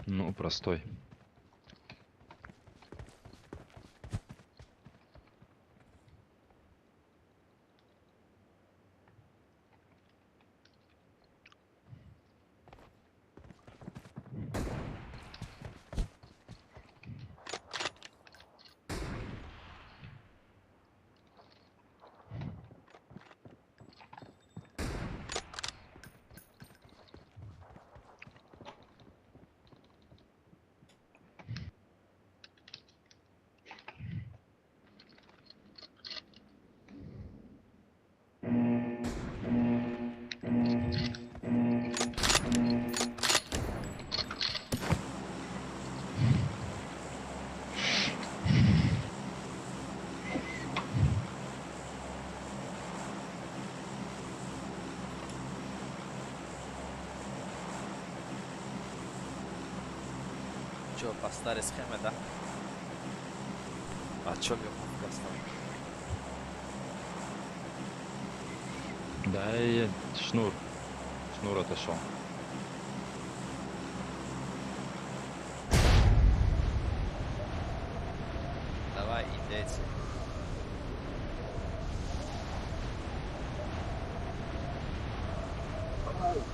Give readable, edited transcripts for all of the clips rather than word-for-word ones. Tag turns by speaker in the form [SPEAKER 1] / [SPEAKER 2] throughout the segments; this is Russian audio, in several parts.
[SPEAKER 1] Ну, простой.
[SPEAKER 2] Че, по старой схеме, да? А чё верховка оставил?
[SPEAKER 1] Да, и шнур. Шнур отошел.
[SPEAKER 2] Давай, индейцы.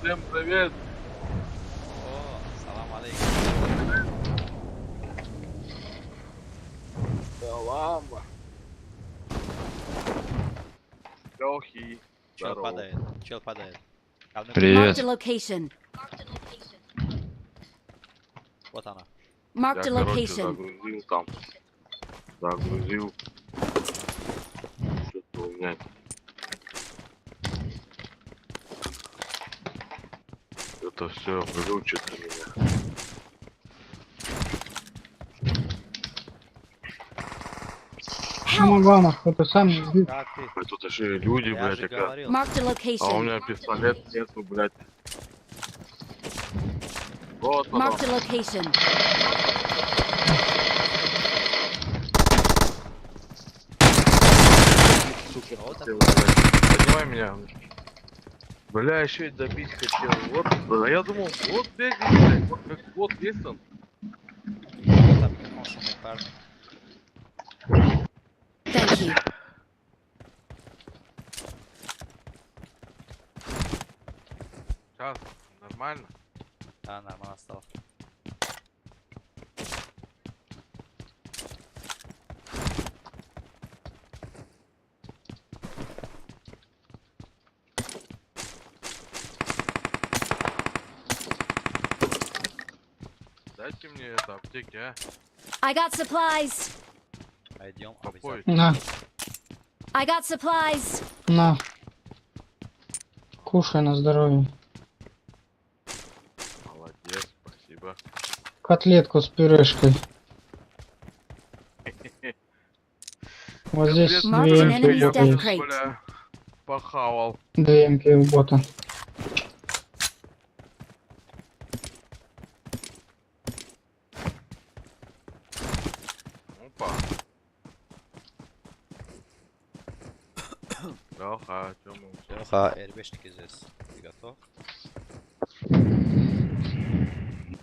[SPEAKER 3] Всем привет!
[SPEAKER 2] О, салам алейкум.
[SPEAKER 3] Салам! Лёхи!
[SPEAKER 2] Чел
[SPEAKER 3] Здорово.
[SPEAKER 2] падает, чел падает.
[SPEAKER 1] Привет.
[SPEAKER 4] Marked a location.
[SPEAKER 2] Вот она.
[SPEAKER 4] Marked
[SPEAKER 3] Я,
[SPEAKER 4] a
[SPEAKER 3] короче,
[SPEAKER 4] location.
[SPEAKER 3] загрузил там. Загрузил. Что-то у меня. Это все глючит у меня.
[SPEAKER 5] Самое главное, это сам сбил.
[SPEAKER 2] Как ты?
[SPEAKER 3] А тут еще и люди,
[SPEAKER 2] Я
[SPEAKER 3] блядь,
[SPEAKER 2] же
[SPEAKER 3] такая.
[SPEAKER 2] говорил.
[SPEAKER 4] Marked a
[SPEAKER 3] А у
[SPEAKER 4] location.
[SPEAKER 3] меня пистолет нету, блядь. Вот оно.
[SPEAKER 4] Marked a location.
[SPEAKER 3] Сука,
[SPEAKER 2] Вот
[SPEAKER 3] хотел,
[SPEAKER 2] это.
[SPEAKER 3] блядь. Поднимай меня. Бля, еще и добить хотел. Вот, а я думал, вот бегает, блядь. Вот как вот есть он.
[SPEAKER 2] Там микрофон шумит, парни.
[SPEAKER 4] Thank you.
[SPEAKER 3] Сейчас, нормально.
[SPEAKER 2] Да, нормально стало.
[SPEAKER 3] Дайте мне это аптеки, а?
[SPEAKER 4] I got supplies.
[SPEAKER 2] Пойдем
[SPEAKER 3] Попой.
[SPEAKER 2] обязательно.
[SPEAKER 5] На,
[SPEAKER 4] I got supplies.
[SPEAKER 5] на. Кушай на здоровье.
[SPEAKER 3] Молодец, спасибо.
[SPEAKER 5] Котлетку с пюрешкой. Вот
[SPEAKER 3] Я,
[SPEAKER 5] здесь
[SPEAKER 3] блядь,
[SPEAKER 4] Marked
[SPEAKER 5] две
[SPEAKER 4] an
[SPEAKER 5] эмки
[SPEAKER 4] enemy's
[SPEAKER 5] у бота
[SPEAKER 4] death
[SPEAKER 5] есть.
[SPEAKER 4] crate.
[SPEAKER 3] бля, похавал.
[SPEAKER 5] Две эмки у бота.
[SPEAKER 3] Опа. Леха, чё мы все?
[SPEAKER 2] Леха, РБшники здесь. Ты готов?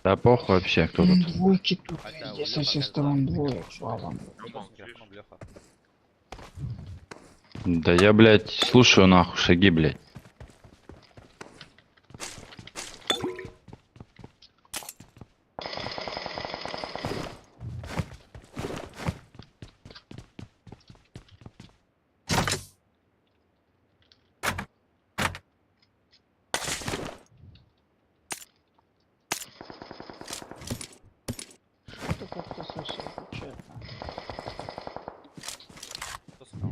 [SPEAKER 1] Да похуй вообще, кто тут.
[SPEAKER 5] Двойки тут
[SPEAKER 2] Хотя
[SPEAKER 5] везде
[SPEAKER 2] у
[SPEAKER 5] со
[SPEAKER 2] Лёха
[SPEAKER 5] всех
[SPEAKER 2] опять
[SPEAKER 5] сторон
[SPEAKER 2] да,
[SPEAKER 5] двое.
[SPEAKER 2] микрофон шумит.
[SPEAKER 5] Валом.
[SPEAKER 2] Кто с микрофоном, Лёха?
[SPEAKER 1] Да я, блядь, слушаю нахуй шаги, блядь.
[SPEAKER 5] Это как-то совсем печально.
[SPEAKER 2] Кто сказал?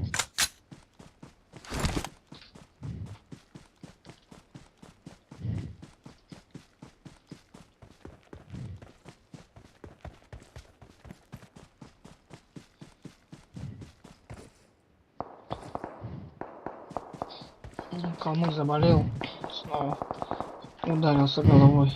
[SPEAKER 5] Калмык заболел. Снова ударился головой.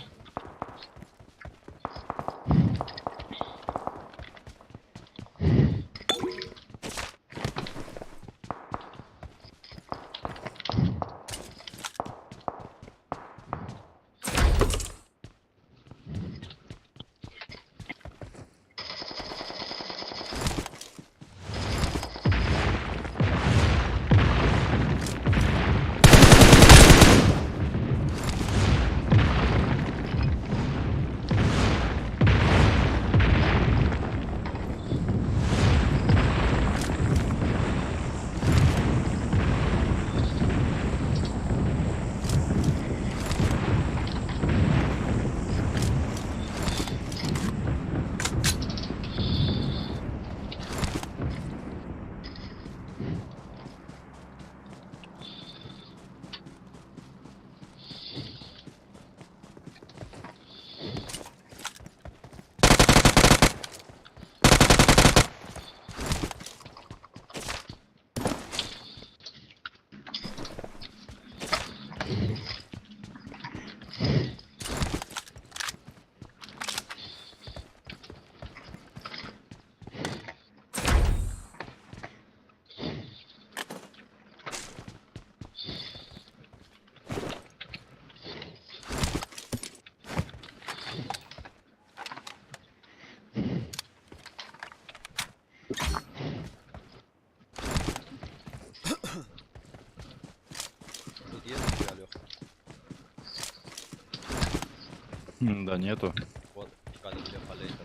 [SPEAKER 1] Да нету.
[SPEAKER 2] Вот, когда Бляха летит.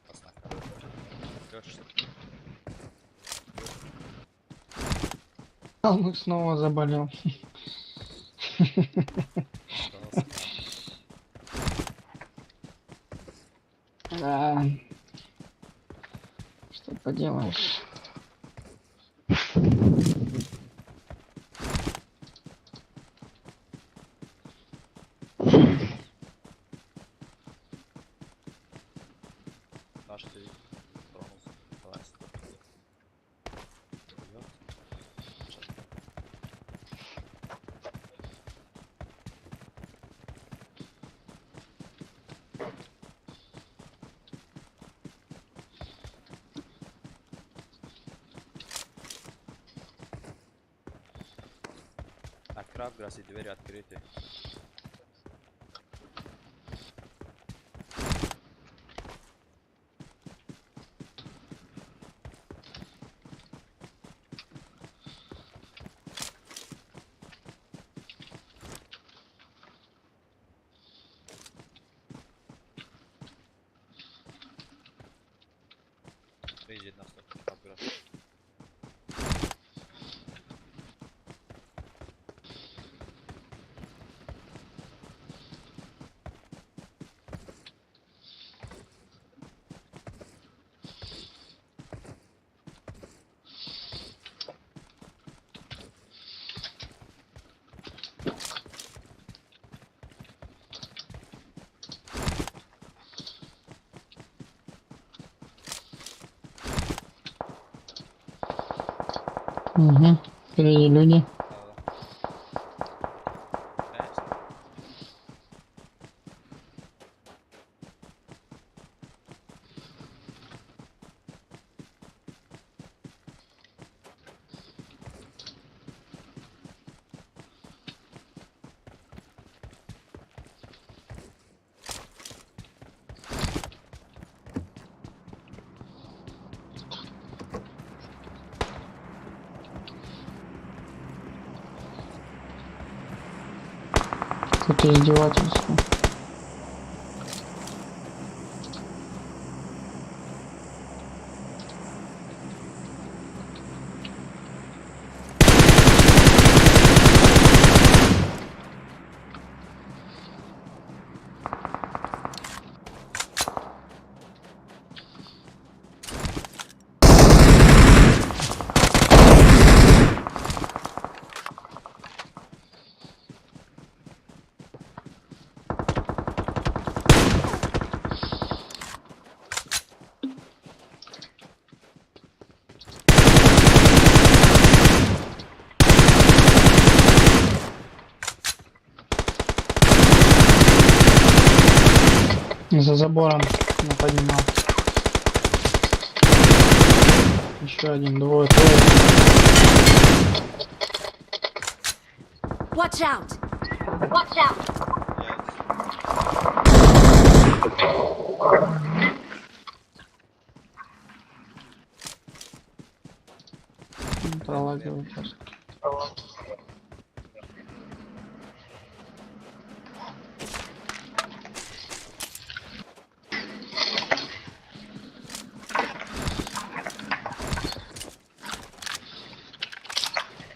[SPEAKER 2] Поснака. Идёшь,
[SPEAKER 5] Калмык снова заболел.
[SPEAKER 2] остался.
[SPEAKER 5] Да. Что поделаешь?
[SPEAKER 2] Наш ты тронулся. Давай. Вперёд. Сейчас. Так, Крафграсс и двери открыты. Выйдет на стоп. Крафграсс.
[SPEAKER 5] Угу. Впереди люди.
[SPEAKER 2] Конечно.
[SPEAKER 5] Это издевательство. За забором я поднимал. Еще один, двое, трое.
[SPEAKER 4] Watch out! Watch out!
[SPEAKER 2] Я
[SPEAKER 5] Пролагиваю просто.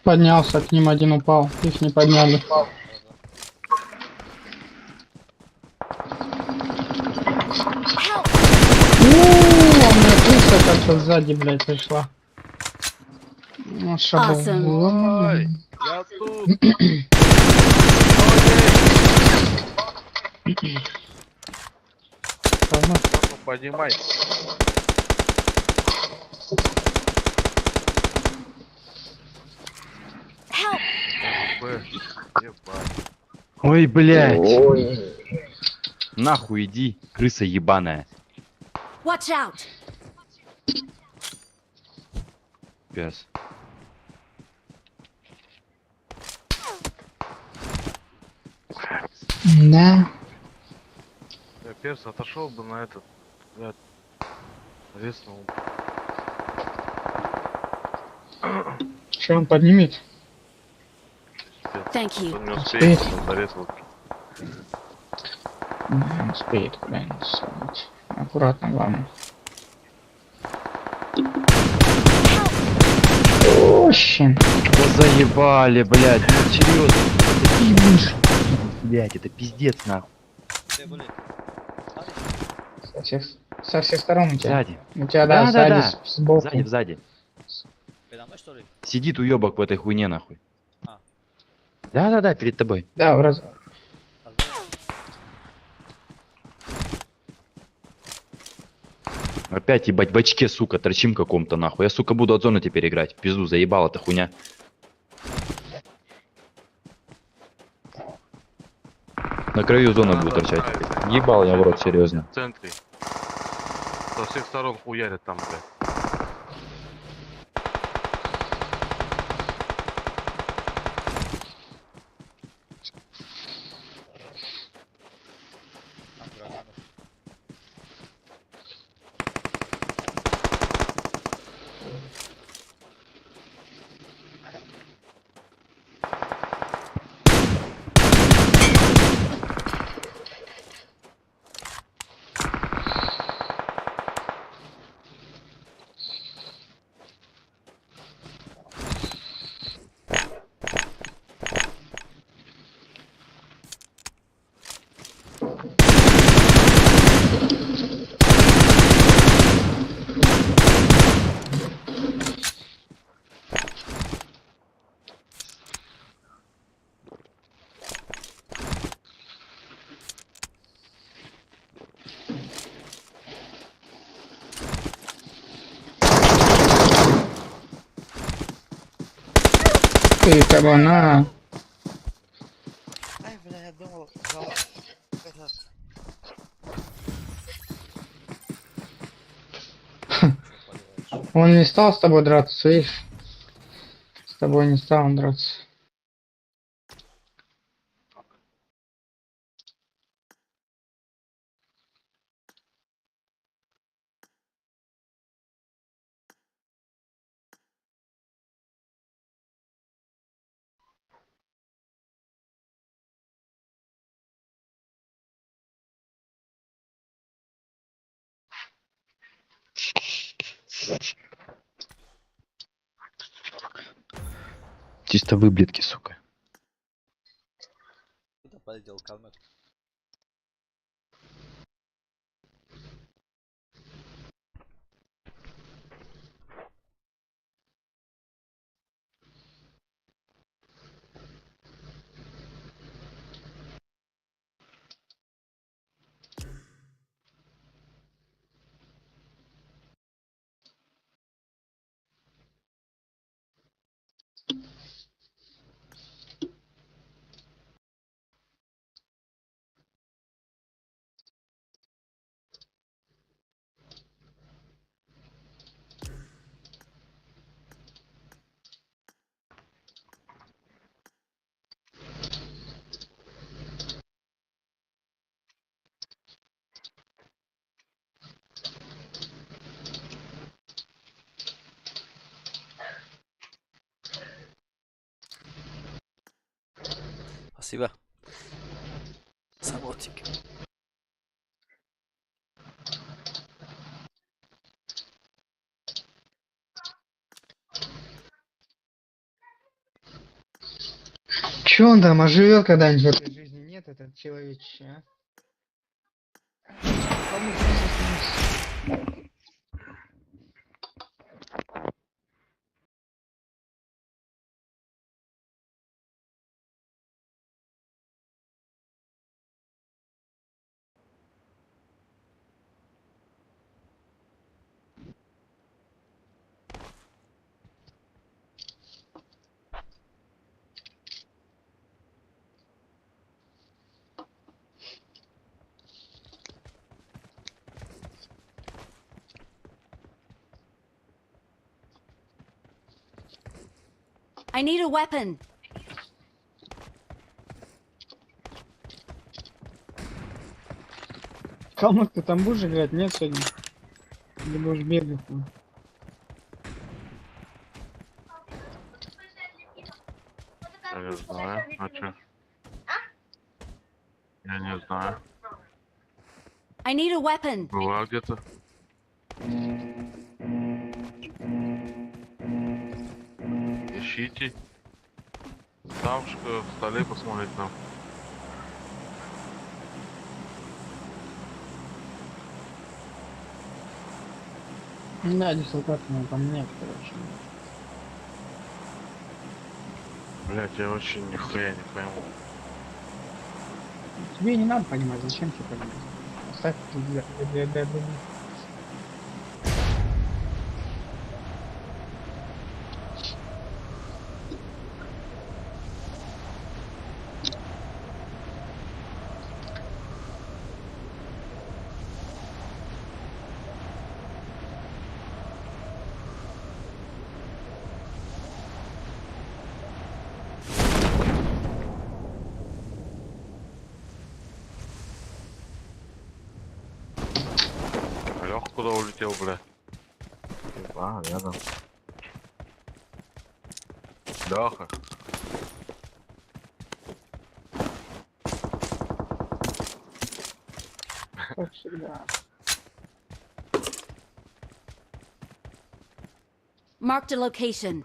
[SPEAKER 5] Поднялся, к ним один упал. Их не подняли.
[SPEAKER 4] Help!
[SPEAKER 5] У меня крыса как-то сзади, блядь, пришла. Ну, шабу.
[SPEAKER 4] Awesome.
[SPEAKER 3] Ой, я тут.
[SPEAKER 5] Ладно.
[SPEAKER 3] Ну, поднимай.
[SPEAKER 4] Help!
[SPEAKER 3] Ебать.
[SPEAKER 1] Ой, блядь. Нахуй иди, крыса ебаная.
[SPEAKER 4] Watch out!
[SPEAKER 1] Пес.
[SPEAKER 5] Да.
[SPEAKER 3] Я перс отошел бы на этот. Блядь. Резнул.
[SPEAKER 5] Что он поднимет?
[SPEAKER 4] Thank you.
[SPEAKER 3] Он не успеет,
[SPEAKER 5] Успеет.
[SPEAKER 3] он зарезал.
[SPEAKER 5] Не успеет куда-нибудь свалить. Аккуратно, главное. Очень.
[SPEAKER 1] Да заебали, блядь, ну серьезно. Это пиздец, блядь, это пиздец нахуй.
[SPEAKER 2] Где были? Сзади?
[SPEAKER 5] Со всех сторон у тебя.
[SPEAKER 1] Сзади.
[SPEAKER 5] У тебя, да, сзади, сбоку.
[SPEAKER 1] Сзади.
[SPEAKER 2] Передо мной, что ли?
[SPEAKER 1] Сидит уебок в этой хуйне нахуй.
[SPEAKER 2] А.
[SPEAKER 1] Да, перед тобой.
[SPEAKER 5] Да,
[SPEAKER 2] А сзади?
[SPEAKER 1] Опять ебать в очке, сука, торчим каком-то нахуй. Я, сука, буду от зоны теперь играть. Пизду, заебал эта хуйня. На краю зоны буду торчать. Ебал я в рот, серьезно.
[SPEAKER 3] В центре. Со всех сторон хуярят там, блядь.
[SPEAKER 2] Там гранату.
[SPEAKER 5] ты кабана.
[SPEAKER 2] Ай, бля, я думал, этот... Что поделаешь?
[SPEAKER 5] Он не стал с тобой драться, видишь? С тобой не стал он драться.
[SPEAKER 1] Чисто выблетки, сука.
[SPEAKER 2] Куда полетел калмык? Спасибо. Самотик.
[SPEAKER 5] Че он там оживет когда-нибудь в этой жизни? Нет, этот человечище, а? Кому ты здесь?
[SPEAKER 4] I need a weapon.
[SPEAKER 5] Калмык, ты там будешь играть? Нет сегодня? Или будешь бегать?
[SPEAKER 3] Я не знаю. А чё? Я не знаю.
[SPEAKER 4] I need a weapon.
[SPEAKER 3] Была где-то. Ищите. Там в столе посмотреть нам.
[SPEAKER 5] Да, дислокацию надо поменять, короче.
[SPEAKER 3] Блять, я вообще нихуя не пойму.
[SPEAKER 5] Тебе не надо понимать, зачем тебе понимать? Оставь это для других.
[SPEAKER 3] Леха куда улетел, бля? А, рядом. Леха.
[SPEAKER 5] Как всегда.
[SPEAKER 4] Marked a location.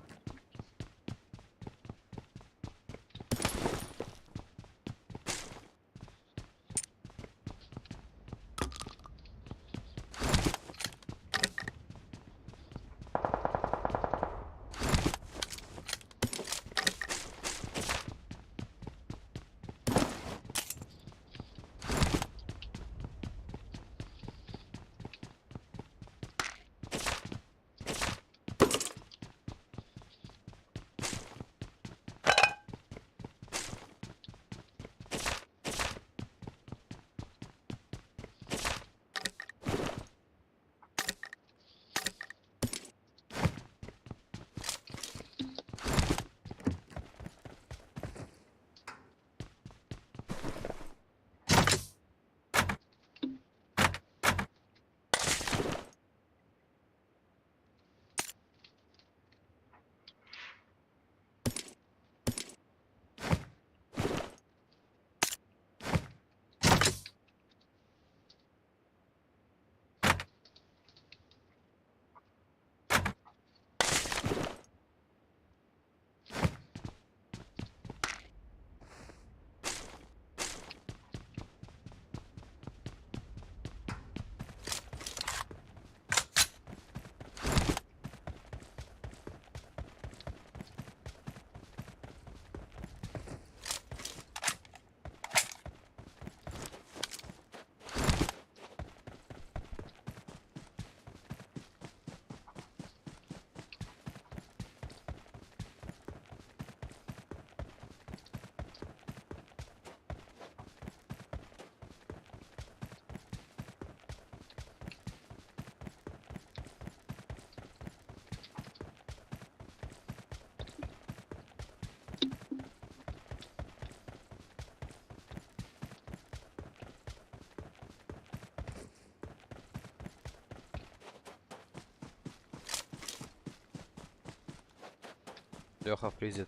[SPEAKER 2] Леха фризит.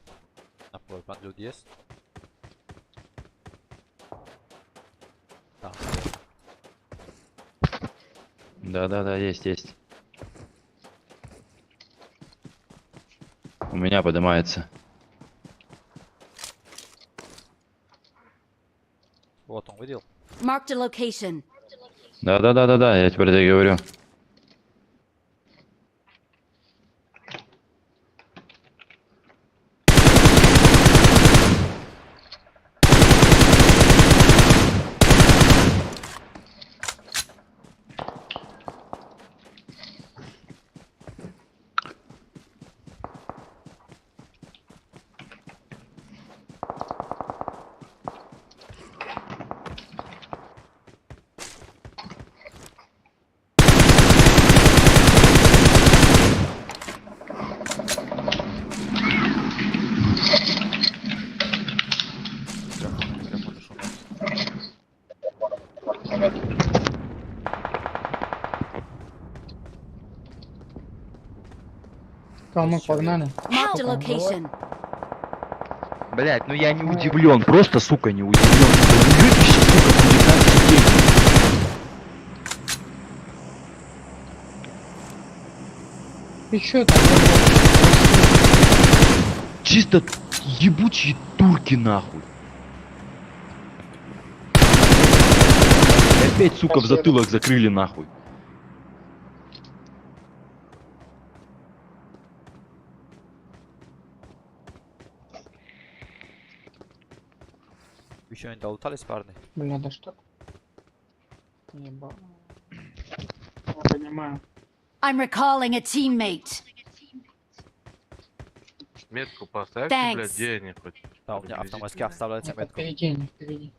[SPEAKER 2] Напой, подлюд есть? Там,
[SPEAKER 1] Да, есть. У меня поднимается.
[SPEAKER 2] вот он видел.
[SPEAKER 4] Marked a location.
[SPEAKER 1] Да, я теперь тебе говорю.
[SPEAKER 2] Микрофон шумит.
[SPEAKER 5] Калмык, погнали.
[SPEAKER 4] Marked a location.
[SPEAKER 1] Блять, ну я не удивлен, просто, сука, не удивлен. Вы видите, сука, будет нас детей.
[SPEAKER 5] Ты чё там?
[SPEAKER 1] Чисто ебучие турки нахуй. И опять, сука, в затылок закрыли нахуй.
[SPEAKER 2] Еще не долутались, парни?
[SPEAKER 5] Бля, да что? Еба. Я понимаю.
[SPEAKER 4] I'm recalling a teammate.
[SPEAKER 3] Метку поставьте,
[SPEAKER 4] Thanks.
[SPEAKER 3] блядь, где они хоть.
[SPEAKER 2] Да, у меня автоматически обставляется
[SPEAKER 5] Это
[SPEAKER 2] метку.
[SPEAKER 5] впереди, не впереди.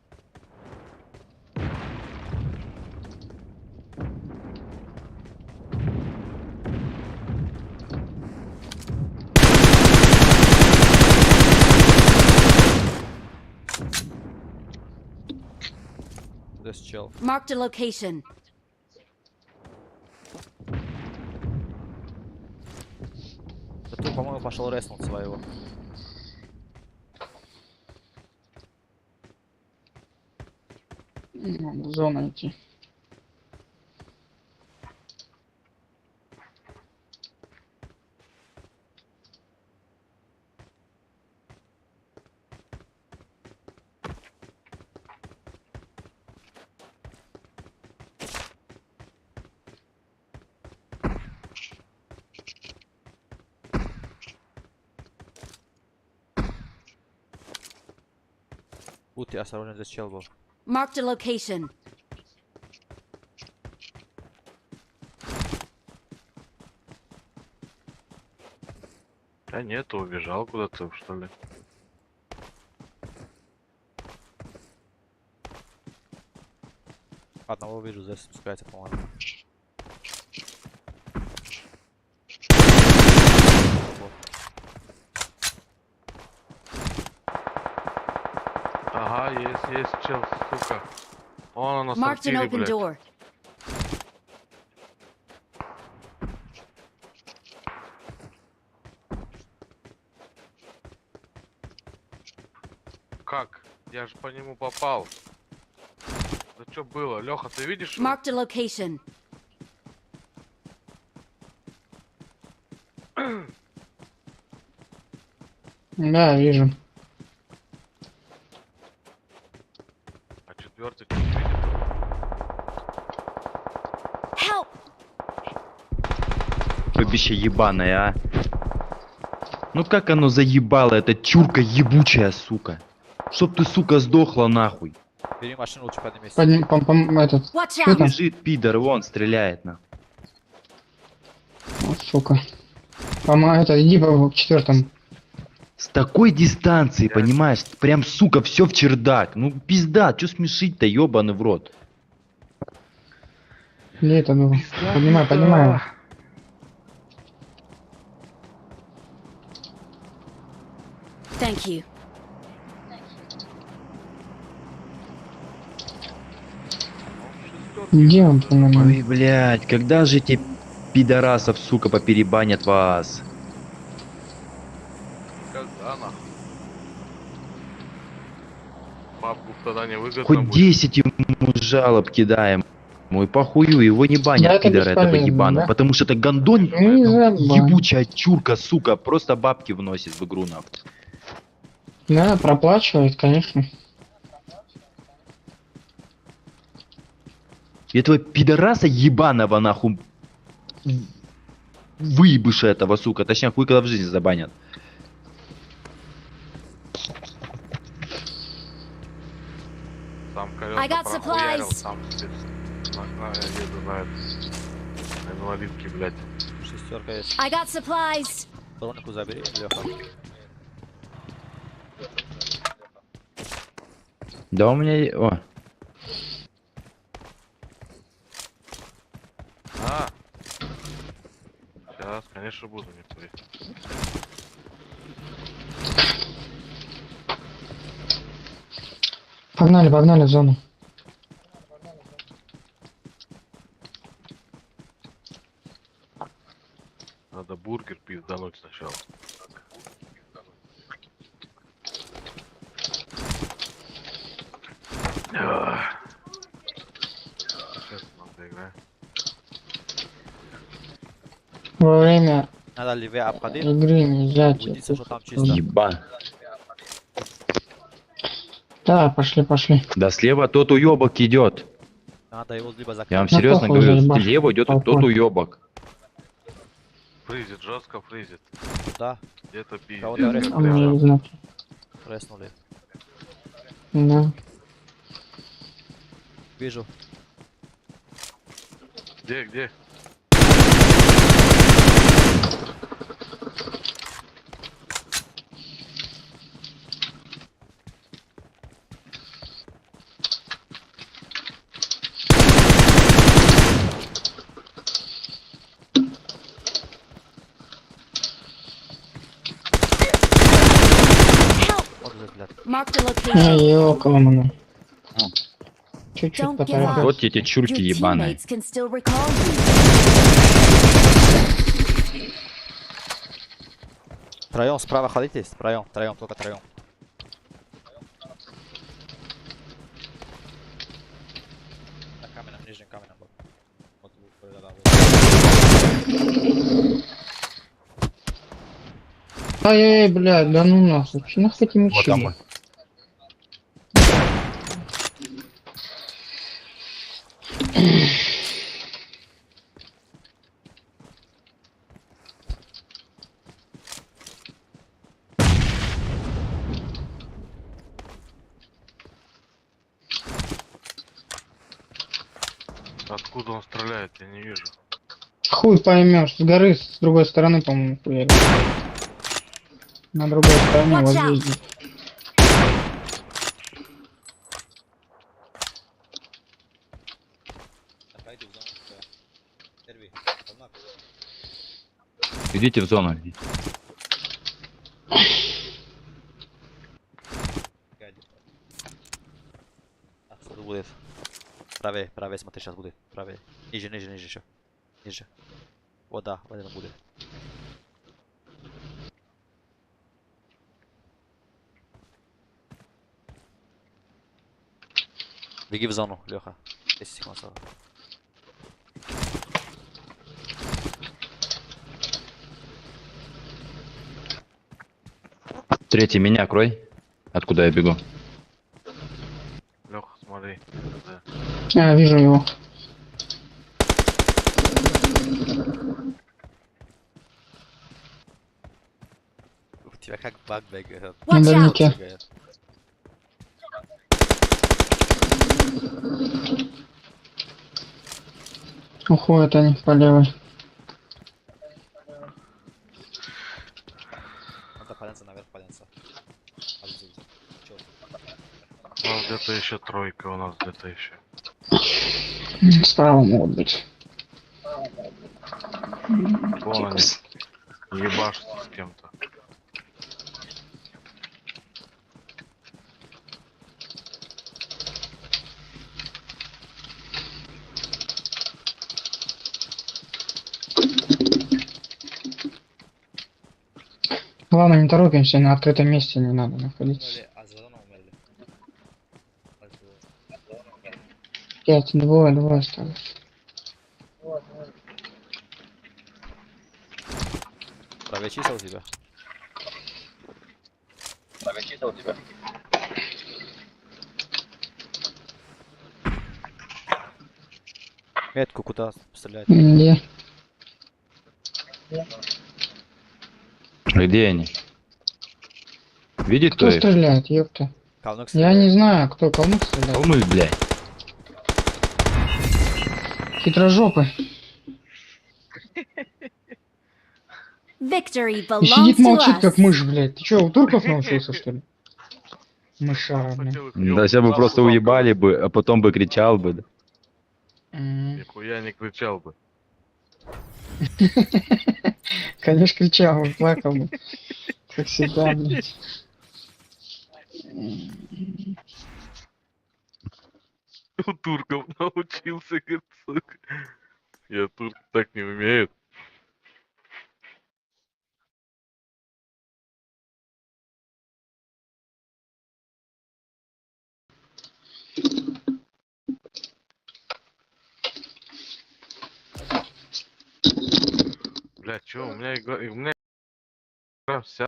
[SPEAKER 2] Здесь чел.
[SPEAKER 4] Marked a location.
[SPEAKER 2] Да ты, по-моему, пошел резнуть своего.
[SPEAKER 5] Надо в зону идти.
[SPEAKER 2] Будьте осторожны, здесь чел был.
[SPEAKER 4] Marked a location.
[SPEAKER 3] Да нет, убежал куда-то, что ли.
[SPEAKER 2] Одного вижу, здесь спускается, по-моему.
[SPEAKER 3] Ага, есть чел, сука. Он на
[SPEAKER 4] Marked an
[SPEAKER 3] сортире,
[SPEAKER 4] open
[SPEAKER 3] блядь.
[SPEAKER 4] door.
[SPEAKER 3] Как? Я же по нему попал. Да что было? Леха, ты видишь? его?
[SPEAKER 4] Marked a location.
[SPEAKER 5] Да, вижу.
[SPEAKER 3] А четвертый не видит.
[SPEAKER 4] Help!
[SPEAKER 1] Побище ебаное, а. Ну как оно заебало, эта чурка ебучая, сука. Чтоб ты, сука, сдохла нахуй.
[SPEAKER 2] Бери машину, лучше поднимись.
[SPEAKER 5] Этот.
[SPEAKER 4] Watch
[SPEAKER 5] Чё
[SPEAKER 4] out!
[SPEAKER 5] там?
[SPEAKER 1] Бежит пидор, вон, стреляет на.
[SPEAKER 5] Вот, сука. Это, иди по четвертому.
[SPEAKER 1] С такой дистанции, понимаешь, прям, сука, все в чердак. Ну пизда, чё смешить-то, ёбаный в рот.
[SPEAKER 5] Где это было? Поднимай, поднимай.
[SPEAKER 4] Thank you.
[SPEAKER 5] Где он, по-моему?
[SPEAKER 1] Ой, блядь, когда же эти пидорасов, сука, поперебанят вас?
[SPEAKER 3] Когда нахуй? Бабку тогда не выгодно
[SPEAKER 1] Хоть
[SPEAKER 3] будет.
[SPEAKER 1] 10 ему жалоб кидаем. Мой похую, его не банят,
[SPEAKER 5] Да это
[SPEAKER 1] пидора этого
[SPEAKER 5] бесполезно,
[SPEAKER 1] ебаного.
[SPEAKER 5] да?
[SPEAKER 1] Потому что это гондон,
[SPEAKER 5] Ну, не забань.
[SPEAKER 1] ебучая чурка, сука, просто бабки вносит в игру, нахуй.
[SPEAKER 5] Да, проплачивает, конечно.
[SPEAKER 1] И этого пидораса ебаного, нахуй, выебыша этого, сука, точнее, хуй когда в жизни забанят.
[SPEAKER 3] Сам
[SPEAKER 4] I got
[SPEAKER 3] колеса прохуярил,
[SPEAKER 4] supplies.
[SPEAKER 3] сам еду на инвалидке, блядь.
[SPEAKER 2] Шестерка есть.
[SPEAKER 4] I got supplies.
[SPEAKER 2] Бронку забери, Леха.
[SPEAKER 1] Да у меня... О,
[SPEAKER 3] А. Сейчас, конечно, буду, не кури.
[SPEAKER 5] Погнали, погнали в зону.
[SPEAKER 3] Надо бургер пиздануть сначала. Сейчас надо играть.
[SPEAKER 5] Во время
[SPEAKER 2] Надо левее обходить.
[SPEAKER 5] Игры нельзя.
[SPEAKER 2] Убедиться, что там чисто.
[SPEAKER 1] Еба.
[SPEAKER 5] Да, пошли, пошли.
[SPEAKER 1] Да слева тот уебок идет.
[SPEAKER 2] Надо его либо
[SPEAKER 1] Я вам
[SPEAKER 2] закрыть.
[SPEAKER 5] На
[SPEAKER 1] серьезно
[SPEAKER 5] похуй
[SPEAKER 1] говорю,
[SPEAKER 5] заебашь.
[SPEAKER 1] слева идет тот
[SPEAKER 5] Толпой.
[SPEAKER 1] уебок.
[SPEAKER 3] Фризит, жестко фризит.
[SPEAKER 2] Да,
[SPEAKER 3] Где-то
[SPEAKER 2] Кого-то
[SPEAKER 3] пиздец.
[SPEAKER 2] резко
[SPEAKER 3] как
[SPEAKER 5] А мне
[SPEAKER 3] прям.
[SPEAKER 5] не знать.
[SPEAKER 2] реснули.
[SPEAKER 5] Да.
[SPEAKER 2] Вижу.
[SPEAKER 3] Где?
[SPEAKER 4] Help!
[SPEAKER 2] Вот же, блядь.
[SPEAKER 4] Marked a
[SPEAKER 5] Не,
[SPEAKER 4] location.
[SPEAKER 5] около меня.
[SPEAKER 1] Ну.
[SPEAKER 5] Чуть-чуть
[SPEAKER 4] Don't give
[SPEAKER 5] поторопился.
[SPEAKER 4] up.
[SPEAKER 1] Вот эти чурки
[SPEAKER 4] Your
[SPEAKER 1] ебаные.
[SPEAKER 4] teammates can still recall you.
[SPEAKER 2] Втроем справа ходите? Втроем, только втроем. На каменном, нижнем каменном. Вот, да,
[SPEAKER 5] Ай-яй-яй, блядь, да ну нахуй. Че нахуй эти мечи?
[SPEAKER 1] Вот там мы.
[SPEAKER 3] Откуда он стреляет, я не вижу.
[SPEAKER 5] Хуй поймешь, с горы с другой стороны, по-моему, хуярит. На другой стороне,
[SPEAKER 4] Watch
[SPEAKER 5] вот
[SPEAKER 4] out.
[SPEAKER 5] здесь.
[SPEAKER 1] Идите в зону.
[SPEAKER 2] Отсюда будет. Правее, смотри, сейчас будет. Правее. Ниже еще. Ниже. Вот да, вот это будет. Беги в зону, Леха. 10 секунд осталось.
[SPEAKER 1] Третий меня крой. Откуда я бегу?
[SPEAKER 3] Леха, смотри. Да.
[SPEAKER 5] А, вижу его.
[SPEAKER 2] У тебя как баг бегает.
[SPEAKER 5] На
[SPEAKER 4] Watch out!
[SPEAKER 5] дальнике.
[SPEAKER 2] Бегает.
[SPEAKER 5] Уходят они по левой.
[SPEAKER 2] Надо поленца наверх, поленца. Чё?
[SPEAKER 3] У нас где-то еще тройка, у нас где-то еще.
[SPEAKER 5] Справа могут быть.
[SPEAKER 3] Вон они. Ебашутся с кем-то.
[SPEAKER 5] Главное, не торопимся, на открытом месте не надо находиться.
[SPEAKER 2] Умерли, а за зону умерли.
[SPEAKER 5] Пять, двое осталось.
[SPEAKER 2] Правее чисел у тебя? Метку куда стрелять?
[SPEAKER 5] Где?
[SPEAKER 1] Где они? Видит
[SPEAKER 5] Кто
[SPEAKER 1] кто их?
[SPEAKER 5] стреляет, ёпта?
[SPEAKER 2] Калнук
[SPEAKER 5] Я не знаю, кто калмык стреляет.
[SPEAKER 1] Калмык, блядь.
[SPEAKER 5] Хитрожопы.
[SPEAKER 4] Victory
[SPEAKER 5] И
[SPEAKER 4] belongs
[SPEAKER 5] сидит
[SPEAKER 4] to
[SPEAKER 5] молчит, как
[SPEAKER 4] us.
[SPEAKER 5] мышь, блядь. Ты чё, у турков научился, что ли? Мышара, блядь.
[SPEAKER 3] Хотел их
[SPEAKER 1] Да сейчас бы
[SPEAKER 3] ёбнуть,
[SPEAKER 1] просто
[SPEAKER 3] нахуй,
[SPEAKER 1] уебали бы, а потом бы кричал бы. да.
[SPEAKER 3] Нихуя не кричал бы.
[SPEAKER 5] Конечно, кричал, бы, плакал бы. Как всегда, блядь.
[SPEAKER 3] У турков научился, говорит, сука. Я турки так не умеют. Блядь, чё, у меня игра вся.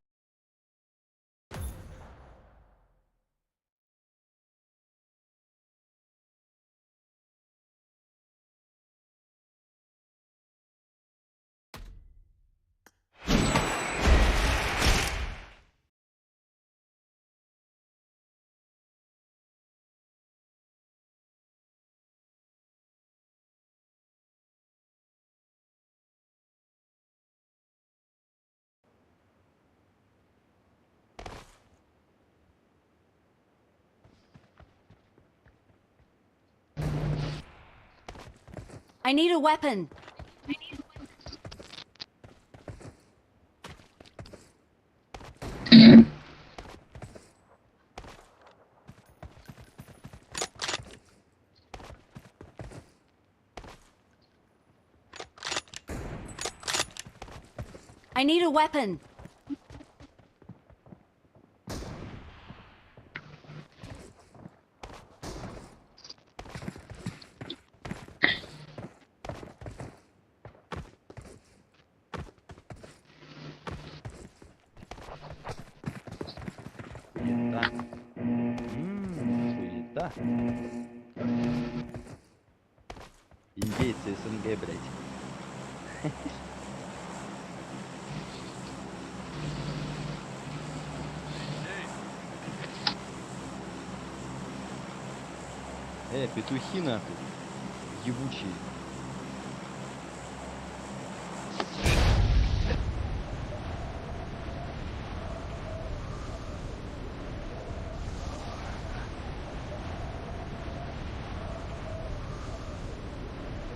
[SPEAKER 4] I need a weapon. I need a weapon.
[SPEAKER 1] Суета. Суета. Индейцы СНГ, блядь. Петухи нахуй. Ебучие.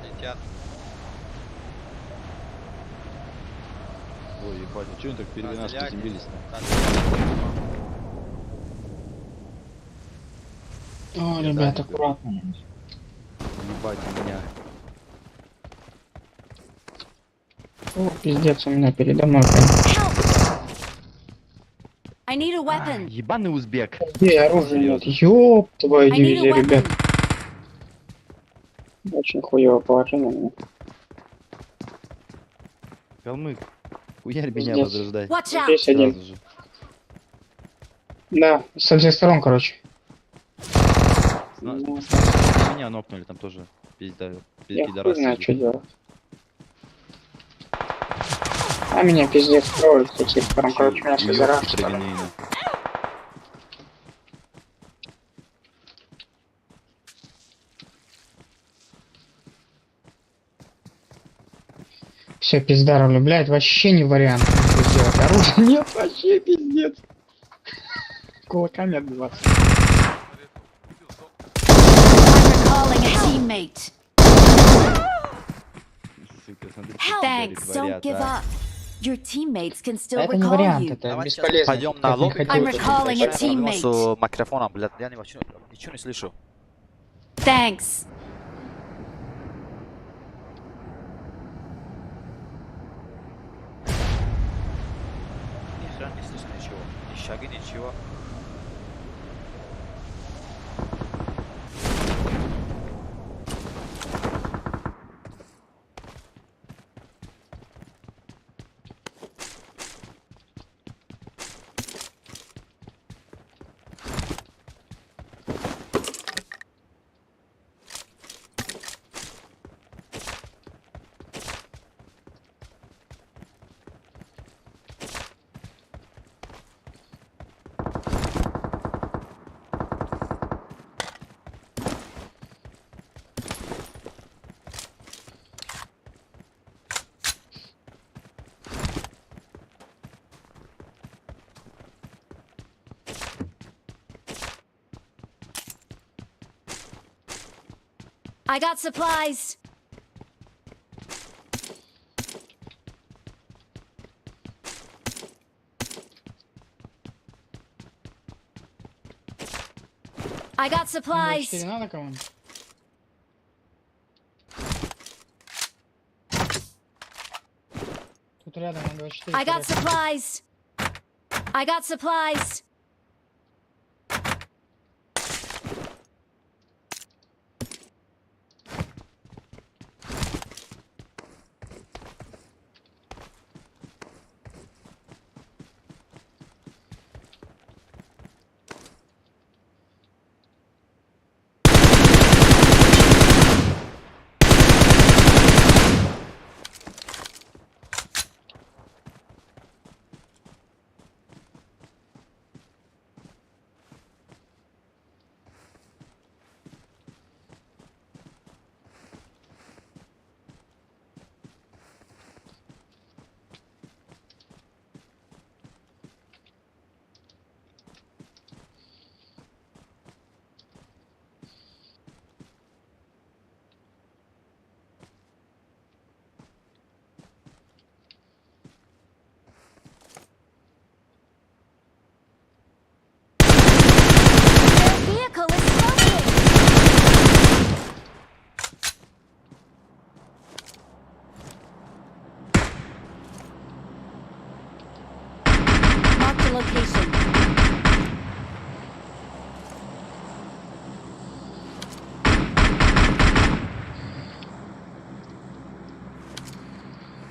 [SPEAKER 2] Летят.
[SPEAKER 1] Ой, ебать, а чё они так впереди нас
[SPEAKER 2] Разделяйтесь.
[SPEAKER 1] приземлились-то?
[SPEAKER 5] О,
[SPEAKER 1] Я
[SPEAKER 5] ребят,
[SPEAKER 1] да,
[SPEAKER 5] аккуратно.
[SPEAKER 1] Ебать меня.
[SPEAKER 5] О, пиздец, у меня передо мной прям.
[SPEAKER 4] Help! I need a
[SPEAKER 1] А,
[SPEAKER 4] weapon.
[SPEAKER 1] ебаный узбек.
[SPEAKER 5] Где оружия нет?
[SPEAKER 1] Серьезно.
[SPEAKER 5] Ёб твою
[SPEAKER 4] I need a
[SPEAKER 5] дивизию, ребят.
[SPEAKER 4] weapon.
[SPEAKER 5] Очень хуёвое положение у меня.
[SPEAKER 1] Калмык. Хуярь меня
[SPEAKER 5] Пиздец.
[SPEAKER 1] возрождай.
[SPEAKER 4] Watch out!
[SPEAKER 5] Здесь один.
[SPEAKER 1] Сразу же.
[SPEAKER 5] Да, со всех сторон, короче.
[SPEAKER 1] Сна-
[SPEAKER 5] Ну,
[SPEAKER 1] Меня нокнули, там тоже пизда,
[SPEAKER 5] я хуй
[SPEAKER 1] пидорас
[SPEAKER 5] знаю,
[SPEAKER 1] сидит.
[SPEAKER 5] что делать. А меня пиздец строят со всех сторон, короче, меня все
[SPEAKER 1] Уёбки
[SPEAKER 5] заражают.
[SPEAKER 1] травяные, нахуй.
[SPEAKER 5] Все, пиздаровлю, блядь, вообще не вариант нахуй сделать. Оружия нет, вообще пиздец. Кулаками отбиваться.
[SPEAKER 4] I'm recalling a teammate.
[SPEAKER 1] Сука, смотри,
[SPEAKER 4] Help!
[SPEAKER 1] что
[SPEAKER 4] Thanks.
[SPEAKER 1] творят,
[SPEAKER 4] Don't give
[SPEAKER 1] а.
[SPEAKER 4] up. Your teammates can still
[SPEAKER 5] Это не
[SPEAKER 4] recall
[SPEAKER 5] вариант,
[SPEAKER 4] you.
[SPEAKER 5] это
[SPEAKER 2] Давайте сейчас
[SPEAKER 5] бесполезно.
[SPEAKER 2] пойдем
[SPEAKER 5] как
[SPEAKER 2] на
[SPEAKER 5] не
[SPEAKER 2] лобби.
[SPEAKER 5] хотел.
[SPEAKER 4] I'm recalling a teammate.
[SPEAKER 2] С микрофоном, блядь, я ничего не слышу.
[SPEAKER 4] Thanks.
[SPEAKER 2] Ни хрена не слышу ничего. Ни шаги, ничего.
[SPEAKER 4] I got supplies. I got supplies.
[SPEAKER 5] 4 надо кому-нибудь? Тут рядом на 24.
[SPEAKER 4] I got supplies. I got supplies.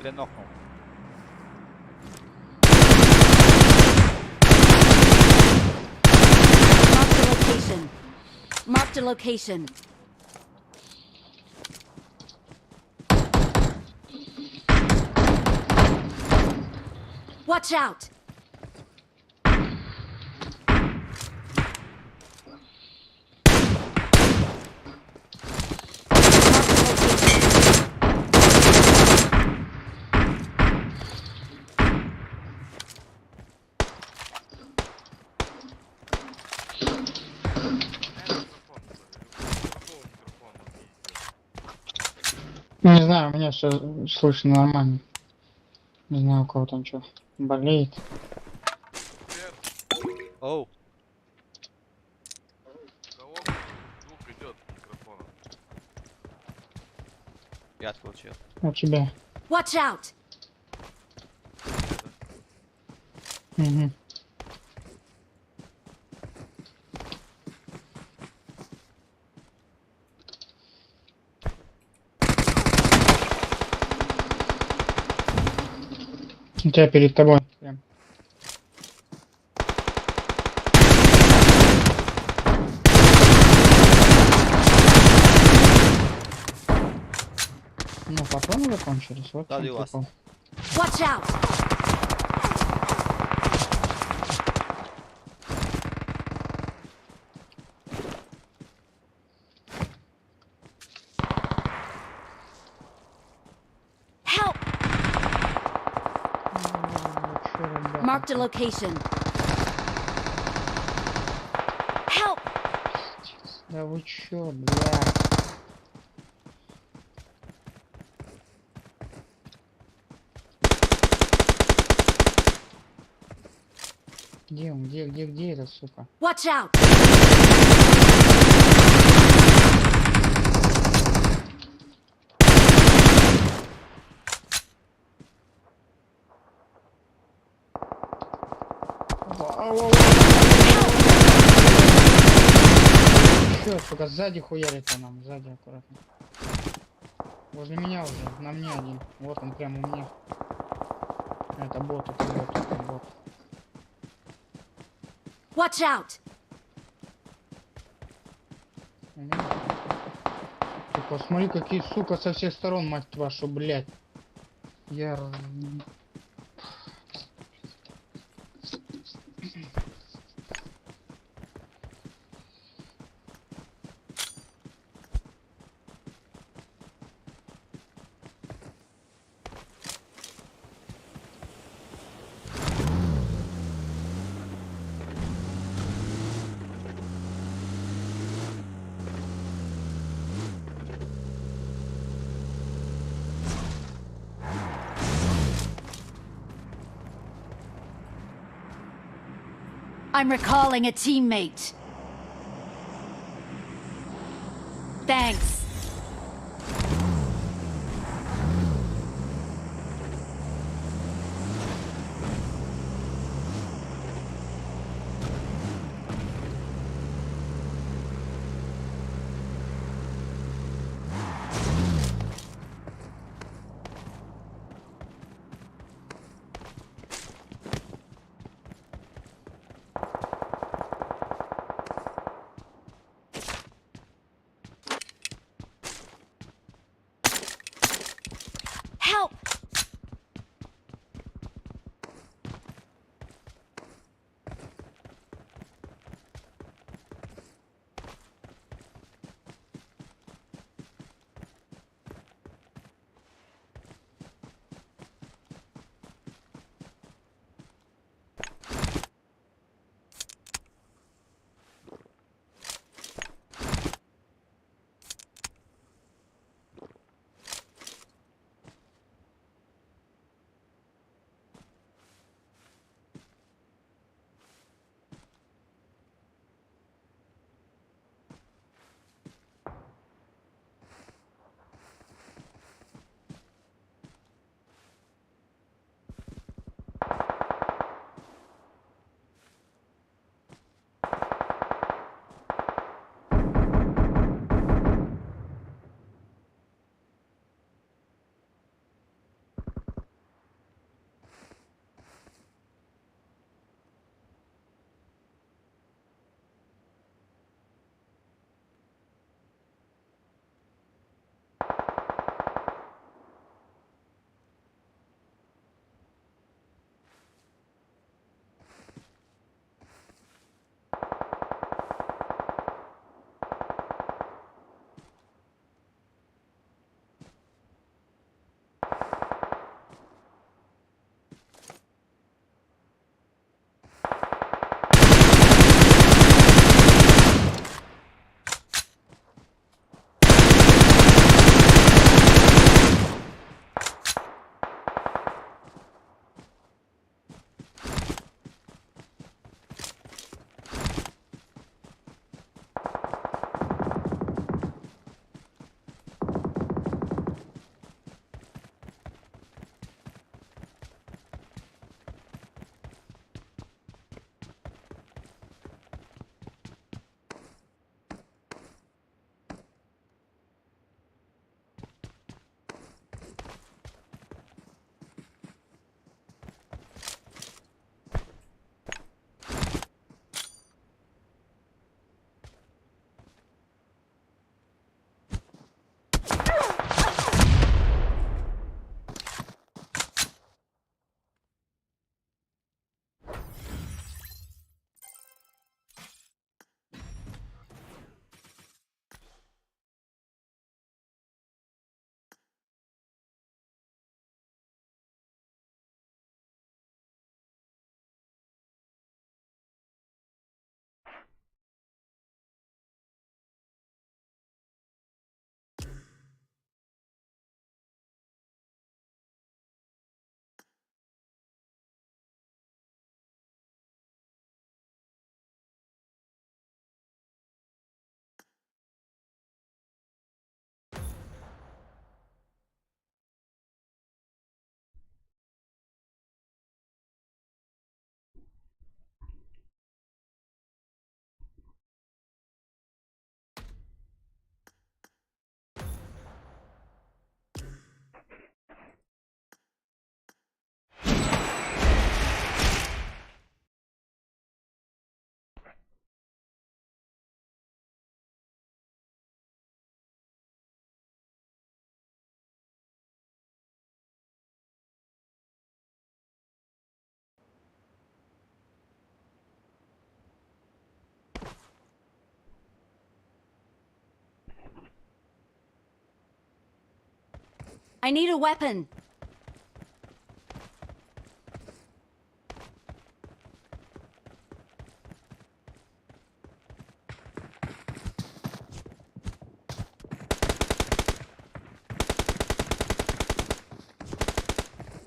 [SPEAKER 2] Один нокнув.
[SPEAKER 4] Marked a location. Marked a location. Watch out! Marked a location.
[SPEAKER 5] Не знаю, у меня все слышно нормально. Не знаю, у кого там что болеет.
[SPEAKER 2] Оу.
[SPEAKER 3] Кого звук идет микрофона?
[SPEAKER 2] Я отключил.
[SPEAKER 5] У тебя.
[SPEAKER 4] Watch out!
[SPEAKER 5] Угу. У тебя перед тобой. Прям. Ну, патроны закончились. Вот в
[SPEAKER 2] Да,
[SPEAKER 5] чем
[SPEAKER 2] и у вас.
[SPEAKER 5] прикол.
[SPEAKER 4] Watch out! Help!
[SPEAKER 5] Чё, ребята?
[SPEAKER 4] Marked a location. Help!
[SPEAKER 5] Да вы чё, блядь? Где он? Где этот, сука?
[SPEAKER 4] Watch out!
[SPEAKER 5] Чё, сука, сзади хуярит по нам, сзади аккуратно. Возле меня уже, на мне один. Вот он прямо у меня. Это бот, это бот, это бот.
[SPEAKER 4] Watch out!
[SPEAKER 5] У меня. Ты посмотри, какие, сука, со всех сторон, мать вашу, блядь. Я...
[SPEAKER 4] I'm recalling a teammate. Thanks. I need a weapon.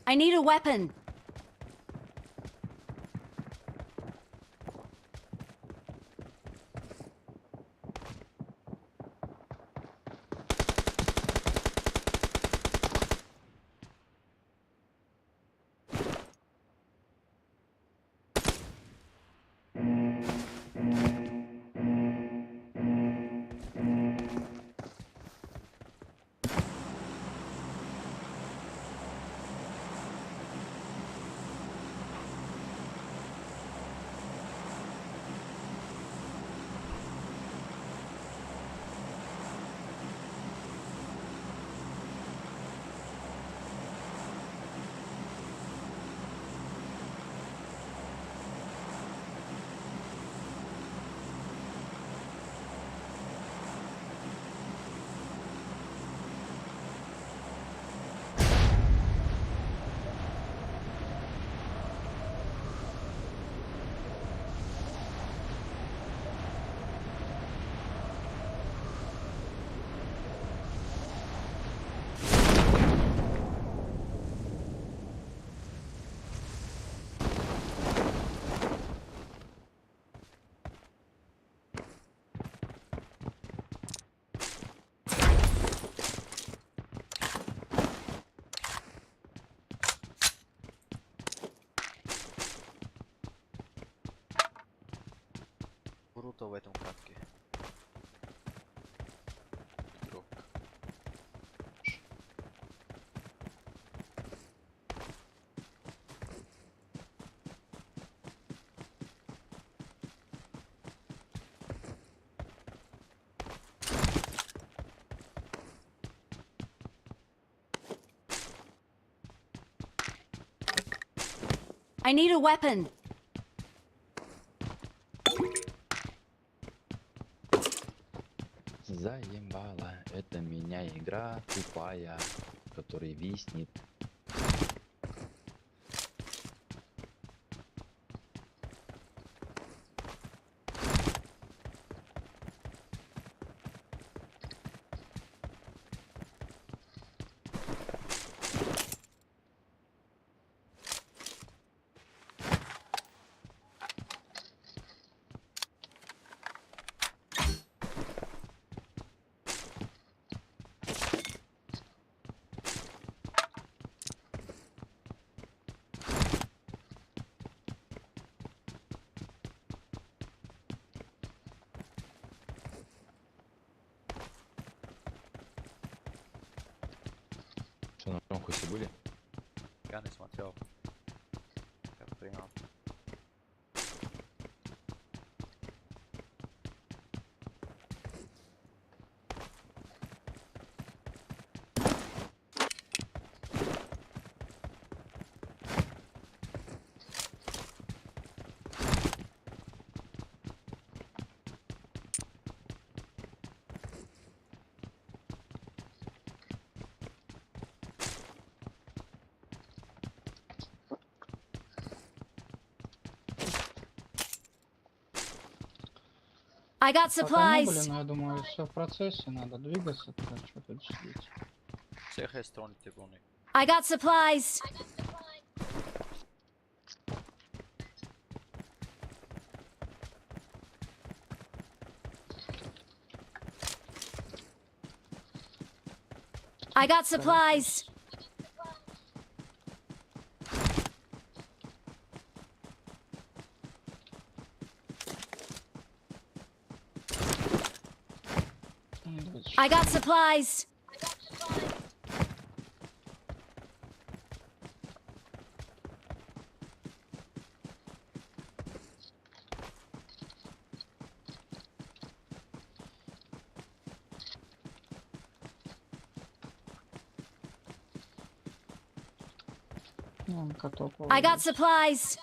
[SPEAKER 4] I need a weapon.
[SPEAKER 2] Круто в этом катке. Друг.
[SPEAKER 4] I need a weapon.
[SPEAKER 1] Заебала, это меня игра тупая, который виснет. Что, на том хусе были?
[SPEAKER 2] Я не смотрел. Как принял.
[SPEAKER 4] I got
[SPEAKER 5] Пока не были,
[SPEAKER 4] supplies.
[SPEAKER 5] но я думаю, все в процессе, надо двигаться, туда что тут сидеть.
[SPEAKER 2] Всех сторон типа.
[SPEAKER 4] I got supplies. I got supplies. I got supplies. I got supplies.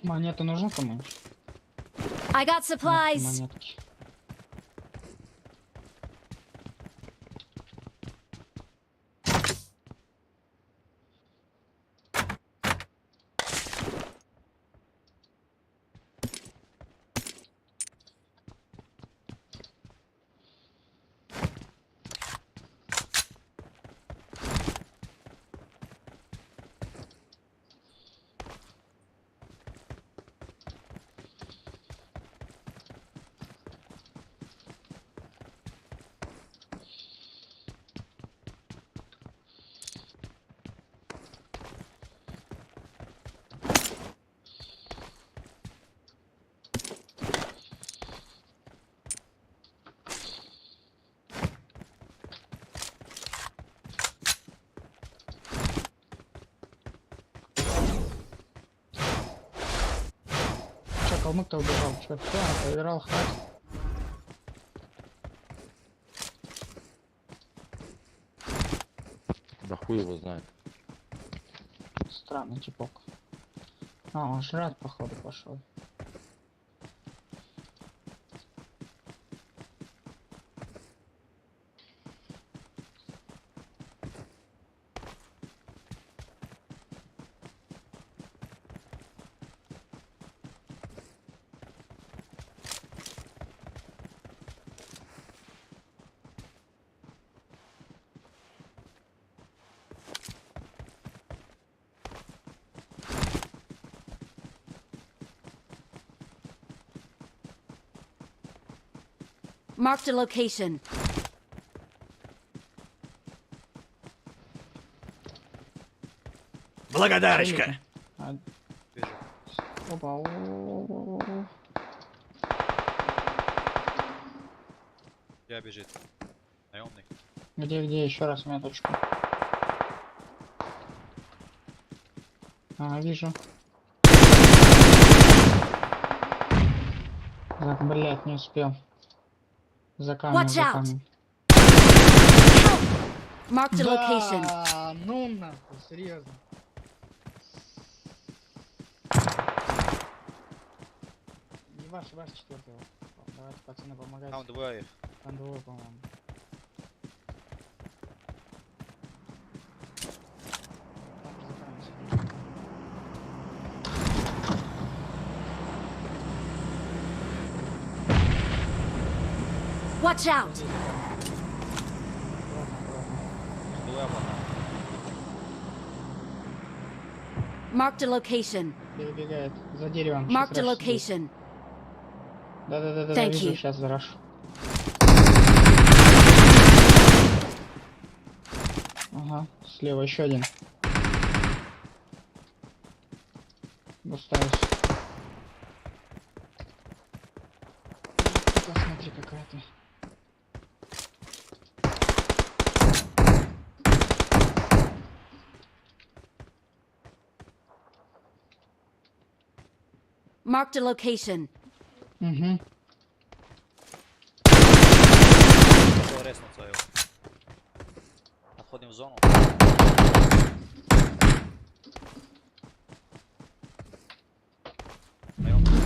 [SPEAKER 5] Монета нужна кому-нибудь?
[SPEAKER 4] I got
[SPEAKER 5] Вот
[SPEAKER 4] supplies.
[SPEAKER 5] монетки. Че, калмык-то убежал? Че, все, проиграл, хватит.
[SPEAKER 1] Да хуй его знает.
[SPEAKER 5] Странный типок. А, он жрать, походу, пошел.
[SPEAKER 4] Marked a location.
[SPEAKER 2] Благодарочка!
[SPEAKER 5] А,
[SPEAKER 2] Вижу.
[SPEAKER 5] опа, о-о-о-о-о.
[SPEAKER 2] Я бежит. Наемный.
[SPEAKER 5] Где, еще раз меточку. А, вижу. Так, блять, не успел. За камнем,
[SPEAKER 4] Watch
[SPEAKER 5] за
[SPEAKER 4] out!
[SPEAKER 5] камнем.
[SPEAKER 4] Marked a location.
[SPEAKER 5] Да, ну нахуй, серьезно. Не ваш четвертый. Давайте, пацаны, помогайте.
[SPEAKER 2] Там двое их.
[SPEAKER 5] Там двое, по-моему. Там же за камнем сидит.
[SPEAKER 4] Watch out!
[SPEAKER 5] Здесь за камнем. Аккуратно.
[SPEAKER 2] Двое облака.
[SPEAKER 4] Marked a location.
[SPEAKER 5] Перебегает за деревом. щас
[SPEAKER 4] Marked a
[SPEAKER 5] раш сидит.
[SPEAKER 4] location.
[SPEAKER 5] Да,
[SPEAKER 4] Thank
[SPEAKER 5] вижу,
[SPEAKER 4] you.
[SPEAKER 5] сейчас зараш. Ага, слева еще один. Густаюсь. Посмотри, какая ты.
[SPEAKER 4] Marked a location.
[SPEAKER 5] Угу.
[SPEAKER 2] Хотел резнуться его. Отходим в зону. Наемный.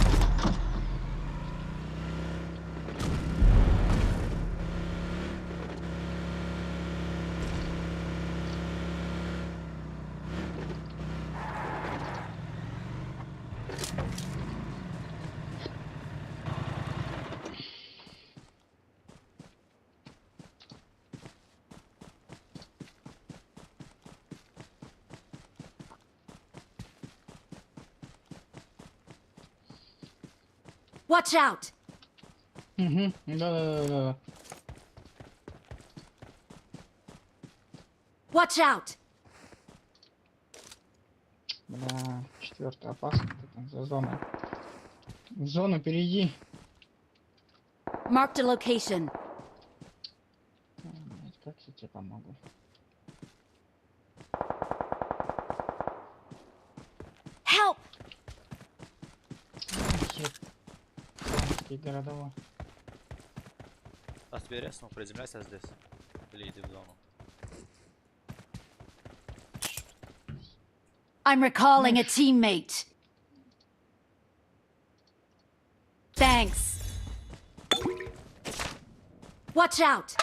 [SPEAKER 4] Watch out!
[SPEAKER 5] Угу. Да.
[SPEAKER 4] Watch out!
[SPEAKER 5] Бля, четвертый опасно. Ты там за зоной. В зону перейди.
[SPEAKER 4] Marked a location.
[SPEAKER 5] Блядь, как я тебе помогу?
[SPEAKER 4] Help!
[SPEAKER 5] Какие городова.
[SPEAKER 2] Раз тебе резнул, приземляйся здесь. Или иди в зону.
[SPEAKER 4] I'm recalling a teammate. Watch out!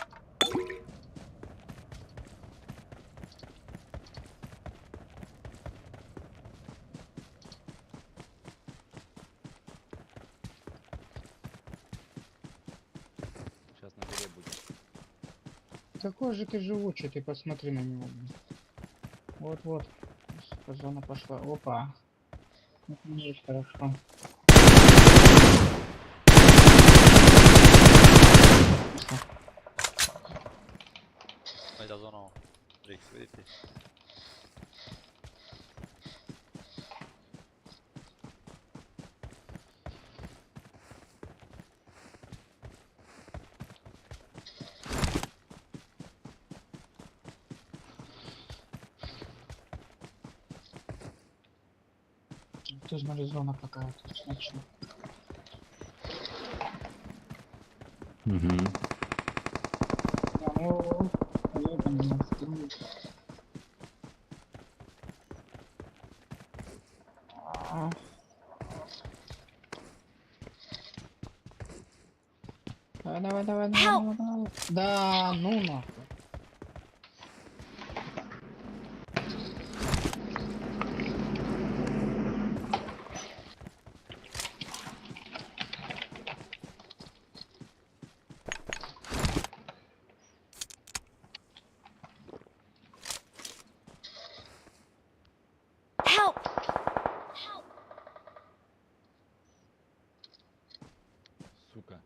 [SPEAKER 1] Сейчас на горе будет.
[SPEAKER 5] Такой же ты живучий, ты посмотри на него. Блин. Вот-вот. Сука, зона пошла. Опа. Это не есть хорошо.
[SPEAKER 2] Noi za zónou. Drix, vidíte?
[SPEAKER 5] Ты смотри, зона какая-то. Точно.
[SPEAKER 1] Угу.
[SPEAKER 5] Ну, ебаный мозг. А. Давай.
[SPEAKER 4] Help!
[SPEAKER 5] Давай. Да, ну нахуй.
[SPEAKER 4] Help!
[SPEAKER 1] Сука.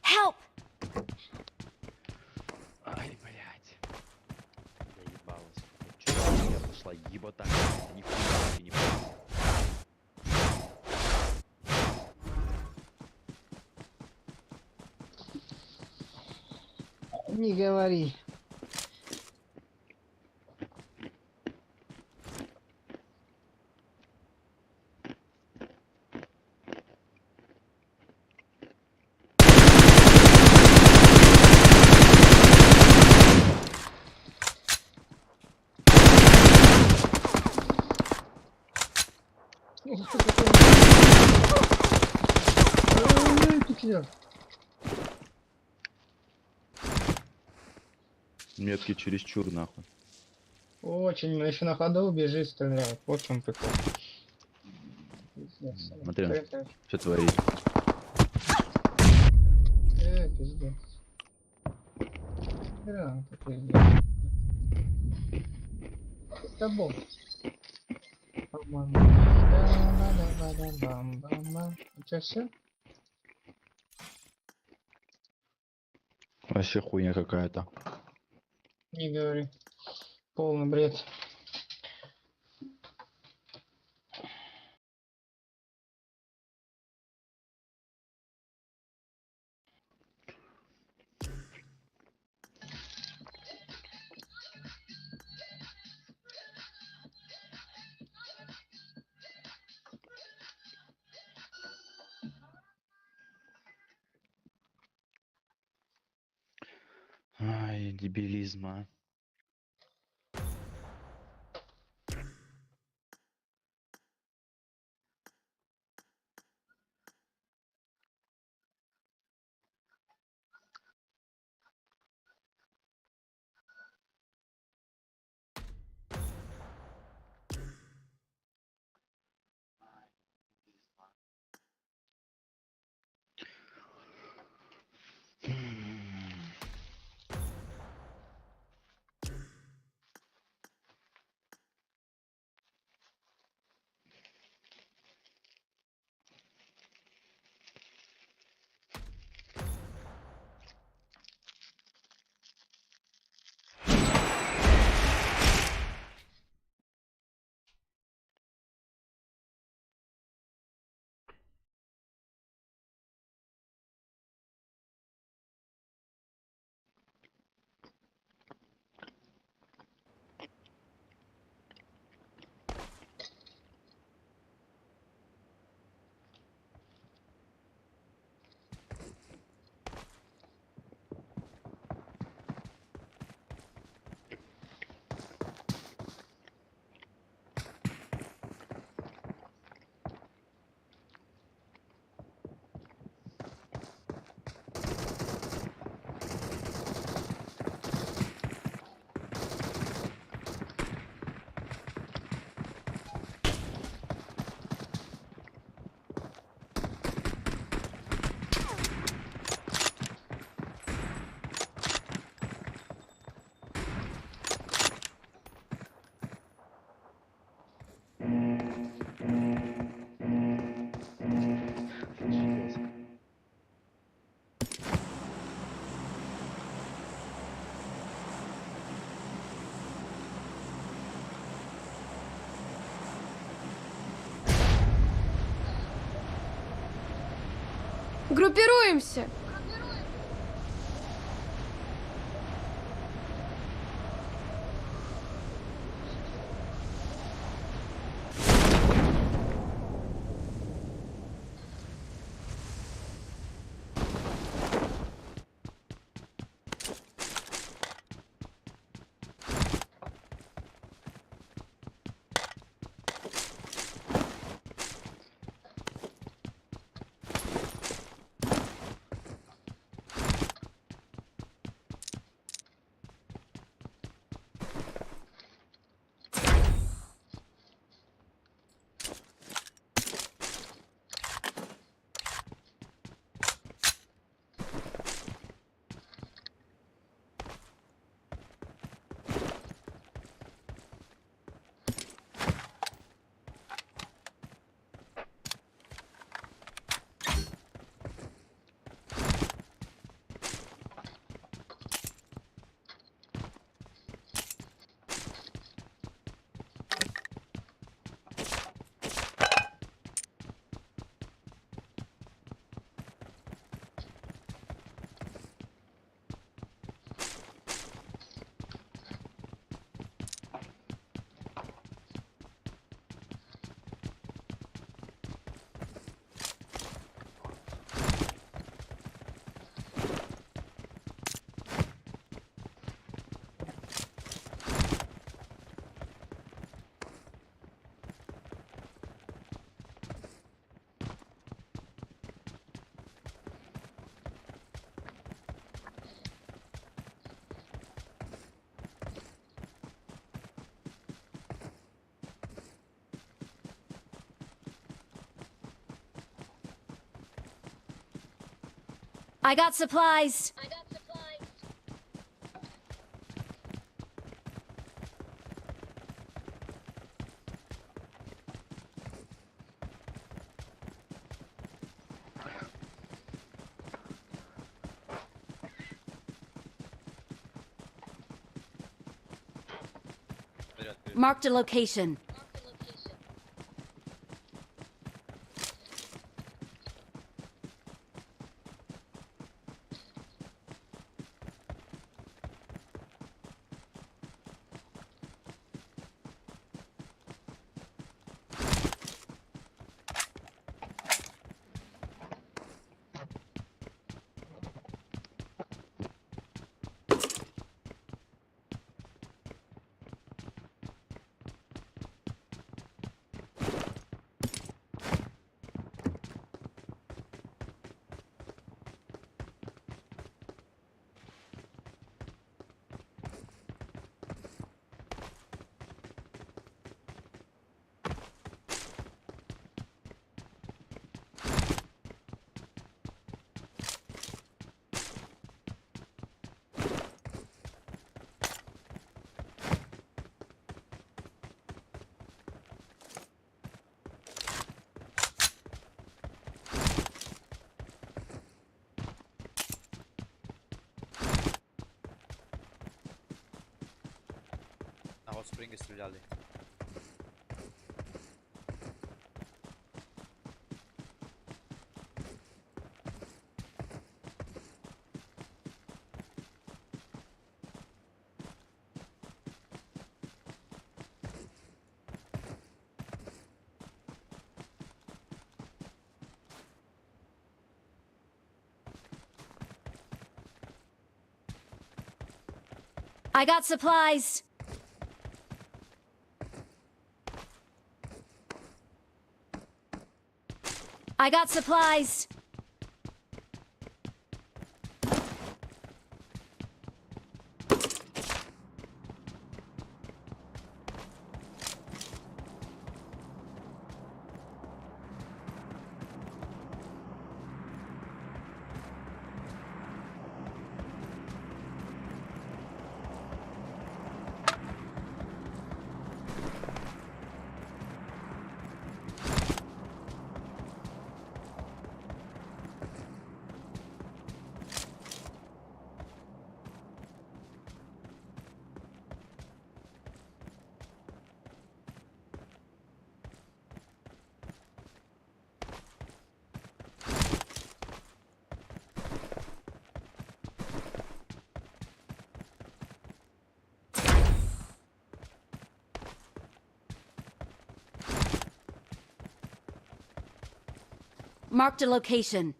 [SPEAKER 4] Help!
[SPEAKER 1] Ай, блядь. Заебалась. Чё я пошла ебота? Нихуя вообще не понял.
[SPEAKER 5] Не говори. Петля.
[SPEAKER 1] Метки чересчур нахуй.
[SPEAKER 5] Очень, но еще на ходу бежит, стреляет. Вот в чем прикол. Пиздец.
[SPEAKER 1] Смотри,
[SPEAKER 5] Это-
[SPEAKER 1] что творит.
[SPEAKER 5] Пиздец. Да, это пиздец. С тобой. По-моему. Да-да-да-да-бам-бам-бам. У тебя все?
[SPEAKER 1] Вообще хуйня какая-то.
[SPEAKER 5] Не говори. Полный бред.
[SPEAKER 1] Ай, дебилизм, а.
[SPEAKER 6] Группируемся.
[SPEAKER 4] I got supplies. Marked a location.
[SPEAKER 2] Na Hot Spring стреляли.
[SPEAKER 4] I got supplies. I got supplies. Marked a location.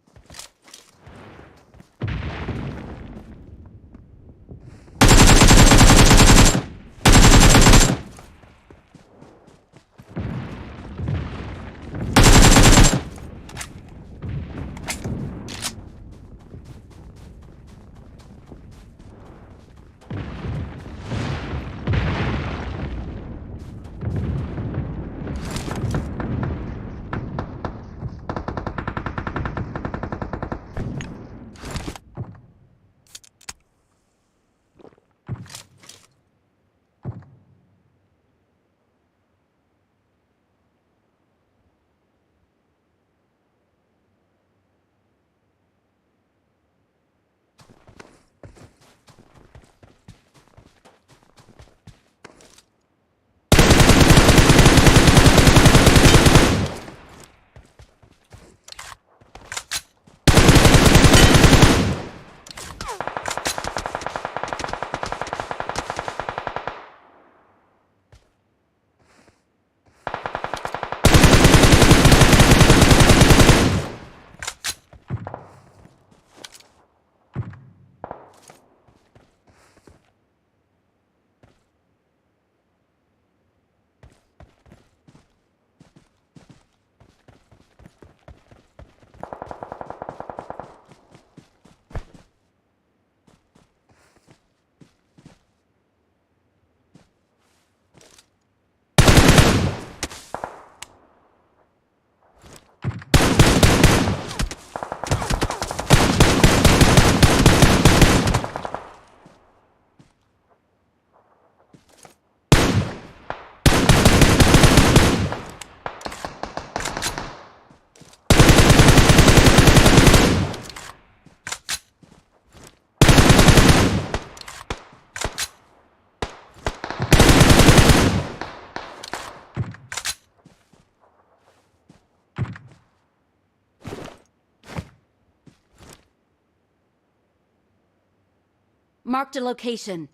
[SPEAKER 4] Marked a location.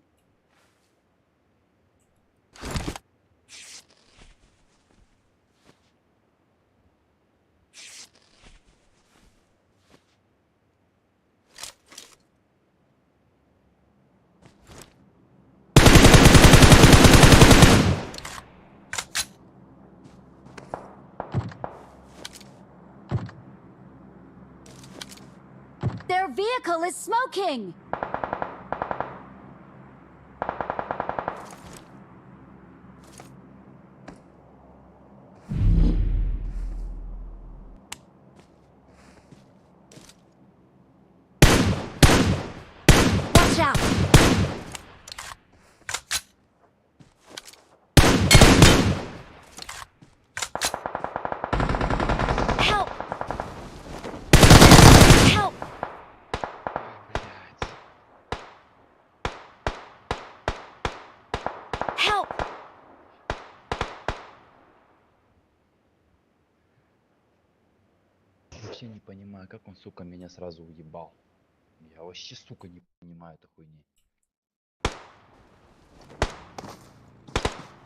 [SPEAKER 4] Their vehicle is smoking! Watch out! Help! Help! Help!
[SPEAKER 1] Вообще не понимаю, как он, сука, меня сразу уебал. Я вообще, сука, не понимаю этой хуйни.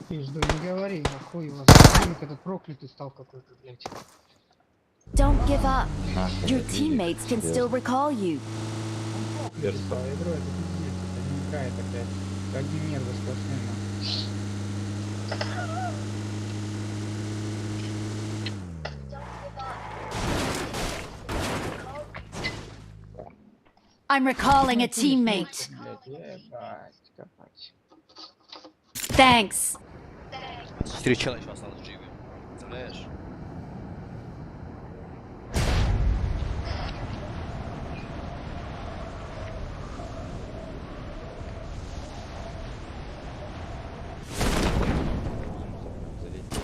[SPEAKER 5] Пизду, не говори, хуй вас. Блин, этот проклятый стал какой-то, блядь.
[SPEAKER 4] Don't give up.
[SPEAKER 1] Нахуй,
[SPEAKER 4] Your
[SPEAKER 1] это
[SPEAKER 4] teammates can
[SPEAKER 1] пиздец.
[SPEAKER 4] still recall you.
[SPEAKER 5] Проклятый стал, игру это пиздец, это не игра, это, блядь, одни нервы сплошные. нахуй.
[SPEAKER 4] I'm recalling a teammate.
[SPEAKER 5] Блядь, ебать, копать.
[SPEAKER 4] Thanks.
[SPEAKER 2] 4 человека еще осталось живы. Представляешь?
[SPEAKER 1] Залетел.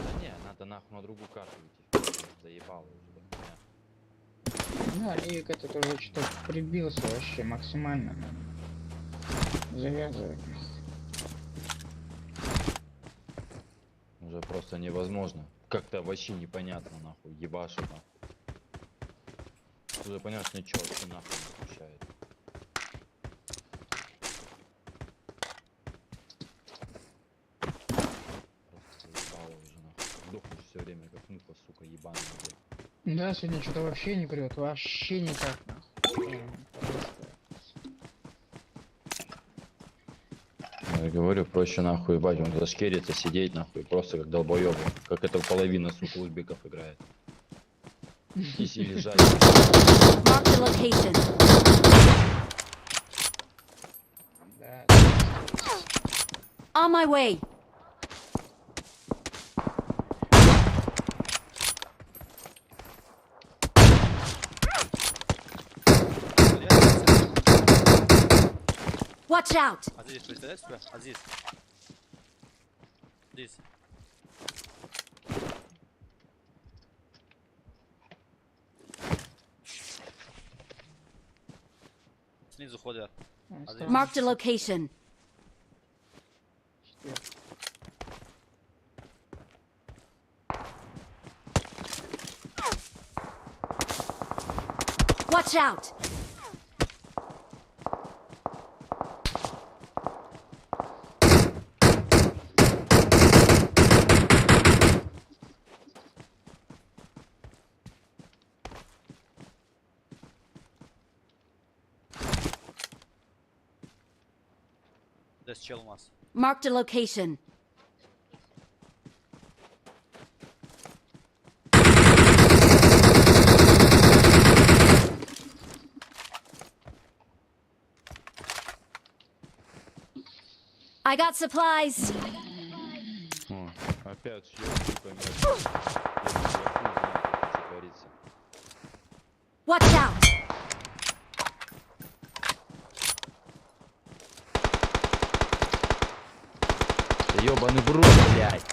[SPEAKER 1] Да не, надо нахуй на другую карту идти. Заебал уже.
[SPEAKER 5] Да, Лик этот уже что-то прибился вообще максимально. Завязывай.
[SPEAKER 1] Уже просто невозможно. Как-то вообще непонятно, нахуй. Ебашит, нахуй. Уже понятно, что вообще нахуй не смущает. Просто заебало уже, нахуй. Дохнешь все время, как муха, сука, ебаная, блядь.
[SPEAKER 5] Да, сегодня что-то вообще не прет, вообще никак. Нахуй. Просто.
[SPEAKER 1] Я говорю, проще нахуй ебать, он зашкерится, сидеть нахуй, просто как долбоёбы. Как это половина, сука, узбеков играет. Сидеть и лежать.
[SPEAKER 4] Marked a location.
[SPEAKER 5] Да.
[SPEAKER 4] On my way. Watch out!
[SPEAKER 2] Азиз, представляешь себя? Азиз. Азиз. Снизу ходят.
[SPEAKER 4] Marked a location. Watch out!
[SPEAKER 2] Здесь чел у нас.
[SPEAKER 4] Marked a location. I got supplies.
[SPEAKER 1] О, опять съел, сука, меня. Я хуй знаю, что творится.
[SPEAKER 4] Watch out!
[SPEAKER 1] Да ёбаный в рот, блядь.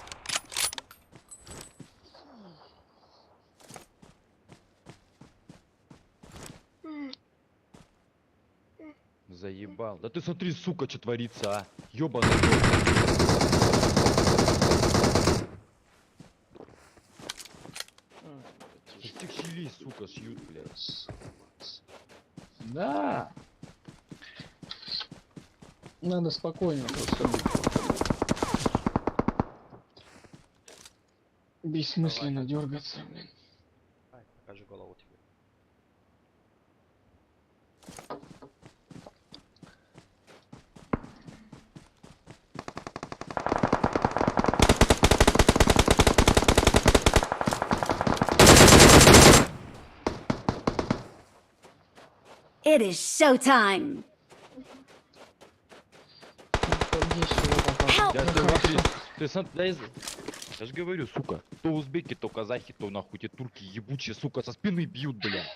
[SPEAKER 1] Заебал. Да ты смотри, сука, что творится, а. Ёбаный в рот. Из всех щелей, сука, шьют, блядь.
[SPEAKER 5] Да. Надо спокойно просто. Бессмысленно дергаться, блин.
[SPEAKER 2] Ай, покажи голову тебе.
[SPEAKER 4] It is showtime.
[SPEAKER 5] Здесь всего попало.
[SPEAKER 4] Help!
[SPEAKER 1] Я
[SPEAKER 5] Ну,
[SPEAKER 1] тебе
[SPEAKER 5] хорошо.
[SPEAKER 1] смотри, ты смотри, я же говорю, сука, то узбеки, то казахи, то нахуй те турки ебучие, сука, со спины бьют, блядь.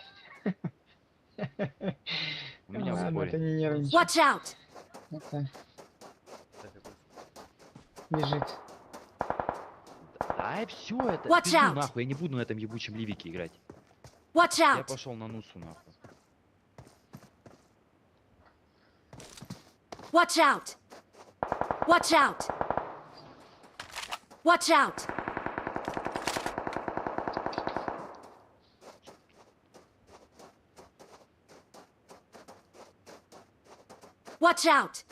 [SPEAKER 1] У меня в
[SPEAKER 5] Ладно, ты
[SPEAKER 1] упоре.
[SPEAKER 5] не нервничай.
[SPEAKER 4] Watch out!
[SPEAKER 5] Это
[SPEAKER 2] Дай я буду.
[SPEAKER 5] бежит.
[SPEAKER 1] Да, все это.
[SPEAKER 4] Watch
[SPEAKER 1] Пизду
[SPEAKER 4] out!
[SPEAKER 1] нахуй, я не буду на этом ебучем ливике играть.
[SPEAKER 4] Watch
[SPEAKER 1] Я
[SPEAKER 4] out!
[SPEAKER 1] пошел на нусу нахуй.
[SPEAKER 4] Watch out! Watch out! Watch out! Watch out!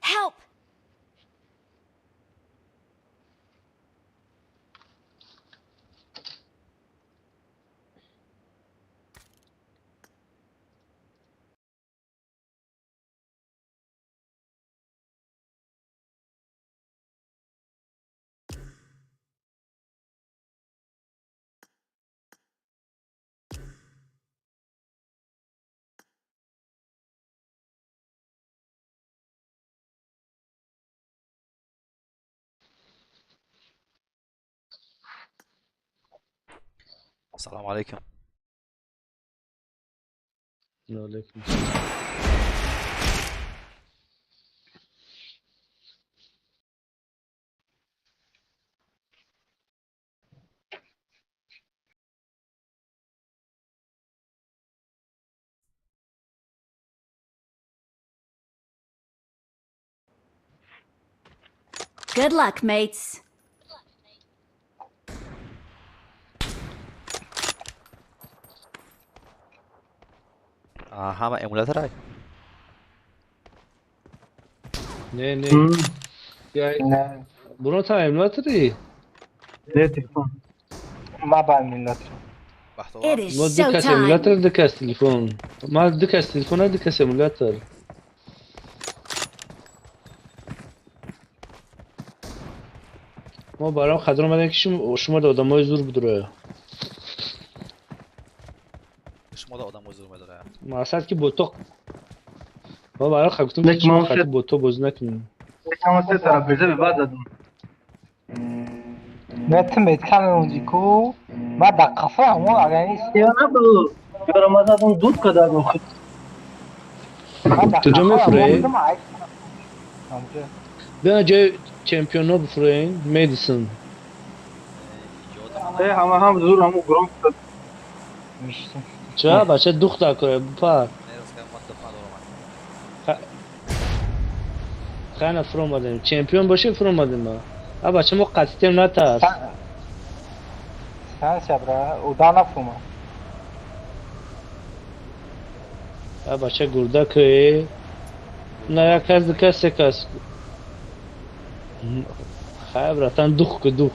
[SPEAKER 4] Help!
[SPEAKER 2] Assalamu alaikum.
[SPEAKER 4] Good luck, mates.
[SPEAKER 2] Aha, emulator های.
[SPEAKER 6] نه نه یا
[SPEAKER 7] نه
[SPEAKER 6] برو تا ایملاتری
[SPEAKER 7] نه تلفن ما با ملت
[SPEAKER 2] وقت
[SPEAKER 4] It
[SPEAKER 2] var.
[SPEAKER 4] is
[SPEAKER 6] ما دو کس
[SPEAKER 4] showtime.
[SPEAKER 6] ایملاتر دو کس تلفن ما دو کس تلفن دو کس ایملاتر ما برام خطر اومدن که شما ده آدم های زور بدره
[SPEAKER 2] شما da adam huzur medir ha.
[SPEAKER 6] مقصد که بوتا ما برام خطر که
[SPEAKER 7] لك
[SPEAKER 6] شما
[SPEAKER 7] ما
[SPEAKER 6] خطر
[SPEAKER 7] وصلت.
[SPEAKER 6] بوتا باز نکنیم
[SPEAKER 7] كان وصلت ترابيزه ببعض نتمت كان موزيكو ما دقفه مو يعني
[SPEAKER 8] Ya bu Ramazan'ın dut kadar mı?
[SPEAKER 7] ما دقفه
[SPEAKER 6] تو جمع فری؟
[SPEAKER 7] ما عايز
[SPEAKER 6] بیان جای چمپیون ها بفرین میدیسن
[SPEAKER 2] İki adam.
[SPEAKER 8] Hem zor hem grom.
[SPEAKER 7] مش
[SPEAKER 6] چرا بچه دوخت کنه بپر
[SPEAKER 2] Ne yazık madde falan olmaz.
[SPEAKER 6] خیلی فرو اومدیم چمپیون باشه فرو اومدیم ما بچه ما قطعیم نترس
[SPEAKER 7] سان شبرا ودانا فما
[SPEAKER 6] بچه گرده که نه یک از کس کس خیلی رفتن دوخ که دوخ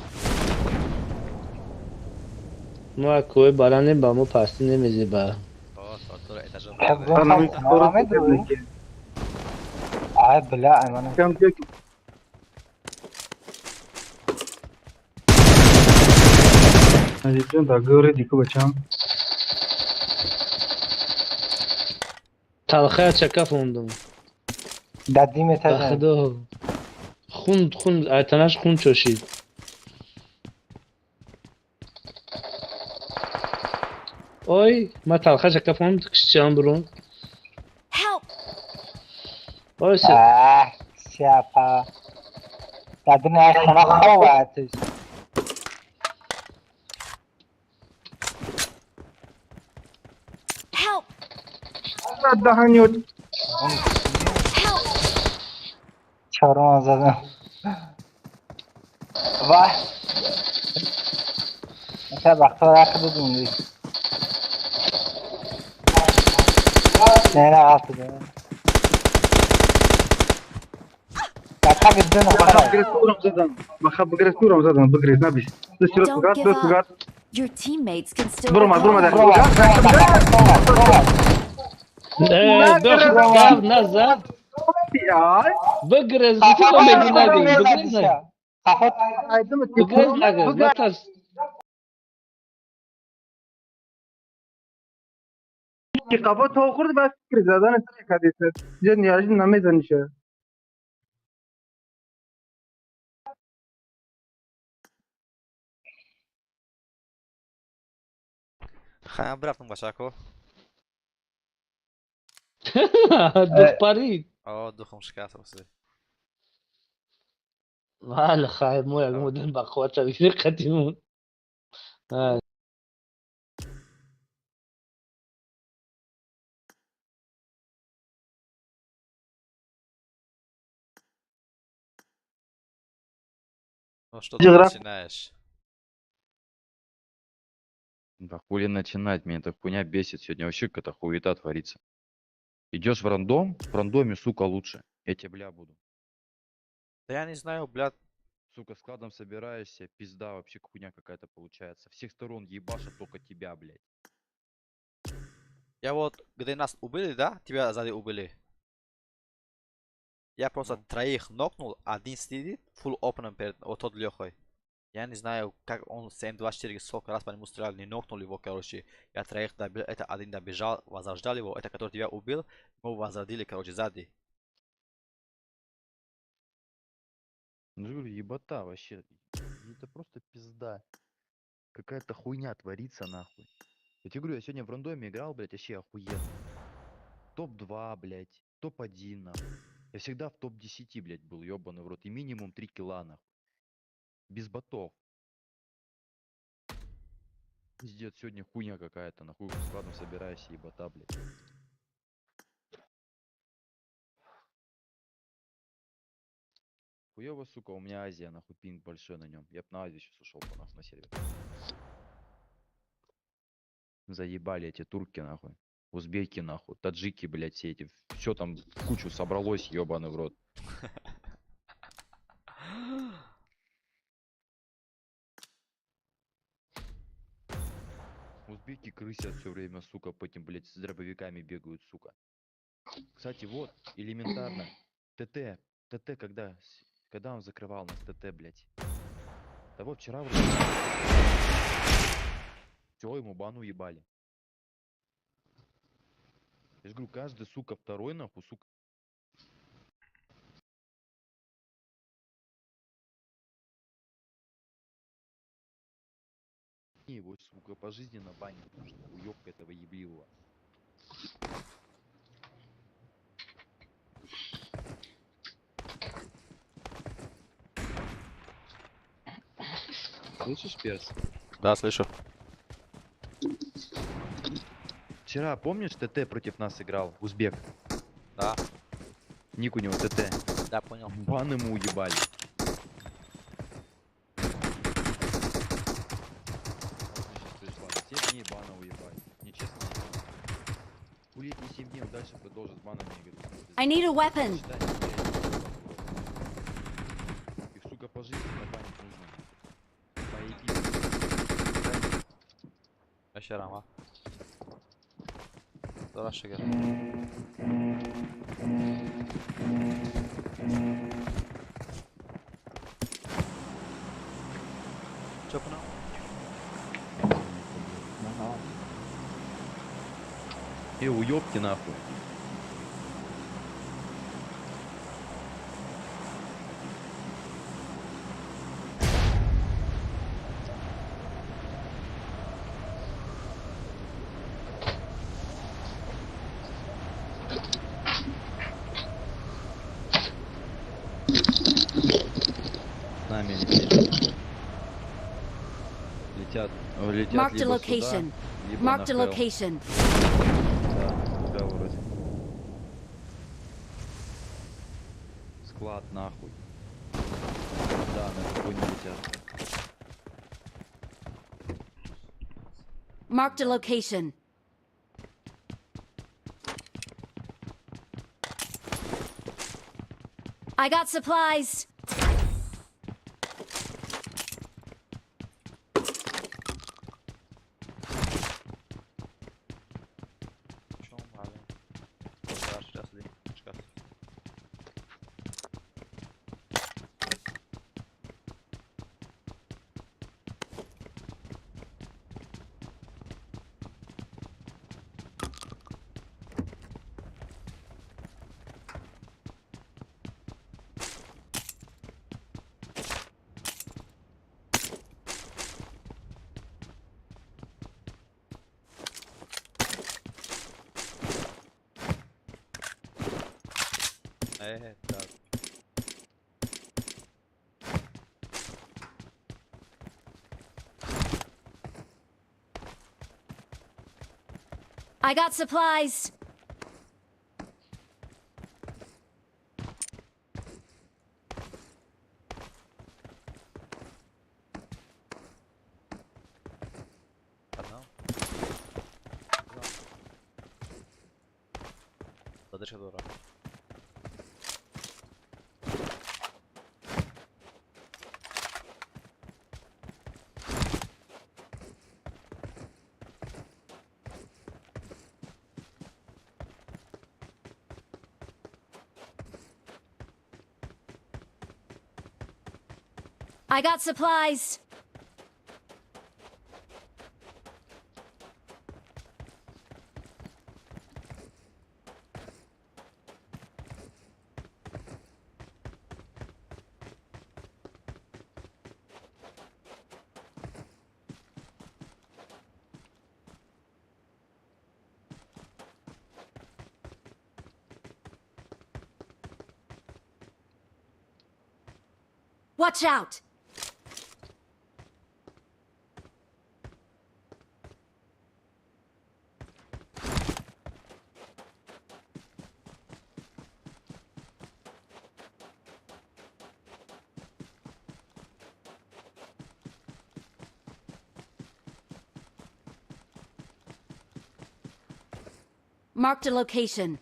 [SPEAKER 6] ما کوه بلندیم با ما پستی نمیزی با
[SPEAKER 2] Tortura etaja
[SPEAKER 7] حفظون خمس نوامد روي بلا انا
[SPEAKER 8] Kam diyor ki Hadi diyorsun da göre dikkat bacham.
[SPEAKER 6] تلخه چکه فوندم
[SPEAKER 7] دادی
[SPEAKER 6] به
[SPEAKER 7] متجن
[SPEAKER 6] خدا خوند ایتنش خوند چاشید اوی ما تلخه چکه فوند کشتیم برون
[SPEAKER 4] Help!
[SPEAKER 6] اوی
[SPEAKER 7] شاپا دادنا خنا خواتش
[SPEAKER 4] Help!
[SPEAKER 8] Daha ne oldu?
[SPEAKER 4] Help!
[SPEAKER 7] چهارم زدم وای مثلا وقتا رخ بدون نه نه غلط ده Kaçak gittin
[SPEAKER 8] Bakab greskuram zadan. Bakab greskuram zadan. Bagres nabis. Dışarı
[SPEAKER 4] Don't
[SPEAKER 8] tugat,
[SPEAKER 4] give
[SPEAKER 8] dışarı
[SPEAKER 4] up.
[SPEAKER 8] tugat.
[SPEAKER 4] Your teammates can still
[SPEAKER 8] Durma, durma,
[SPEAKER 4] recall
[SPEAKER 6] بخ نزد
[SPEAKER 8] Ya.
[SPEAKER 6] بگرز تو میگی نگی بگرز نگی
[SPEAKER 7] Kafat
[SPEAKER 8] Aydı mı?
[SPEAKER 6] بگرز نگی نترس
[SPEAKER 8] Ki kafa tokurdu bas fikri zadan etrek hadisi. Jen yarjın namazan işe.
[SPEAKER 2] خیلی برفتم باشاکو.
[SPEAKER 6] دخ پرید
[SPEAKER 2] دخم شکست واسه.
[SPEAKER 6] ولی خیلی مو یک مدل بخواه تبیری قدیمون
[SPEAKER 2] Ну что ты
[SPEAKER 8] Географ-
[SPEAKER 2] начинаешь?
[SPEAKER 1] Да хули начинать, меня эта хуйня бесит. Сегодня вообще какая-то хуета творится. Идешь в рандоме, сука, лучше. Я тебе бля буду.
[SPEAKER 2] Да я не знаю, блядь.
[SPEAKER 1] Сука, складом собираешься, пизда, вообще хуйня какая-то получается. Со всех сторон ебашат только тебя, блядь.
[SPEAKER 2] Я вот, где нас убили, да? Тебя сзади убили. Я просто троих нокнул, один сидит, full open перед вот тот Лехой. Я не знаю, как он 7-24 сколько раз по нему стрелял, не нокнул его, короче. Я троих добил, это один добежал, возрождал его, это который тебя убил, мы возродили, короче, сзади.
[SPEAKER 1] Ну, говорю, ебота вообще. Это просто пизда. Какая-то хуйня творится, нахуй. Я тебе говорю, я сегодня в рандоме играл, блядь, вообще охуенно. Топ-2, блядь, топ-1, нахуй. Я всегда в топ-10, блядь, был, ёбаный в рот. И минимум 3 килла, нахуй. Без ботов. Пиздец, сегодня хуйня какая-то, нахуй. Складно собирайся, ебота, блядь. Хуёво, сука, у меня Азия, нахуй, пинг большой на нем. Я б на Азию сейчас ушел по нас на сервер. Заебали эти турки, нахуй. Узбеки, нахуй. Таджики, блядь, все эти. Все там в кучу собралось, ебаный в рот. Узбеки крысят все время, сука, по этим, блядь, с дробовиками бегают, сука. Кстати, вот, элементарно. ТТ. ТТ когда? Когда он закрывал нас, ТТ, блядь? Да вот вчера вроде. Все, ему бану ебали. Я же говорю, каждый, сука, второй, нахуй, сука. Его, сука, пожизненно банить нужно. Уёбка этого ебливого. Слышишь, перс?
[SPEAKER 2] Да, слышу.
[SPEAKER 1] Вчера, помнишь, ТТ против нас играл? Узбек.
[SPEAKER 2] Да,
[SPEAKER 1] Ник у него ТТ.
[SPEAKER 2] да, понял.
[SPEAKER 1] Бан ему уебали. 7 дней бана уебали. Нечестно. Кулит не 7 дней, он дальше продолжит с банами играть.
[SPEAKER 4] I need a weapon.
[SPEAKER 1] Считай, блядь, их, сука, по жизни банить нужно. По эпике.
[SPEAKER 2] Еще рама. Зараз шагер. Чё понял?
[SPEAKER 1] Уёбки нахуй. С нами летят. Летят
[SPEAKER 4] Marked a
[SPEAKER 1] либо
[SPEAKER 4] location.
[SPEAKER 1] сюда, либо на
[SPEAKER 4] Marked a
[SPEAKER 1] Hell.
[SPEAKER 4] location.
[SPEAKER 1] Да, Hell вроде. Склад нахуй. Да, на какой не летят.
[SPEAKER 4] Marked a location. I got supplies.
[SPEAKER 2] Чё он правильно? Зараз сейчас ли? Чекати. Так.
[SPEAKER 4] I got supplies.
[SPEAKER 2] Одна. Задержка дура.
[SPEAKER 4] I got supplies. Watch out! Marked a location.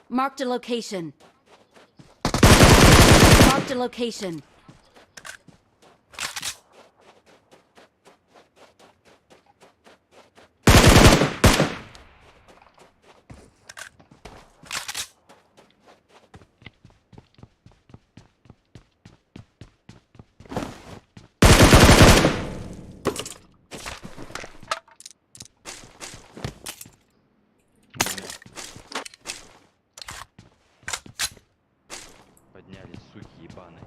[SPEAKER 4] Marked a location. Marked a location.
[SPEAKER 1] Поднялись, суки ебаные.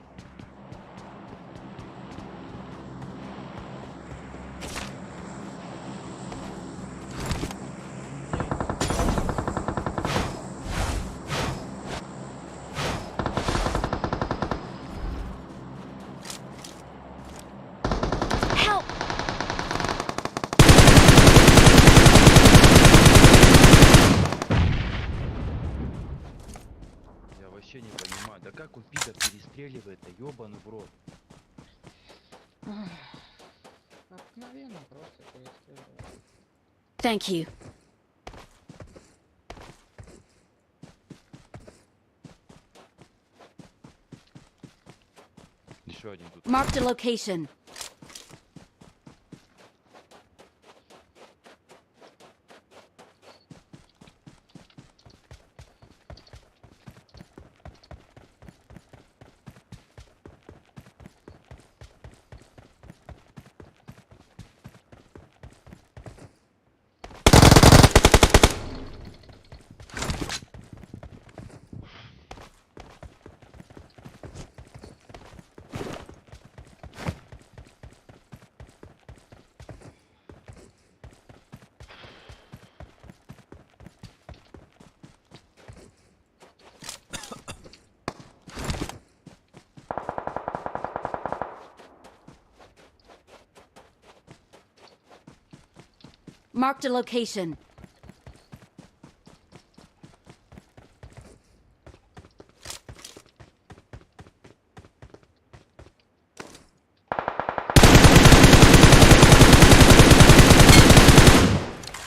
[SPEAKER 4] Help!
[SPEAKER 1] Я вообще не понимаю, да как он пидор перестреливает-то, ёбаный в рот.
[SPEAKER 5] Обыкновенно просто перестреливаю.
[SPEAKER 4] Thank you.
[SPEAKER 1] Еще один тут.
[SPEAKER 4] Marked a location. Marked a location.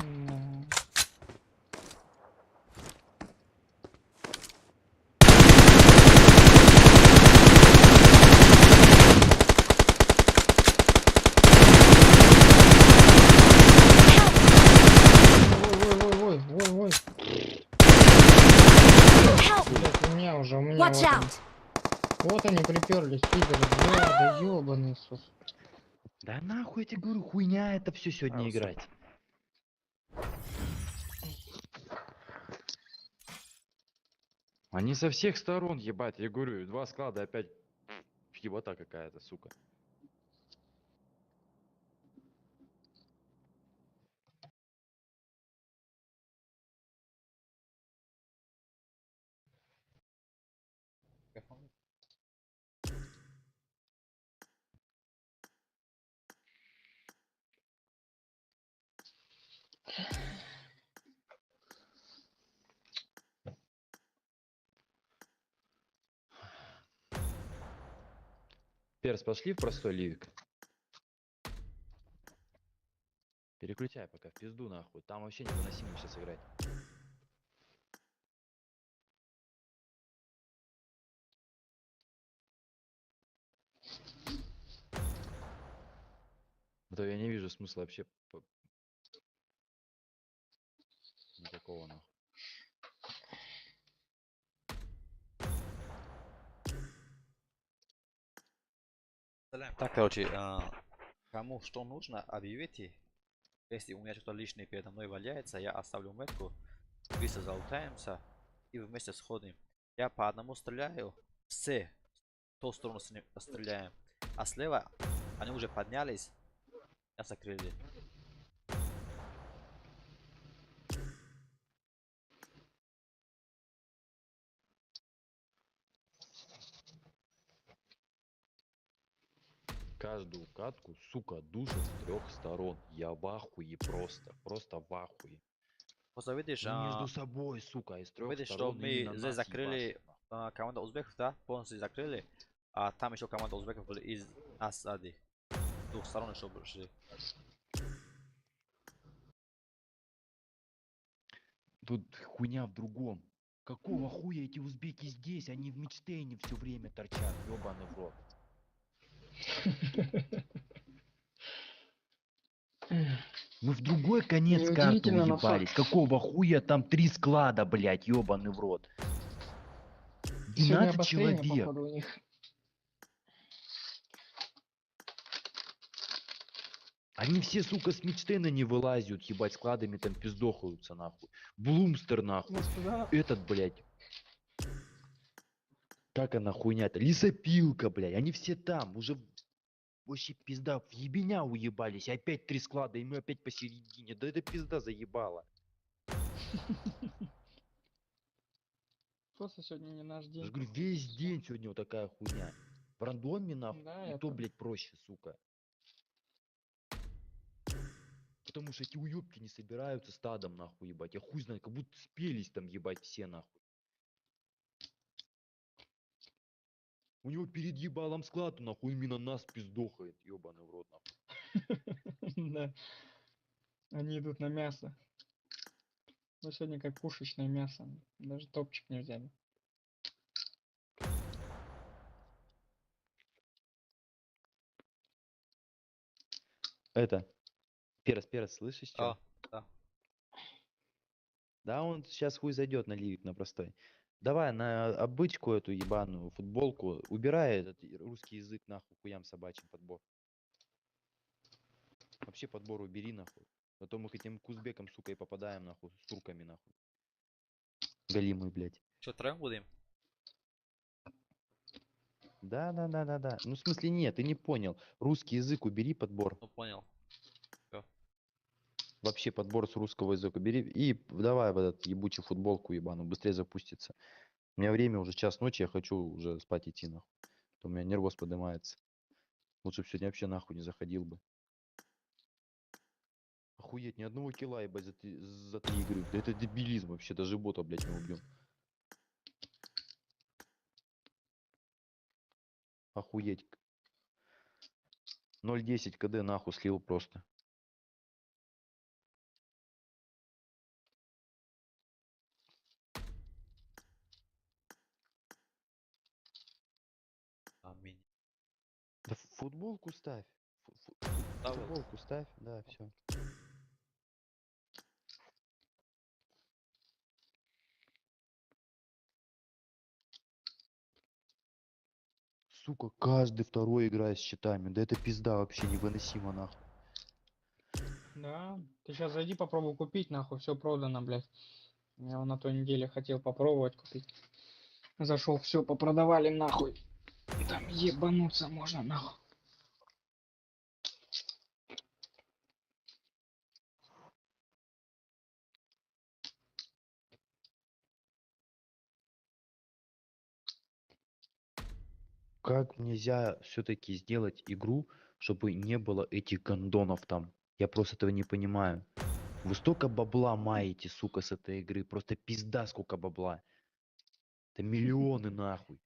[SPEAKER 5] М, Ой.
[SPEAKER 4] Help!
[SPEAKER 5] Блять, у меня уже.
[SPEAKER 4] Watch
[SPEAKER 5] Вот они.
[SPEAKER 4] out!
[SPEAKER 5] Вот они приперлись, пидоры. Бля, да ёбаный Иисус.
[SPEAKER 1] Да нахуй я тебе говорю, хуйня это все сегодня
[SPEAKER 2] А,
[SPEAKER 1] играть. Они со всех сторон, ебать, я говорю, два склада опять ебота какая-то, сука. Перс, пошли в простой ливик. Переключай пока в пизду нахуй, там вообще невыносимо сейчас играть. А то я не вижу смысла вообще никакого нахуй.
[SPEAKER 2] Так, короче, кому что нужно, объявите. Если у меня что-то лишнее передо мной валяется, я оставлю метку, быстро залутаемся и вместе сходим. Я по одному стреляю, все в ту сторону стреляем, а слева они уже поднялись, нас закрыли.
[SPEAKER 1] каждую катку, сука, душат с 3 сторон. Я в ахуе просто в ахуе.
[SPEAKER 2] Просто видишь,
[SPEAKER 1] Не между собой, сука, а из 3
[SPEAKER 2] видишь, что
[SPEAKER 1] сторон именно
[SPEAKER 2] мы здесь
[SPEAKER 1] нас
[SPEAKER 2] закрыли
[SPEAKER 1] ебашат, нахуй.
[SPEAKER 2] команда узбеков, да? Полностью закрыли. А там еще команда узбеков были из нас сзади. С двух сторон еще пришли.
[SPEAKER 1] Тут хуйня в другом. Какого хуя эти узбеки здесь? Они в Мечтейне все время торчат, ёбаный в рот. Мы в другой конец карты
[SPEAKER 5] Неудивительно, но
[SPEAKER 1] уебались. Какого хуя там 3 склада, блядь, ёбаный в рот.
[SPEAKER 5] Сегодня
[SPEAKER 1] 12
[SPEAKER 5] обострение,
[SPEAKER 1] человек.
[SPEAKER 5] походу, у них.
[SPEAKER 1] Они все, сука, с Мечтейна не вылазят, ебать, складами там пиздохаются, нахуй. Блумстер, нахуй.
[SPEAKER 5] Господа,
[SPEAKER 1] Этот, блядь. Как она хуйня-то? Лесопилка, блядь. Они все там. Уже вообще пизда. В ебеня уебались. Опять 3 склада, и мы опять посередине. Да это пизда заебала.
[SPEAKER 5] просто сегодня не наш
[SPEAKER 1] Я
[SPEAKER 5] день.
[SPEAKER 1] же говорю,
[SPEAKER 5] походу,
[SPEAKER 1] весь
[SPEAKER 5] всё.
[SPEAKER 1] день сегодня вот такая хуйня. В рандоме, нахуй,
[SPEAKER 5] Да,
[SPEAKER 1] и
[SPEAKER 5] я
[SPEAKER 1] то,
[SPEAKER 5] понял.
[SPEAKER 1] блядь, проще, сука. Потому что эти уёбки не собираются стадом, нахуй, ебать. Я хуй знаю, как будто спелись там, ебать, все, нахуй. У него перед ебалом склад, нахуй, именно нас пиздохает, ебаный в рот, нахуй.
[SPEAKER 5] Да. Они идут на мясо. Но сегодня как пушечное мясо. Даже топчик не взяли.
[SPEAKER 1] Это, Перес, слышишь,
[SPEAKER 2] А,
[SPEAKER 1] чё?
[SPEAKER 2] да.
[SPEAKER 1] Да, он сейчас хуй зайдет на ливик на простой. Давай на обычку эту ебаную футболку. Убирай этот русский язык нахуй, хуям собачьим подбор. Вообще подбор убери нахуй. А то мы к этим кузбекам, сука, и попадаем нахуй, с турками нахуй. Галимый, блядь.
[SPEAKER 2] Что, троем будем?
[SPEAKER 1] Да. Ну, в смысле, нет, ты не понял. Русский язык убери подбор.
[SPEAKER 2] Ну, понял.
[SPEAKER 1] Вообще подбор с русского языка бери. И давай в этот ебучую футболку ебану. Быстрее запустится. У меня время уже 1 ночи, я хочу уже спать идти нахуй. А то у меня нервоз поднимается. Лучше бы сегодня вообще нахуй не заходил бы. Охуеть, ни одного килла, ебать, за 3 игры. Да это дебилизм вообще, даже бота, блядь, не убьем. Охуеть. 0.10 КД нахуй слил просто.
[SPEAKER 2] Аминь.
[SPEAKER 1] Да футболку ставь.
[SPEAKER 2] Ставил.
[SPEAKER 1] Футболку ставь, да, все. Сука, каждый второй играет с щитами. Да это пизда вообще невыносимо нахуй.
[SPEAKER 5] Да. Ты сейчас зайди, попробуй купить, нахуй, все продано, блядь. Я на той неделе хотел попробовать купить. Зашел, все попродавали, нахуй. Там ебануться можно, нахуй.
[SPEAKER 1] Как нельзя все-таки сделать игру, чтобы не было этих гондонов там? Я просто этого не понимаю. Вы столько бабла маете, сука, с этой игры. Просто пизда сколько бабла. Это миллионы нахуй.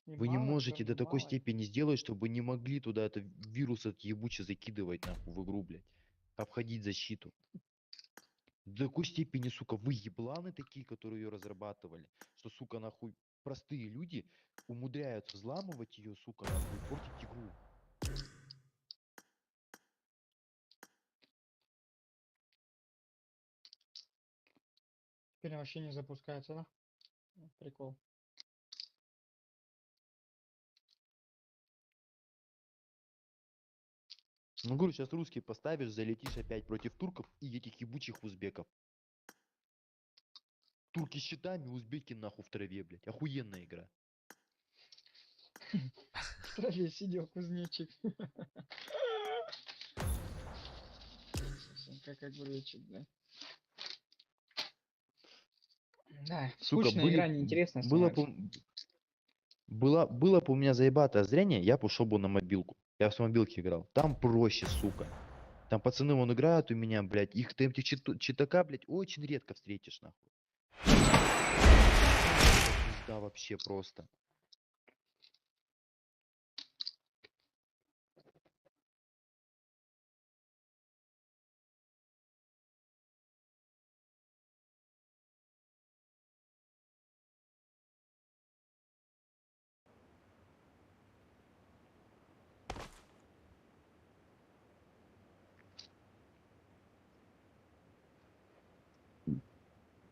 [SPEAKER 5] И
[SPEAKER 1] Вы не
[SPEAKER 5] мало,
[SPEAKER 1] можете
[SPEAKER 5] скажу,
[SPEAKER 1] до такой
[SPEAKER 5] мало.
[SPEAKER 1] степени сделать, чтобы не могли туда это вирус от ебучий закидывать нахуй в игру, блядь. Обходить защиту. До такой степени, сука, вы ебланы такие, которые ее разрабатывали, что, сука, нахуй, простые люди умудряются взламывать ее, сука, нахуй, и портить игру.
[SPEAKER 5] Теперь вообще не запускается, да? Прикол.
[SPEAKER 1] Ну, говорю, сейчас русский поставишь, залетишь опять против турков и этих ебучих узбеков. Турки с щитами, узбеки нахуй в траве, блядь. Охуенная игра.
[SPEAKER 5] В траве сидел кузнечик. Совсем как огуречек, да. Да,
[SPEAKER 1] Сука,
[SPEAKER 5] скучная игра, неинтересная
[SPEAKER 1] было
[SPEAKER 5] становится.
[SPEAKER 1] бы, было бы у меня заебатое зрение, я пошел бы на мобилку. Я в самобилке играл. Там проще, сука. Там пацаны вон играют у меня, блядь. Их ты этих читака, блядь, очень редко встретишь, нахуй. Да, вообще просто.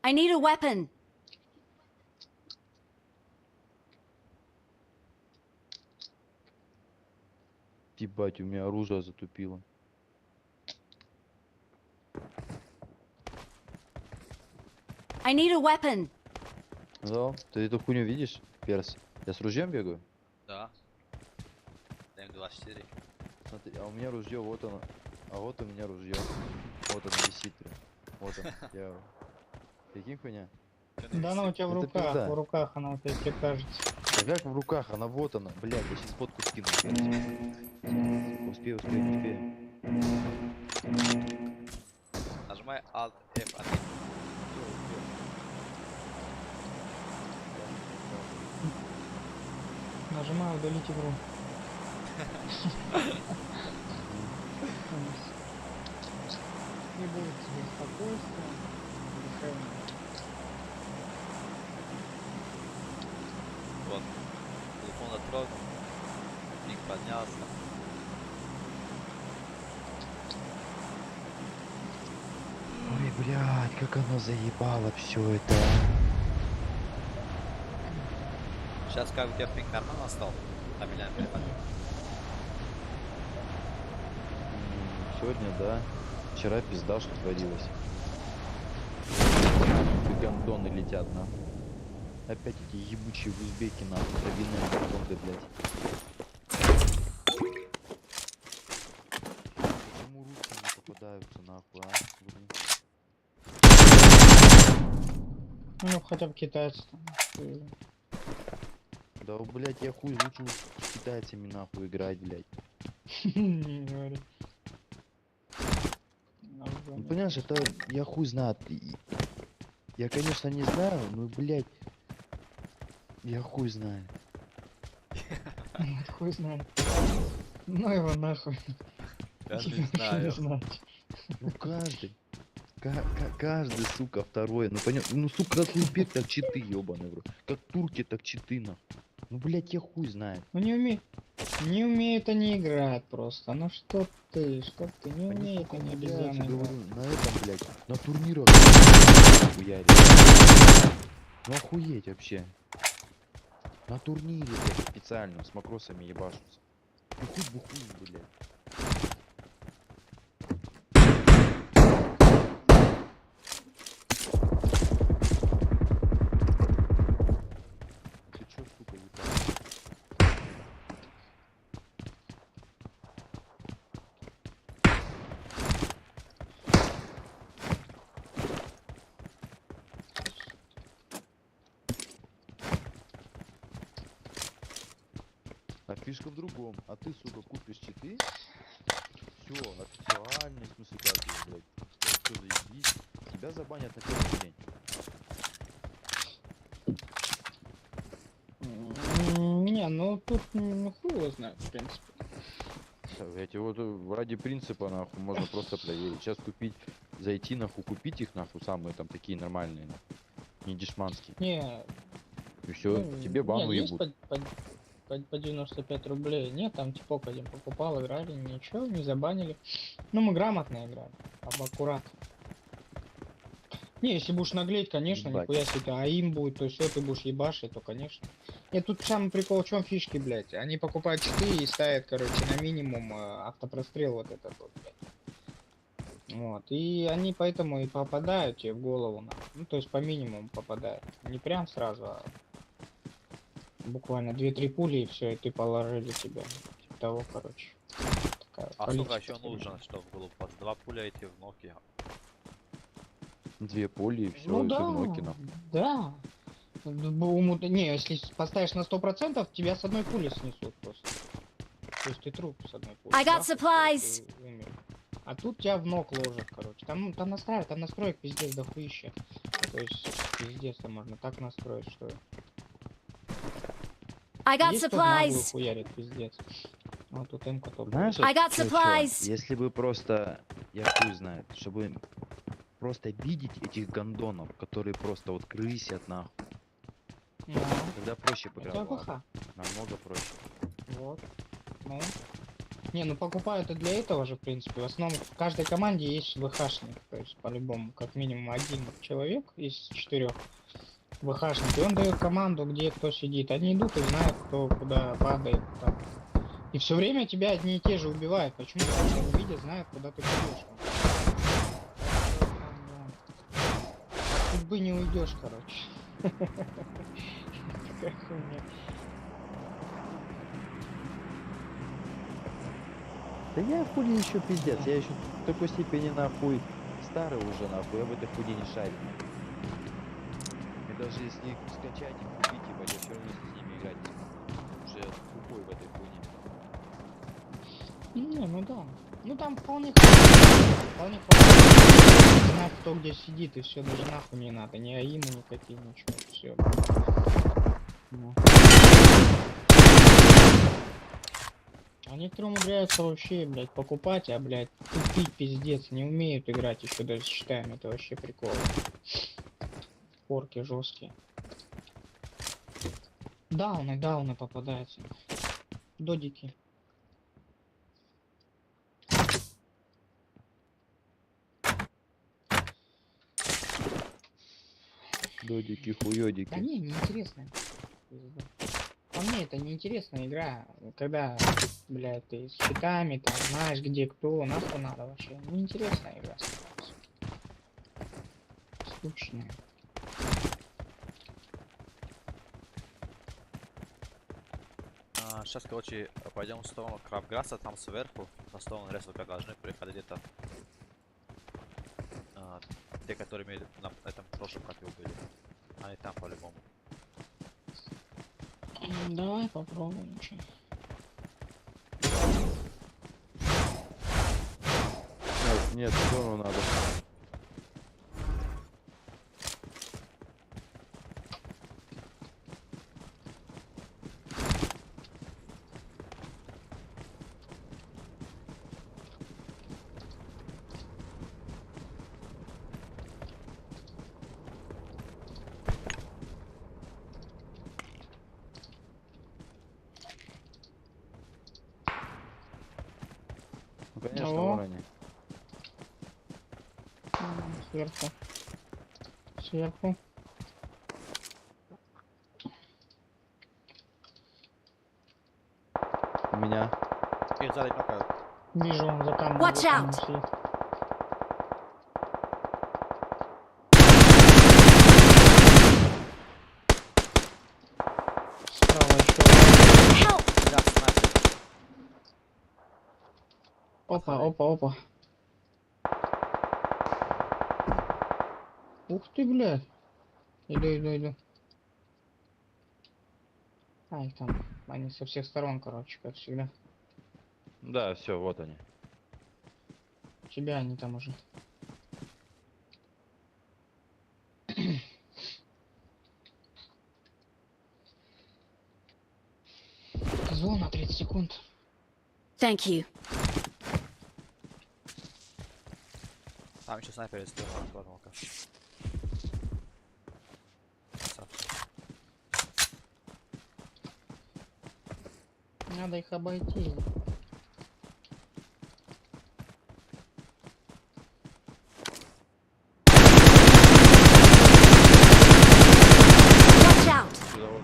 [SPEAKER 4] I need a weapon.
[SPEAKER 1] Ебать, у меня оружие затупило.
[SPEAKER 4] I need a weapon.
[SPEAKER 1] Зал, ты эту хуйню видишь, перс? Я с ружьем бегаю?
[SPEAKER 2] Да. М24.
[SPEAKER 1] Смотри, а у меня ружье, вот оно. А вот у меня ружье. Вот оно висит прям. Вот оно. Я... Прикинь, хуйня?
[SPEAKER 5] Да она у тебя в
[SPEAKER 1] Это
[SPEAKER 5] руках,
[SPEAKER 1] пизда.
[SPEAKER 5] в руках она у тебя, тебе кажется.
[SPEAKER 1] Да как в руках? Она вот она. Блядь, я сейчас фотку скину. Перс. Успею, успею, успею.
[SPEAKER 2] Нажимай Alt F1.
[SPEAKER 5] Нажимаю удалить игру. Не будет тебе спокойствия, душевного.
[SPEAKER 2] Вот. Телефон оттрогал. Ник поднялся.
[SPEAKER 1] Ой, блядь, как оно заебало все это.
[SPEAKER 2] Сейчас как у тебя пинг нормально стал? На меня переходи.
[SPEAKER 1] Сегодня, да. Вчера пизда, что творилось. Гандоны летят, нахуй. Опять эти ебучие узбеки, нахуй, травяные гандоны, блядь. Почему русские не попадаются, нахуй, а? Блин.
[SPEAKER 5] Ну хотя бы китайцы там.
[SPEAKER 1] Да, блядь, я хуй лучше с китайцами, нахуй, играть, блядь.
[SPEAKER 5] Не говори.
[SPEAKER 1] Ну, понимаешь, это я хуй знаю. Я, конечно, не знаю, но, блядь, я хуй знаю.
[SPEAKER 5] Хуй знает. Ну его нахуй.
[SPEAKER 2] Я
[SPEAKER 5] Тебе
[SPEAKER 2] не
[SPEAKER 5] вообще
[SPEAKER 2] знаю.
[SPEAKER 5] знать.
[SPEAKER 1] Ну, каждый. Каждый, сука, второй. Ну, понятно. Ну, сука, как узбек, так читы, ебаный в рот. Как турки, так читы, нахуй. Ну, блядь, я хуй знаю.
[SPEAKER 5] Ну не умеют они играть просто. Ну что ты, не
[SPEAKER 1] Они,
[SPEAKER 5] умеют
[SPEAKER 1] сука,
[SPEAKER 5] они
[SPEAKER 1] умудряются,
[SPEAKER 5] обезьяны
[SPEAKER 1] говорю,
[SPEAKER 5] играть.
[SPEAKER 1] на этом, блядь, на турнирах хуярят. Ну, охуеть вообще. На турнире, блядь, специальном, с макросами ебашутся. Ну, хуй бы хуй, блядь. Ты чё, сука, ебаный? А фишка в другом. А ты, сука, купишь читы. Все, официальный, в смысле, как его, блядь. Все заебись. Тебя забанят на первый день.
[SPEAKER 5] Не, ну тут ну, хуй его знает, в принципе.
[SPEAKER 1] Эти вот ради принципа, нахуй, можно просто проверить. Сейчас купить, зайти, нахуй, купить их, нахуй, самые там такие нормальные, нахуй. Не дешманские.
[SPEAKER 5] Не,
[SPEAKER 1] И все,
[SPEAKER 5] ну,
[SPEAKER 1] тебе бан
[SPEAKER 5] не, есть
[SPEAKER 1] уебут.
[SPEAKER 5] по 95 рублей. Нет, там типок один покупал, играли, ничего, не забанили. Ну, мы грамотно играли, аккуратно. Не, если будешь наглеть, конечно,
[SPEAKER 1] Ебать.
[SPEAKER 5] нихуя себе, а им будет, то все, ты будешь ебашить, то конечно. Нет, тут самый прикол в чем фишки, блядь. Они покупают читы и ставят, короче, на минимум автопрострел вот этот вот, блядь. Вот, и они поэтому и попадают тебе в голову, ну, то есть по минимуму попадают. Не прям сразу, а буквально 2-3 пули и все, и ты положили тебя. Типа того, короче. Такая
[SPEAKER 2] А
[SPEAKER 5] политика
[SPEAKER 2] сколько еще
[SPEAKER 5] такая.
[SPEAKER 2] нужно, чтобы было под 2 пуля идти в ноги?
[SPEAKER 1] 2 пули и все,
[SPEAKER 5] Ну
[SPEAKER 1] и
[SPEAKER 5] да,
[SPEAKER 1] всё в ноги, нахуй.
[SPEAKER 5] да. Не, если поставишь на 100%, тебя с одной пули снесут просто. То есть ты труп с одной пулей.
[SPEAKER 4] I got
[SPEAKER 5] бахнул, всё,
[SPEAKER 4] supplies.
[SPEAKER 5] ты умер. А тут тебя в ног ложат, короче. Там настроек пиздец дохуища. То есть пиздец там можно так настроить, что...
[SPEAKER 4] I got
[SPEAKER 5] Есть кто в наглую
[SPEAKER 4] supplies.
[SPEAKER 5] хуярит, пиздец. Вот тут М-ка топ.
[SPEAKER 1] Знаешь,
[SPEAKER 4] I got
[SPEAKER 1] чё,
[SPEAKER 4] supplies.
[SPEAKER 1] если бы просто, я хуй знает, чтобы просто видеть этих гондонов, которые просто вот крысят нахуй,
[SPEAKER 5] Ну,
[SPEAKER 1] тогда проще бы
[SPEAKER 5] это
[SPEAKER 1] играл.
[SPEAKER 5] АВХ.
[SPEAKER 1] Намного проще.
[SPEAKER 5] Вот. Ну. Не, ну покупают и для этого же, в принципе. В основном в каждой команде есть ВХшник. То есть, по-любому, как минимум один человек из 4 ВХшник. И он дает команду, где кто сидит. Они идут и знают, кто куда падает. Там. И все время тебя одни и те же убивают. Почему? Потому что они видят, знают, куда ты пойдешь. Судьбы не уйдешь, короче. Такая хуйня.
[SPEAKER 1] Да я хули еще пиздец, я еще в такой степени нахуй старый уже нахуй, я в этой хуйне не шарю. И даже если их скачать и купить, ебать, я все равно с ними играть не смогу. Уже тупой в этой хуйне.
[SPEAKER 5] Не, ну да. Ну там вполне хватает. Знать, кто где сидит, и все, даже нахуй не надо. Ни аимы никакие, ничего, все. А некоторые умудряются вообще, блядь, покупать, а, блядь, тупить пиздец, не умеют играть еще даже считаем, это вообще прикол. Порки жесткие. Дауны попадаются. Додики.
[SPEAKER 1] Додики,
[SPEAKER 5] Да
[SPEAKER 1] хуёдики.
[SPEAKER 5] не, неинтересно. По мне это неинтересная игра, когда, блядь, ты с щитами, там, знаешь, где кто, нахуй надо вообще. Неинтересная игра становится. Скучная.
[SPEAKER 2] Сейчас, короче, пойдем в сторону Крабграсса, там сверху, на сторону резервка должны приходить где-то те, которые имели на этом прошлом копе были. Они там по-любому.
[SPEAKER 5] Давай попробуем, чё.
[SPEAKER 1] Нет, в сторону надо. Ну, конечно,
[SPEAKER 5] Алло.
[SPEAKER 1] вон они.
[SPEAKER 5] Сверху. Сверху.
[SPEAKER 1] У меня.
[SPEAKER 2] Их сзади нокают.
[SPEAKER 5] Вижу, он за камнем.
[SPEAKER 4] Watch
[SPEAKER 5] за камнем
[SPEAKER 4] out.
[SPEAKER 5] сидит. Справа еще.
[SPEAKER 4] Help.
[SPEAKER 2] Да, снайпер.
[SPEAKER 5] Опа. Ух ты, блядь. Иду. А, их там. Они со всех сторон, короче, как всегда.
[SPEAKER 1] Да, все, вот они.
[SPEAKER 5] У тебя они там уже. Зона 30 секунд.
[SPEAKER 4] Thank you.
[SPEAKER 2] Там еще снайпер есть, ладно-ка.
[SPEAKER 5] Надо их обойти.
[SPEAKER 4] Watch out.
[SPEAKER 1] Сюда вот.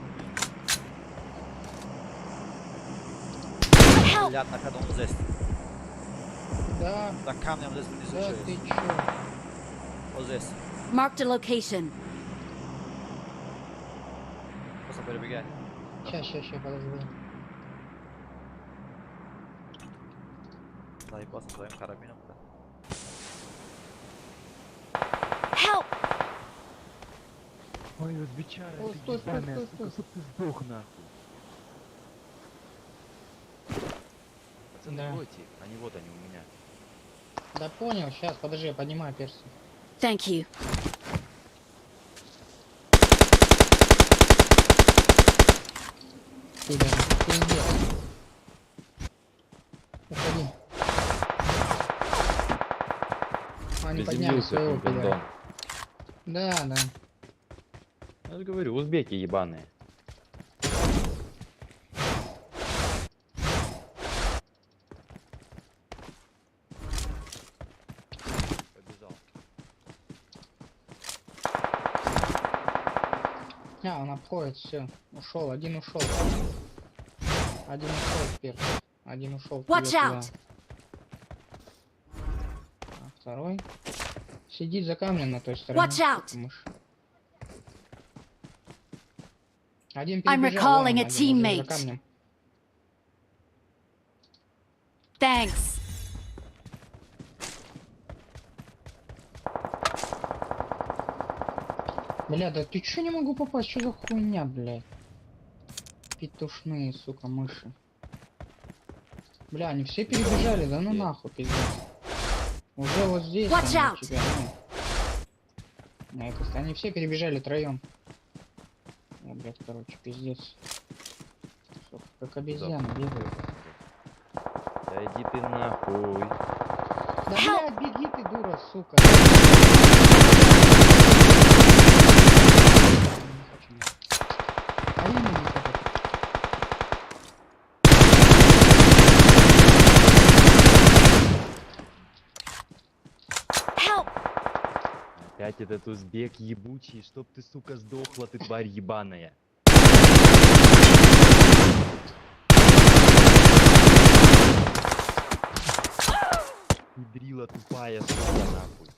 [SPEAKER 4] Help.
[SPEAKER 2] Блядь, на ходу он здесь.
[SPEAKER 5] Да,
[SPEAKER 2] За камнем здесь внизу
[SPEAKER 5] да,
[SPEAKER 2] еще
[SPEAKER 5] ты
[SPEAKER 2] есть.
[SPEAKER 5] чё?
[SPEAKER 2] Вот здесь.
[SPEAKER 4] Marked a location.
[SPEAKER 2] Просто перебегай.
[SPEAKER 5] Ща, подожди.
[SPEAKER 2] Заебался своим карабином, да.
[SPEAKER 4] Help.
[SPEAKER 1] Ой, вот бичара,
[SPEAKER 5] Ой,
[SPEAKER 1] ты
[SPEAKER 5] стой, стой,
[SPEAKER 1] ебаная,
[SPEAKER 5] стой,
[SPEAKER 1] сука,
[SPEAKER 5] стой.
[SPEAKER 1] чтоб ты сдох нахуй. Пацаны,
[SPEAKER 5] Да.
[SPEAKER 1] бройте их, они вот они у меня.
[SPEAKER 5] Да понял, сейчас, подожди, я поднимаю перси.
[SPEAKER 4] Thank you.
[SPEAKER 5] Пидор, пиздец. Уходи. Они подняли
[SPEAKER 1] Приземлился
[SPEAKER 5] своего пидора.
[SPEAKER 1] компендон.
[SPEAKER 5] Да, да.
[SPEAKER 1] Я же говорю, узбеки ебаные. Побежал.
[SPEAKER 5] Он обходит, все. Ушел, один ушел. Один ушел теперь. Один ушел.
[SPEAKER 4] Watch out!
[SPEAKER 5] А второй сидит за камнем на той стороне.
[SPEAKER 4] Watch out!
[SPEAKER 5] Мышь. Один
[SPEAKER 4] I'm
[SPEAKER 5] перебежал, вон он
[SPEAKER 4] recalling a
[SPEAKER 5] один, уже за
[SPEAKER 4] teammate.
[SPEAKER 5] камнем.
[SPEAKER 4] Thanks.
[SPEAKER 5] Бля, да ты чё не могу попасть? Что за хуйня, блядь? Петушные, сука, мыши. Бля, они все перебежали, да ну нахуй, пиздец. Уже вот здесь
[SPEAKER 4] Watch
[SPEAKER 5] они у
[SPEAKER 4] out!
[SPEAKER 5] тебя, На этой стороне. Они все перебежали троем. О, блядь, короче, пиздец. Сука, как обезьяны бегают.
[SPEAKER 1] Да иди ты нахуй.
[SPEAKER 5] Да блядь, беги ты, дура, сука. А имя не хочу.
[SPEAKER 4] Help!
[SPEAKER 1] Опять этот узбек ебучий, чтоб ты, сука, сдохла, ты тварь ебаная. Идрила тупая, сука, нахуй.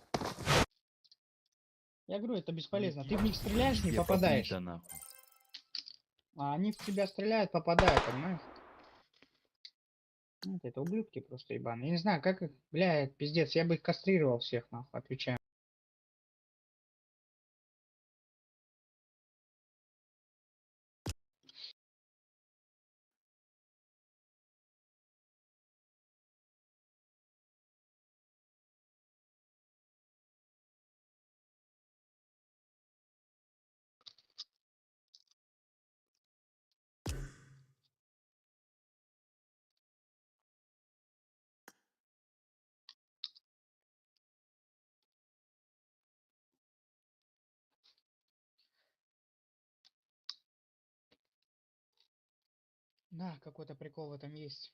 [SPEAKER 5] Я говорю, это бесполезно. Ты в них стреляешь, не
[SPEAKER 1] Пизде
[SPEAKER 5] попадаешь.
[SPEAKER 1] побита, нахуй.
[SPEAKER 5] А они в тебя стреляют, попадают, понимаешь? Вот это ублюдки просто ебаные. Я не знаю, как их... Бля, пиздец, я бы их кастрировал всех, нахуй, отвечаю. Да, какой-то прикол в этом есть.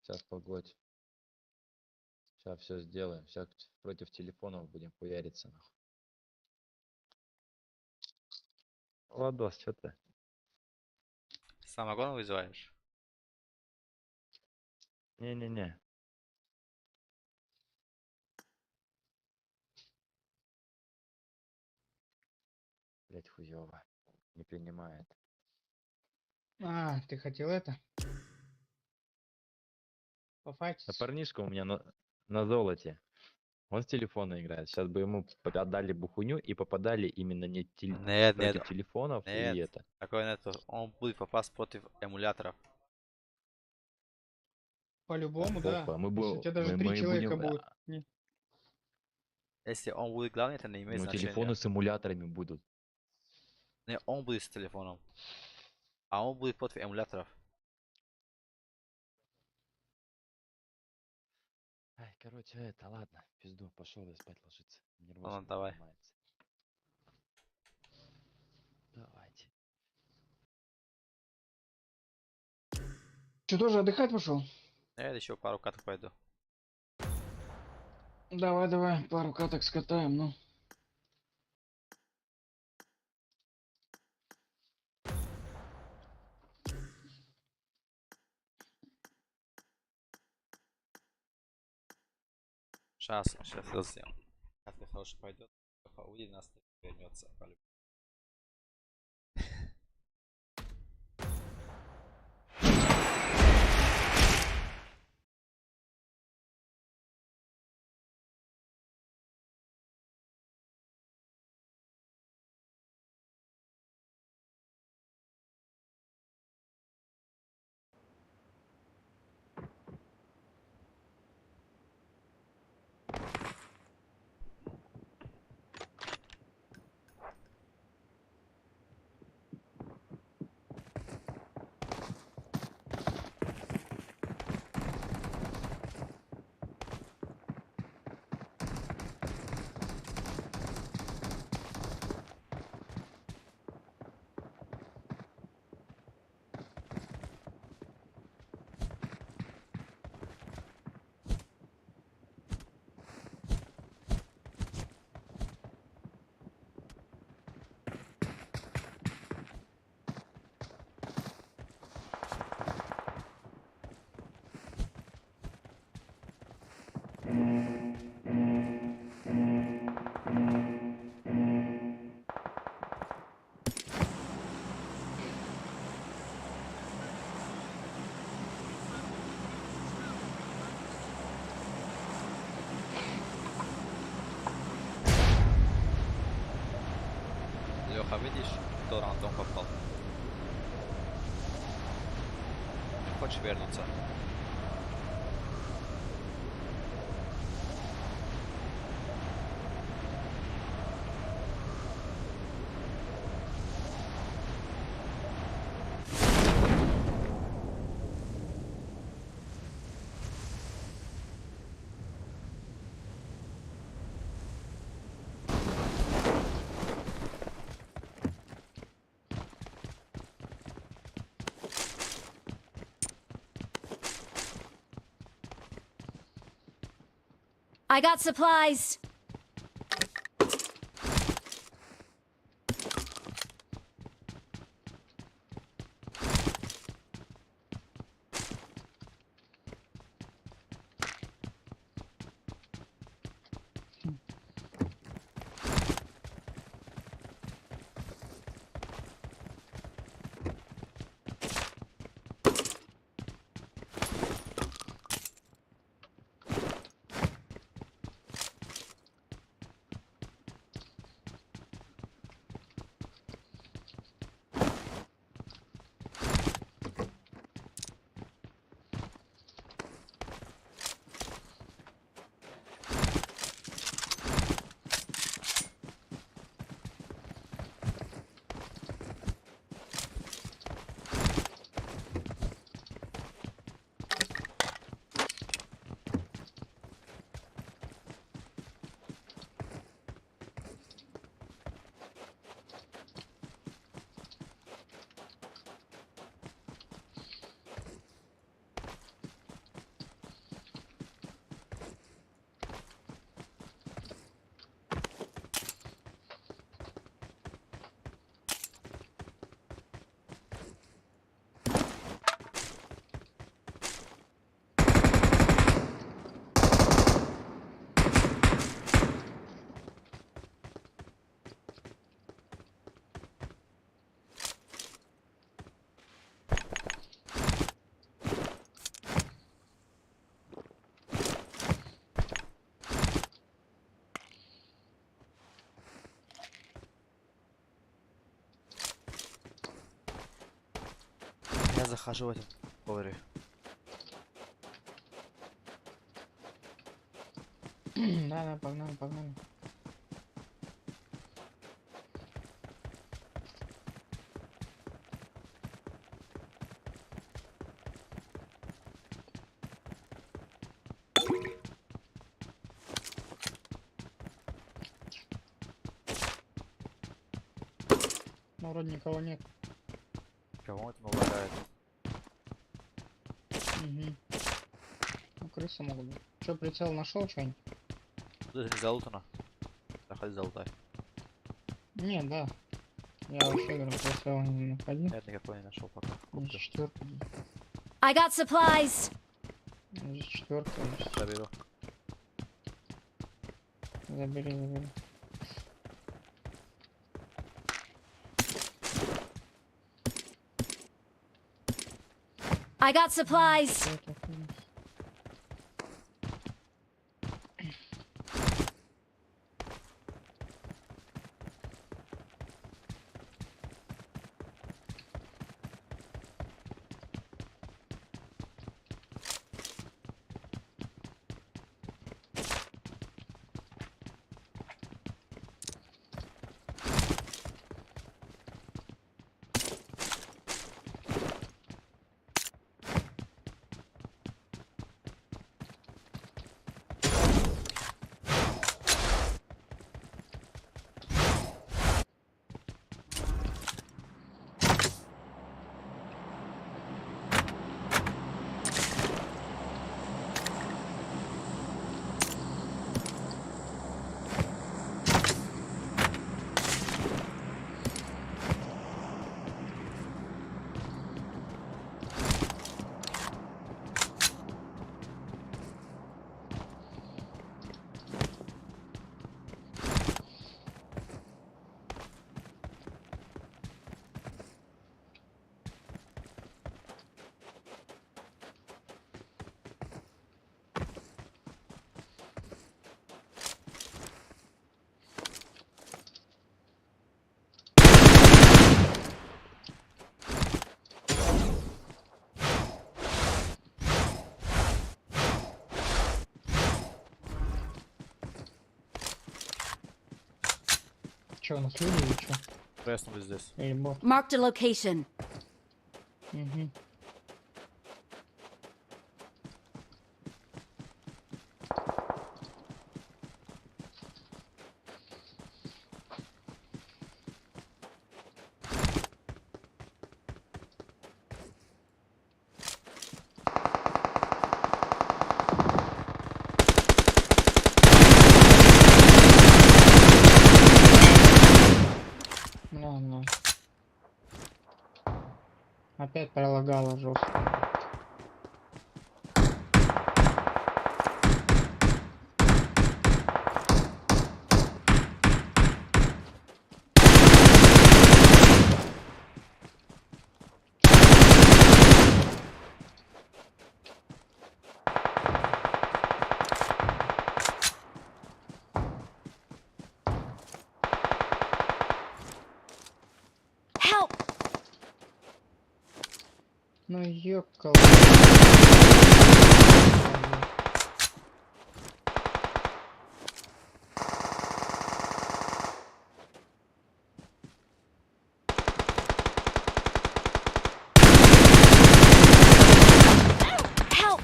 [SPEAKER 1] Сейчас, погодь. Сейчас все сделаем. Сейчас против телефонов будем хуяриться, нахуй. Ладос, что ты?
[SPEAKER 2] Самогон вызываешь?
[SPEAKER 1] Не-не-не. Блять, хуёво. Не принимает.
[SPEAKER 5] А, ты хотел это?
[SPEAKER 1] А
[SPEAKER 5] Пофайтиться?
[SPEAKER 1] парнишка у меня на золоте. Он с телефона играет. Сейчас бы ему отдали бухуню и попадали именно не
[SPEAKER 2] Нет, нет,
[SPEAKER 1] против телефонов и
[SPEAKER 2] нет.
[SPEAKER 1] это.
[SPEAKER 2] Такое нету. Он будет попасть против эмуляторов.
[SPEAKER 5] По-любому,
[SPEAKER 1] Да,
[SPEAKER 5] да.
[SPEAKER 1] попа, мы
[SPEAKER 5] Если у
[SPEAKER 1] бу-
[SPEAKER 5] тебя даже
[SPEAKER 1] мы-
[SPEAKER 5] три
[SPEAKER 1] мы
[SPEAKER 5] человека
[SPEAKER 1] будем,
[SPEAKER 5] будет. Не.
[SPEAKER 2] Если он будет главный, это не имеет
[SPEAKER 1] Ну,
[SPEAKER 2] значения.
[SPEAKER 1] телефоны с эмуляторами будут.
[SPEAKER 2] Не, он будет с телефоном. А он будет против эмуляторов.
[SPEAKER 1] Ай, короче, это ладно. Пизду, пошел я спать ложиться. Нервозно
[SPEAKER 2] Ладно, давай.
[SPEAKER 1] поднимается. Давайте.
[SPEAKER 5] Что, тоже отдыхать пошел?
[SPEAKER 2] Я еще пару каток пойду.
[SPEAKER 5] Давай, давай, пару каток скатаем, ну.
[SPEAKER 2] Сейчас это сделаем. Катка хорошо пойдет. Увидит нас, вернется. хотел раунд, он попал. Хочешь вернуться?
[SPEAKER 4] I got supplies.
[SPEAKER 2] Я захожу в этот говорю.
[SPEAKER 5] Да, погнали, погнали. Ну, вроде никого нет.
[SPEAKER 2] Кого это лагает?
[SPEAKER 5] Угу. Ну, крысы могут быть. Че, прицел нашел что-нибудь?
[SPEAKER 2] Тут не залутано. Заходи, залутай.
[SPEAKER 5] Не, да. Я вообще говорю, прицел не находил.
[SPEAKER 2] Нет, никакой не нашел пока.
[SPEAKER 5] Здесь
[SPEAKER 2] Купил.
[SPEAKER 5] четверка.
[SPEAKER 4] I got supplies.
[SPEAKER 5] Здесь четверка.
[SPEAKER 2] Заберу.
[SPEAKER 5] Забери, забери.
[SPEAKER 4] I got supplies.
[SPEAKER 5] Что это такое? Че, у нас люди или че?
[SPEAKER 2] Преснули здесь.
[SPEAKER 5] Или бот?
[SPEAKER 4] Marked a location.
[SPEAKER 5] Угу. Ладно. Опять пролагало жестко.
[SPEAKER 4] Help!
[SPEAKER 5] Ну ёкал.
[SPEAKER 4] Help!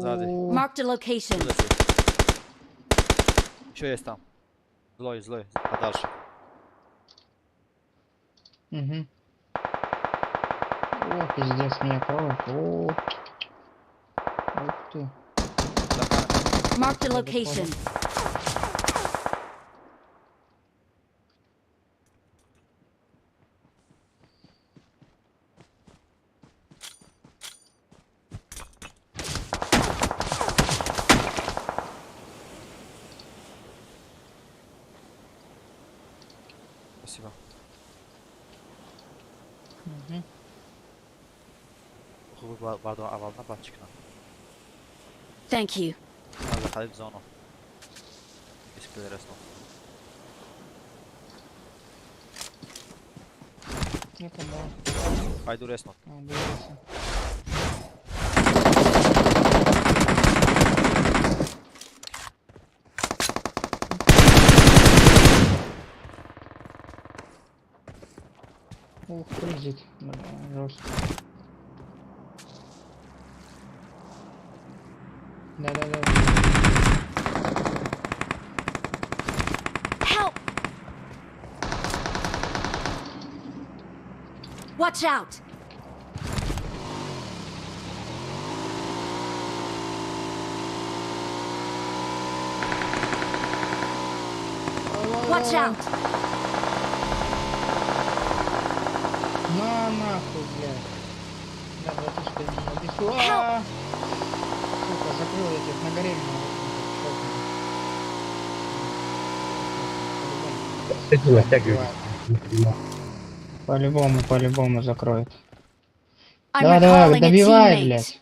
[SPEAKER 2] Сзади.
[SPEAKER 4] Marked a location.
[SPEAKER 2] Еще есть там. Злой, злой. А дальше?
[SPEAKER 5] Угу. О, пиздец, меня кровь. О. Ух ты.
[SPEAKER 4] Marked a
[SPEAKER 5] Я
[SPEAKER 4] location.
[SPEAKER 2] Спасибо.
[SPEAKER 5] Угу.
[SPEAKER 2] Vardı avalına bak çıkına.
[SPEAKER 4] Thank you.
[SPEAKER 2] Надо заходить в зону. Если кто резнул.
[SPEAKER 5] Я помог.
[SPEAKER 2] Пойду ресну.
[SPEAKER 5] А, двигайся. Ух, крузит. Бля, жестко. Да-да-да.
[SPEAKER 4] Help! Watch out! Watch out!
[SPEAKER 5] На нахуй, блядь. Да, братишка, не иди сюда.
[SPEAKER 4] Help!
[SPEAKER 5] Сука, закрыл я тебя на горе меня.
[SPEAKER 7] Кстати, натягивай.
[SPEAKER 5] По-любому закроет.
[SPEAKER 4] I'm
[SPEAKER 5] Давай,
[SPEAKER 4] recalling a
[SPEAKER 5] добивай,
[SPEAKER 4] teammate.
[SPEAKER 5] блядь.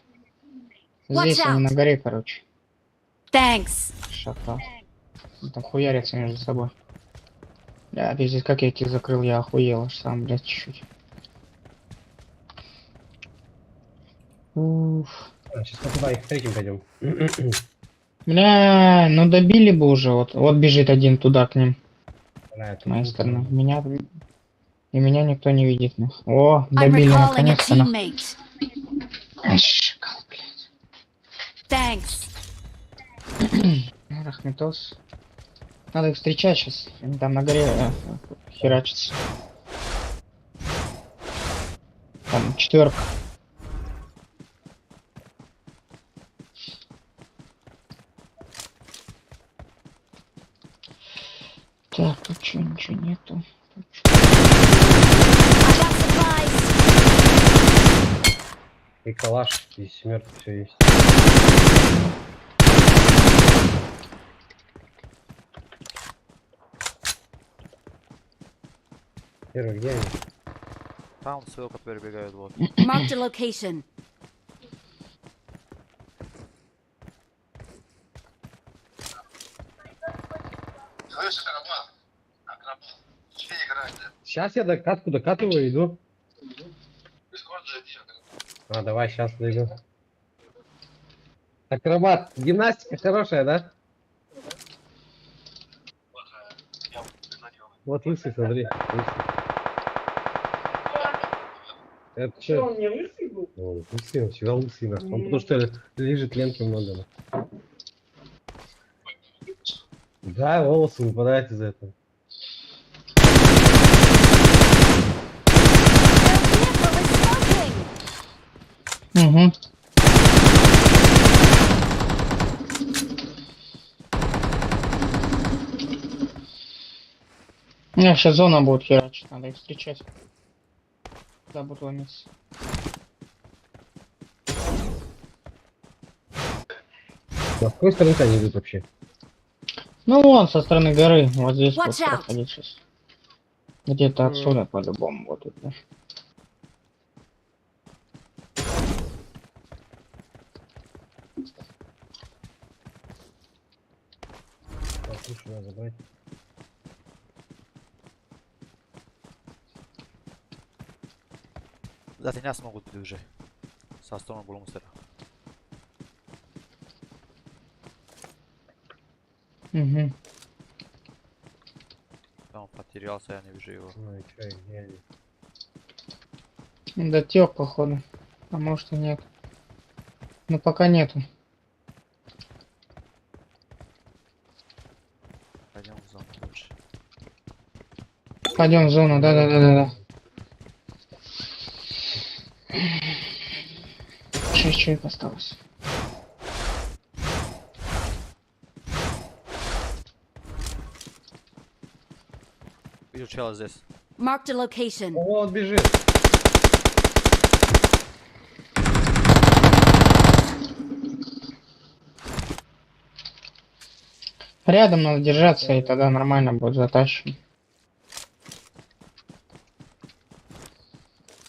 [SPEAKER 4] Watch
[SPEAKER 5] Здесь они
[SPEAKER 4] out.
[SPEAKER 5] на горе, короче.
[SPEAKER 4] Thanks.
[SPEAKER 5] Шакал. Там хуярятся между собой. Бля, пиздец, как я их закрыл, я охуел аж сам, блядь, чуть-чуть. Уф.
[SPEAKER 7] Сейчас мы туда их третьим пойдем.
[SPEAKER 5] Бля, ну добили бы уже, вот бежит один туда к ним, с моей стороны. Меня никто не видит. О,
[SPEAKER 4] I'm
[SPEAKER 5] добили
[SPEAKER 4] recalling a
[SPEAKER 5] наконец-то.
[SPEAKER 4] teammate.
[SPEAKER 5] Ай, шакал, блядь.
[SPEAKER 4] Thanks.
[SPEAKER 5] Рахметос. Надо их встречать сейчас. Они там на горе херачатся. Там четверка. Так, тут что, ничего нету. Тут чё?
[SPEAKER 4] I got supplies.
[SPEAKER 7] И калаш, и семерка, все есть. Первый, где они?
[SPEAKER 2] Там ссылка перебегает вот.
[SPEAKER 4] Marked a location.
[SPEAKER 7] Сейчас я катку докатываю, иду. А, давай, сейчас дойду. Акробат, гимнастика хорошая, да?
[SPEAKER 9] Вот лысый, смотри. Лысый. Это что? Он не лысый был? Он лысый, он всегда лысый. нахуй. Он потому что лежит ленки много. Да, волосы выпадают из этого.
[SPEAKER 4] Their vehicle is smoking!
[SPEAKER 5] Угу. Не, сейчас зона будет херачить, надо их встречать. Да, будут ломиться.
[SPEAKER 9] На какой стороне они идут вообще?
[SPEAKER 5] Ну вон, со стороны горы, вот здесь
[SPEAKER 4] Watch
[SPEAKER 5] вот
[SPEAKER 4] out.
[SPEAKER 5] проходить сейчас. Где-то отсюда по-любому вот тут. Да.
[SPEAKER 9] Так, лучше надо забрать.
[SPEAKER 2] Сзади нас могут быть уже. Со стороны Булмустера.
[SPEAKER 5] Угу.
[SPEAKER 2] Там потерялся, я не вижу его.
[SPEAKER 9] Ну и чё, где они?
[SPEAKER 5] Дотек, походу. А может и нет. Но пока нету.
[SPEAKER 2] Пойдем в зону лучше.
[SPEAKER 5] Пойдем в зону, да. 6 человек осталось.
[SPEAKER 2] Вижу чела здесь.
[SPEAKER 4] Marked a location.
[SPEAKER 9] О, он бежит.
[SPEAKER 5] Рядом надо держаться, и тогда нормально будет затащим.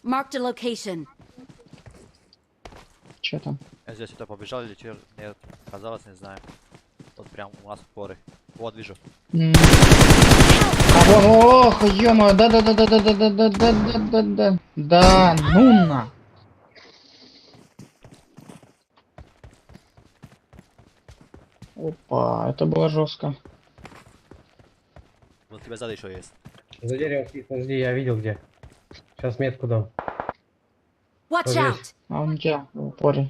[SPEAKER 4] Marked a location.
[SPEAKER 5] Че там?
[SPEAKER 2] Я здесь сюда побежал или че? Нет, казалось, не знаю. Вот прям у нас в поры. Вот вижу.
[SPEAKER 5] А вон, ох, ё-моё, да. Да, ну на. Опа, это было жестко.
[SPEAKER 2] Вот у тебя сзади еще есть.
[SPEAKER 9] За деревом сидит, подожди, я видел где. Сейчас метку дам.
[SPEAKER 4] Watch
[SPEAKER 9] Здесь.
[SPEAKER 4] out!
[SPEAKER 5] А он где? В упоре.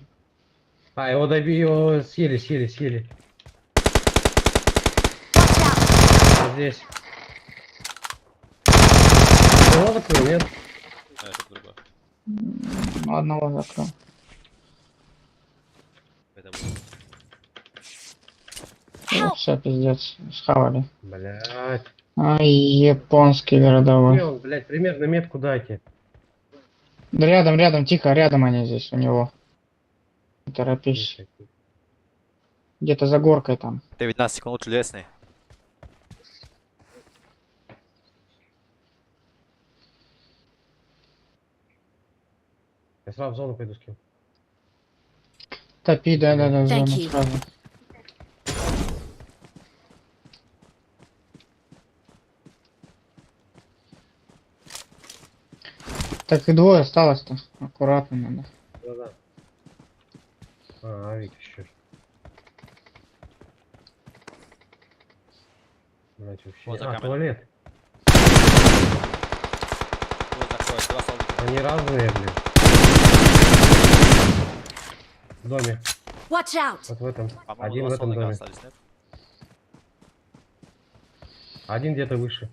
[SPEAKER 9] А, его его съели.
[SPEAKER 4] Watch out!
[SPEAKER 9] Вот здесь. Его закрыл, нет?
[SPEAKER 2] А, это другое.
[SPEAKER 5] Одного закрыл.
[SPEAKER 2] Это было.
[SPEAKER 5] Все, пиздец, схавали.
[SPEAKER 9] Блять.
[SPEAKER 5] Ай, японский городовой.
[SPEAKER 9] Где он, блять, примерно метку дайте.
[SPEAKER 5] Да рядом, тихо, рядом они здесь у него. Не торопись. Где-то за горкой там.
[SPEAKER 2] 19 секунд чудесный.
[SPEAKER 9] Я сразу в зону пойду с кем.
[SPEAKER 5] Топи, да, в зону
[SPEAKER 4] Thank you.
[SPEAKER 5] сразу. Так и двое осталось-то. Аккуратно надо.
[SPEAKER 9] Да. А, Авик еще. Блять, вообще.
[SPEAKER 2] Вот за
[SPEAKER 9] А,
[SPEAKER 2] камерой.
[SPEAKER 9] туалет.
[SPEAKER 2] Вот такое, два солдата.
[SPEAKER 9] Они разные, блин. В доме.
[SPEAKER 4] Watch out!
[SPEAKER 9] Вот в этом.
[SPEAKER 2] По-моему,
[SPEAKER 9] Один в
[SPEAKER 2] два
[SPEAKER 9] этом
[SPEAKER 2] солдата
[SPEAKER 9] доме.
[SPEAKER 2] остались, нет?
[SPEAKER 9] Один где-то выше.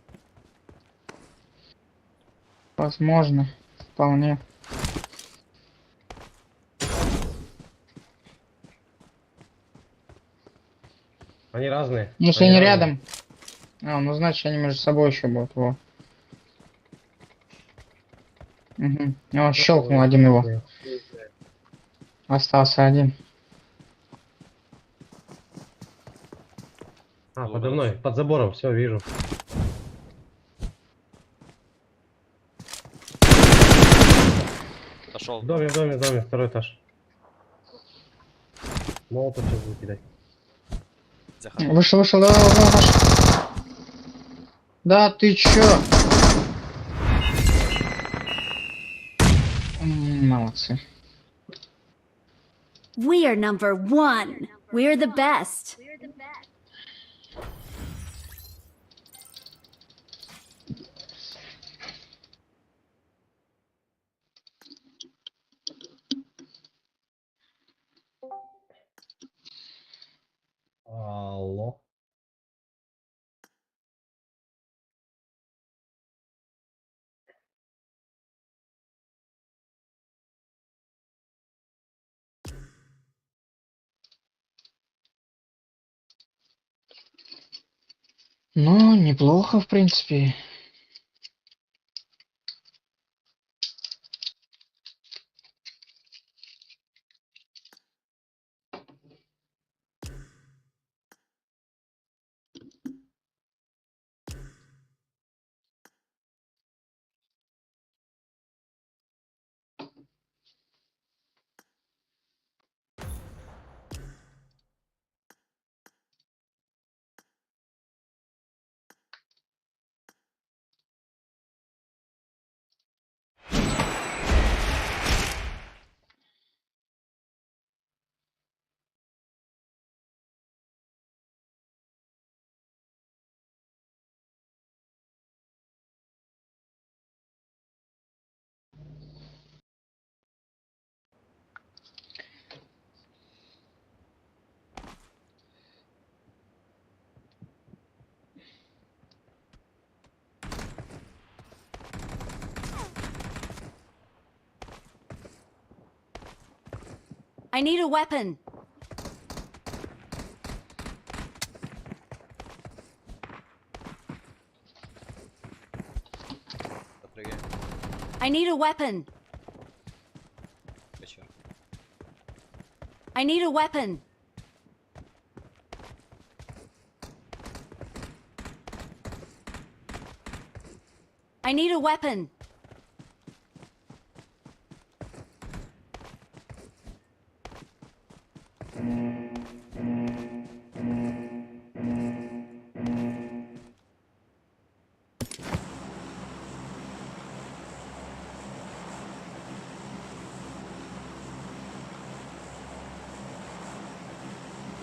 [SPEAKER 5] Возможно. Вполне.
[SPEAKER 9] Они разные.
[SPEAKER 5] Если они рядом. А, ну значит они между собой еще будут. Во. Угу. Он щелкнул один его. Остался один.
[SPEAKER 9] А, подо мной, под забором, все, вижу.
[SPEAKER 2] Пошел.
[SPEAKER 9] В доме, второй этаж. Молотов сейчас буду кидать.
[SPEAKER 2] Заходи.
[SPEAKER 5] Вышел, давай. Да ты чё? Молодцы.
[SPEAKER 4] We are number one. We're the best.
[SPEAKER 5] Ну, неплохо, в принципе.
[SPEAKER 4] I need a weapon.
[SPEAKER 2] Запрыгай.
[SPEAKER 4] I need a weapon.
[SPEAKER 2] Вечер.
[SPEAKER 4] I need a weapon. I need a weapon.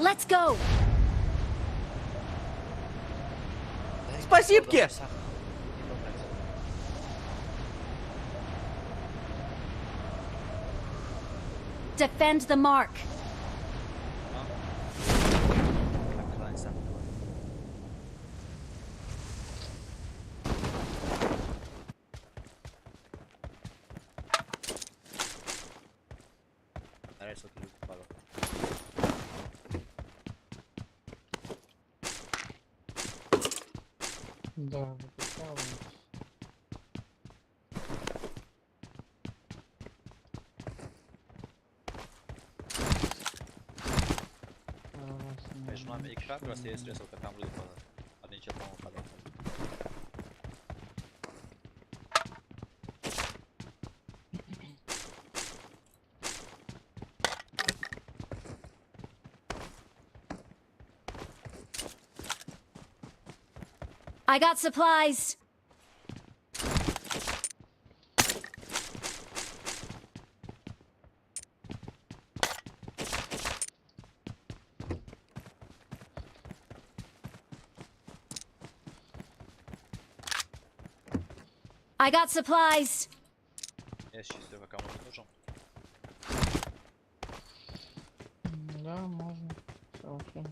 [SPEAKER 4] Let's go.
[SPEAKER 2] Спасибки!
[SPEAKER 4] Defend the mark.
[SPEAKER 5] Да, выпускал.
[SPEAKER 2] Между нами и как раз есть ресурка, там люди падают. Один чел, по-моему, падает.
[SPEAKER 4] I got supplies. I got supplies.
[SPEAKER 2] Есть чистый, кому не нужен.
[SPEAKER 5] Да, можно. Окей.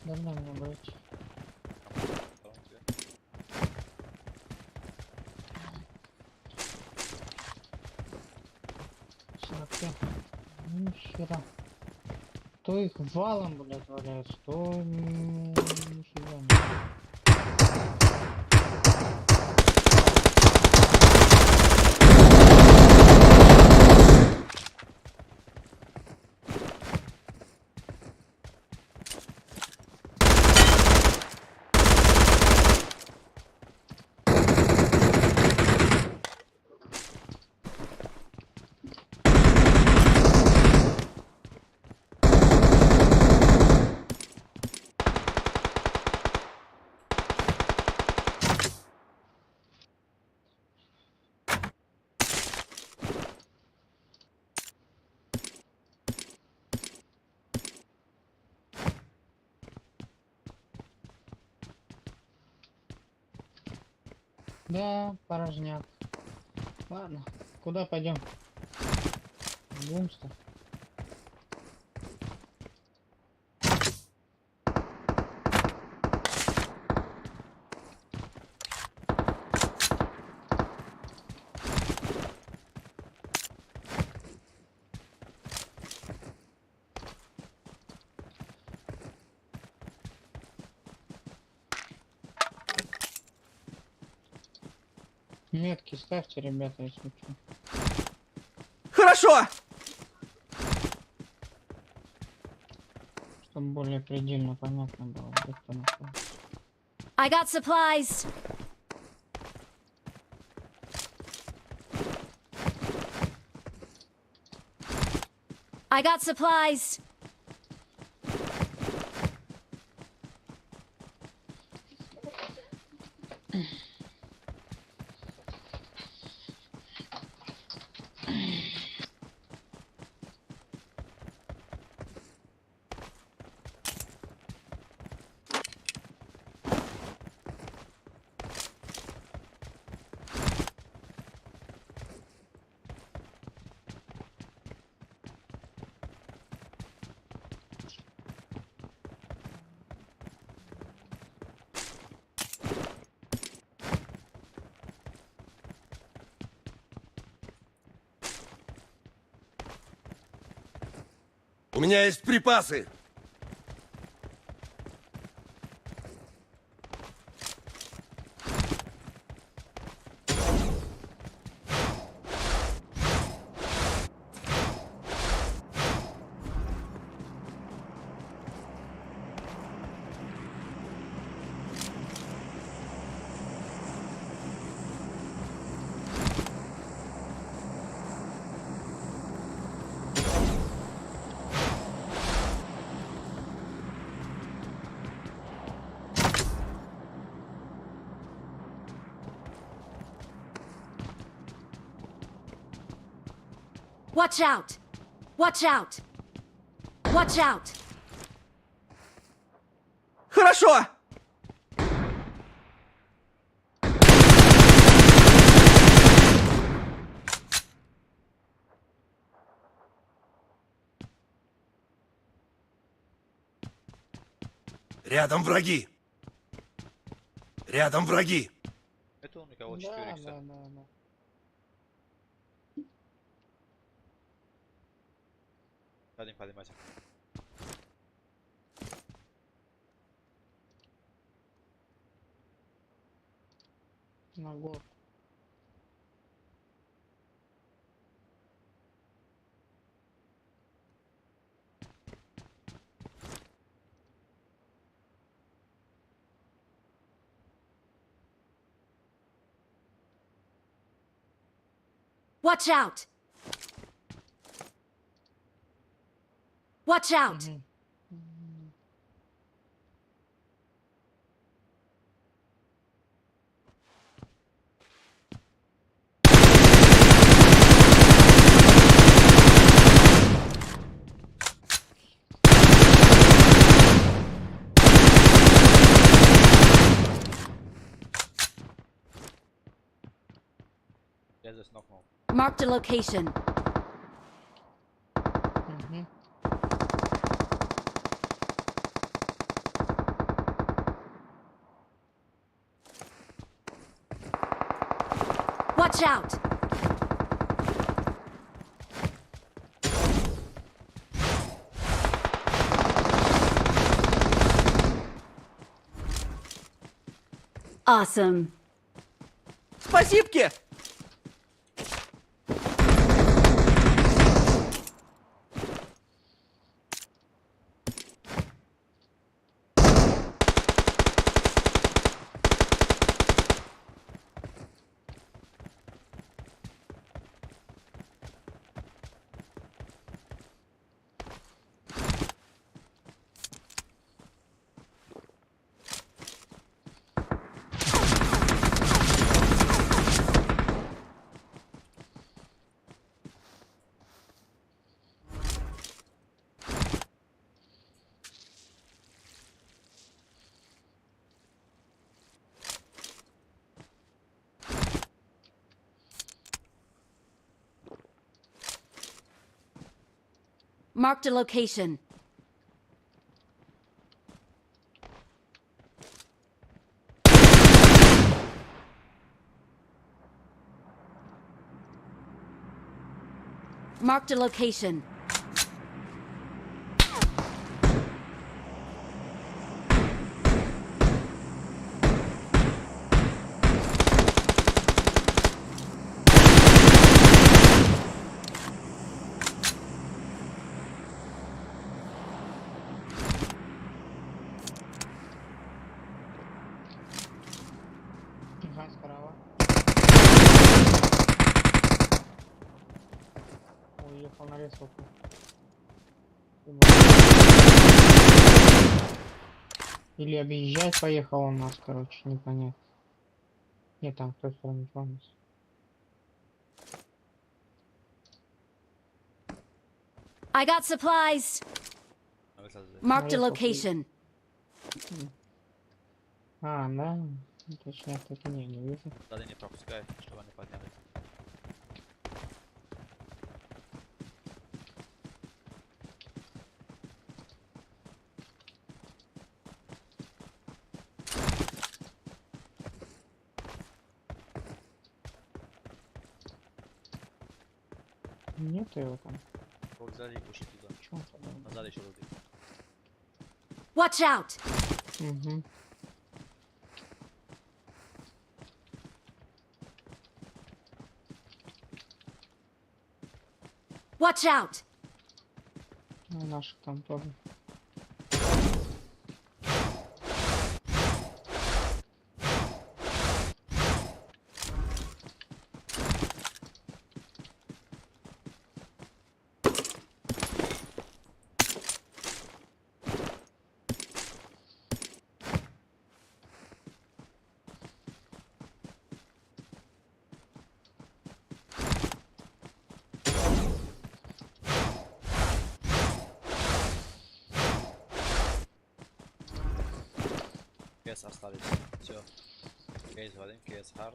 [SPEAKER 5] Давно мне брать.
[SPEAKER 2] Потом тебе.
[SPEAKER 5] Ну, хера. То их валом, блядь, валяют, то нифига не. Да, порожняк. Ладно, куда пойдем? Бумста. Метки ставьте, ребята, если что.
[SPEAKER 2] Хорошо!
[SPEAKER 5] Чтобы более предельно понятно было, где кто находится.
[SPEAKER 4] I got supplies. I got supplies.
[SPEAKER 10] У меня есть припасы.
[SPEAKER 4] Watch out! Watch out! Watch out!
[SPEAKER 2] Хорошо!
[SPEAKER 10] Рядом враги. Рядом враги.
[SPEAKER 2] Это у никого
[SPEAKER 5] Да,
[SPEAKER 2] 4
[SPEAKER 5] да, да, да.
[SPEAKER 2] Один поднимайся.
[SPEAKER 5] На горку.
[SPEAKER 4] Watch out! Watch out!
[SPEAKER 5] Мгм.
[SPEAKER 2] Я здесь нокнул.
[SPEAKER 4] Marked a location.
[SPEAKER 5] Мгм.
[SPEAKER 4] Watch out! Awesome.
[SPEAKER 2] Спасибки!
[SPEAKER 4] Marked a location. Marked a location.
[SPEAKER 5] сука. Или объезжать поехал у нас, короче, непонятно. Нет, там кто то не помнит.
[SPEAKER 4] I got supplies. Marked a
[SPEAKER 5] Поехал,
[SPEAKER 4] location.
[SPEAKER 5] А, да? Ну, точно, я так не вижу.
[SPEAKER 2] Сзади не пропускай, чтобы они подняли.
[SPEAKER 5] Нет его там.
[SPEAKER 2] Вот сзади ушли туда.
[SPEAKER 5] Чё он там?
[SPEAKER 2] Назад еще руки.
[SPEAKER 4] Watch out.
[SPEAKER 5] Угу.
[SPEAKER 4] Watch out.
[SPEAKER 5] Ну, наших там тоже.
[SPEAKER 2] Кейс остались. Все. Кейс валим, кейс хард.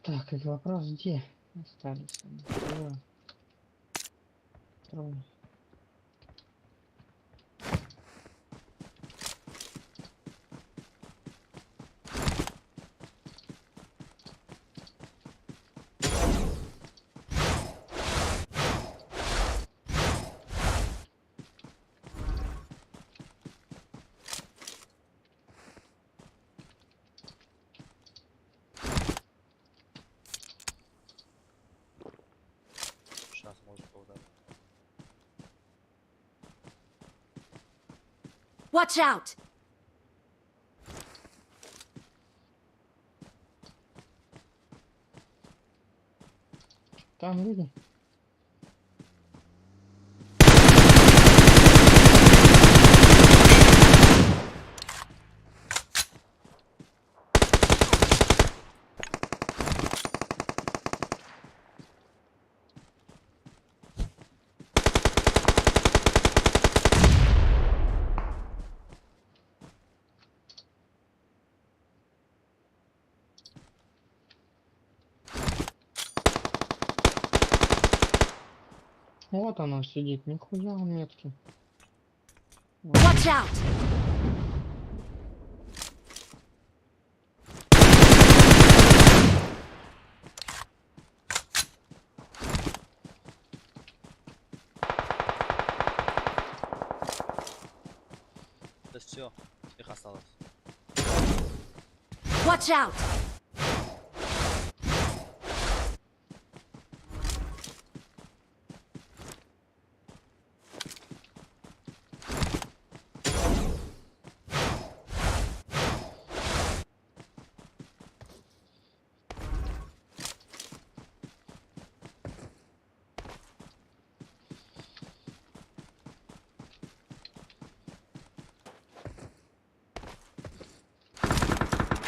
[SPEAKER 5] Так, это вопрос, где остались? Двое. Трое.
[SPEAKER 2] Сейчас может ударить.
[SPEAKER 4] Watch out.
[SPEAKER 5] Там люди. Вот она сидит, нихуя он меткий.
[SPEAKER 4] Watch out.
[SPEAKER 2] Это все. Их осталось.
[SPEAKER 4] Watch out.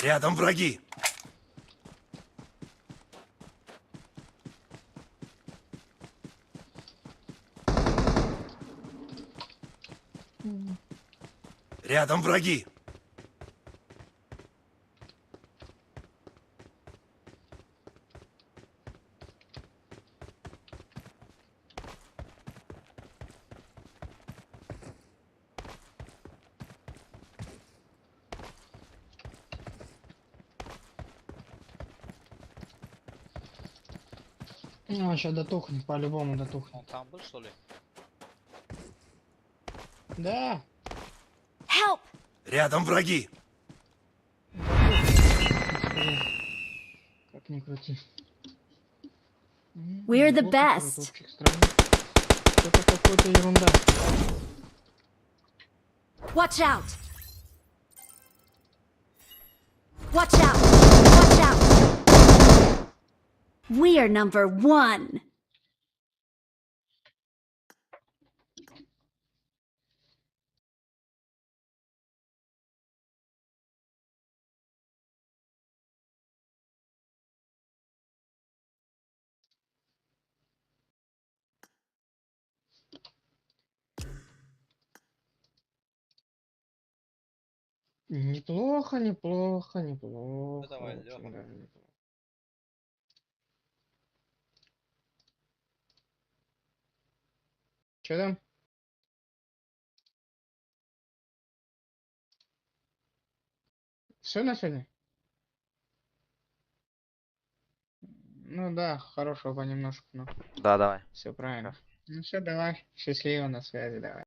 [SPEAKER 10] Рядом враги. Рядом враги.
[SPEAKER 5] Ну, сейчас дотухнет, по-любому дотухнет.
[SPEAKER 2] Он там был, что ли?
[SPEAKER 5] Да.
[SPEAKER 4] Help.
[SPEAKER 10] Рядом враги.
[SPEAKER 5] Как ни крути.
[SPEAKER 4] We're the
[SPEAKER 5] Вот такой
[SPEAKER 4] best.
[SPEAKER 5] топчик странный. Это какая-то ерунда.
[SPEAKER 4] Watch out. Watch out. Watch out. We are number one.
[SPEAKER 5] Неплохо, неплохо, неплохо.
[SPEAKER 2] давай,
[SPEAKER 5] Очень
[SPEAKER 2] Лёха.
[SPEAKER 5] даже неплохо. Чё там? Все на сегодня? Ну да, хорошего понемножку, но
[SPEAKER 2] Да, давай.
[SPEAKER 5] все правильно. Ну все, давай. Счастливо, на связи, давай.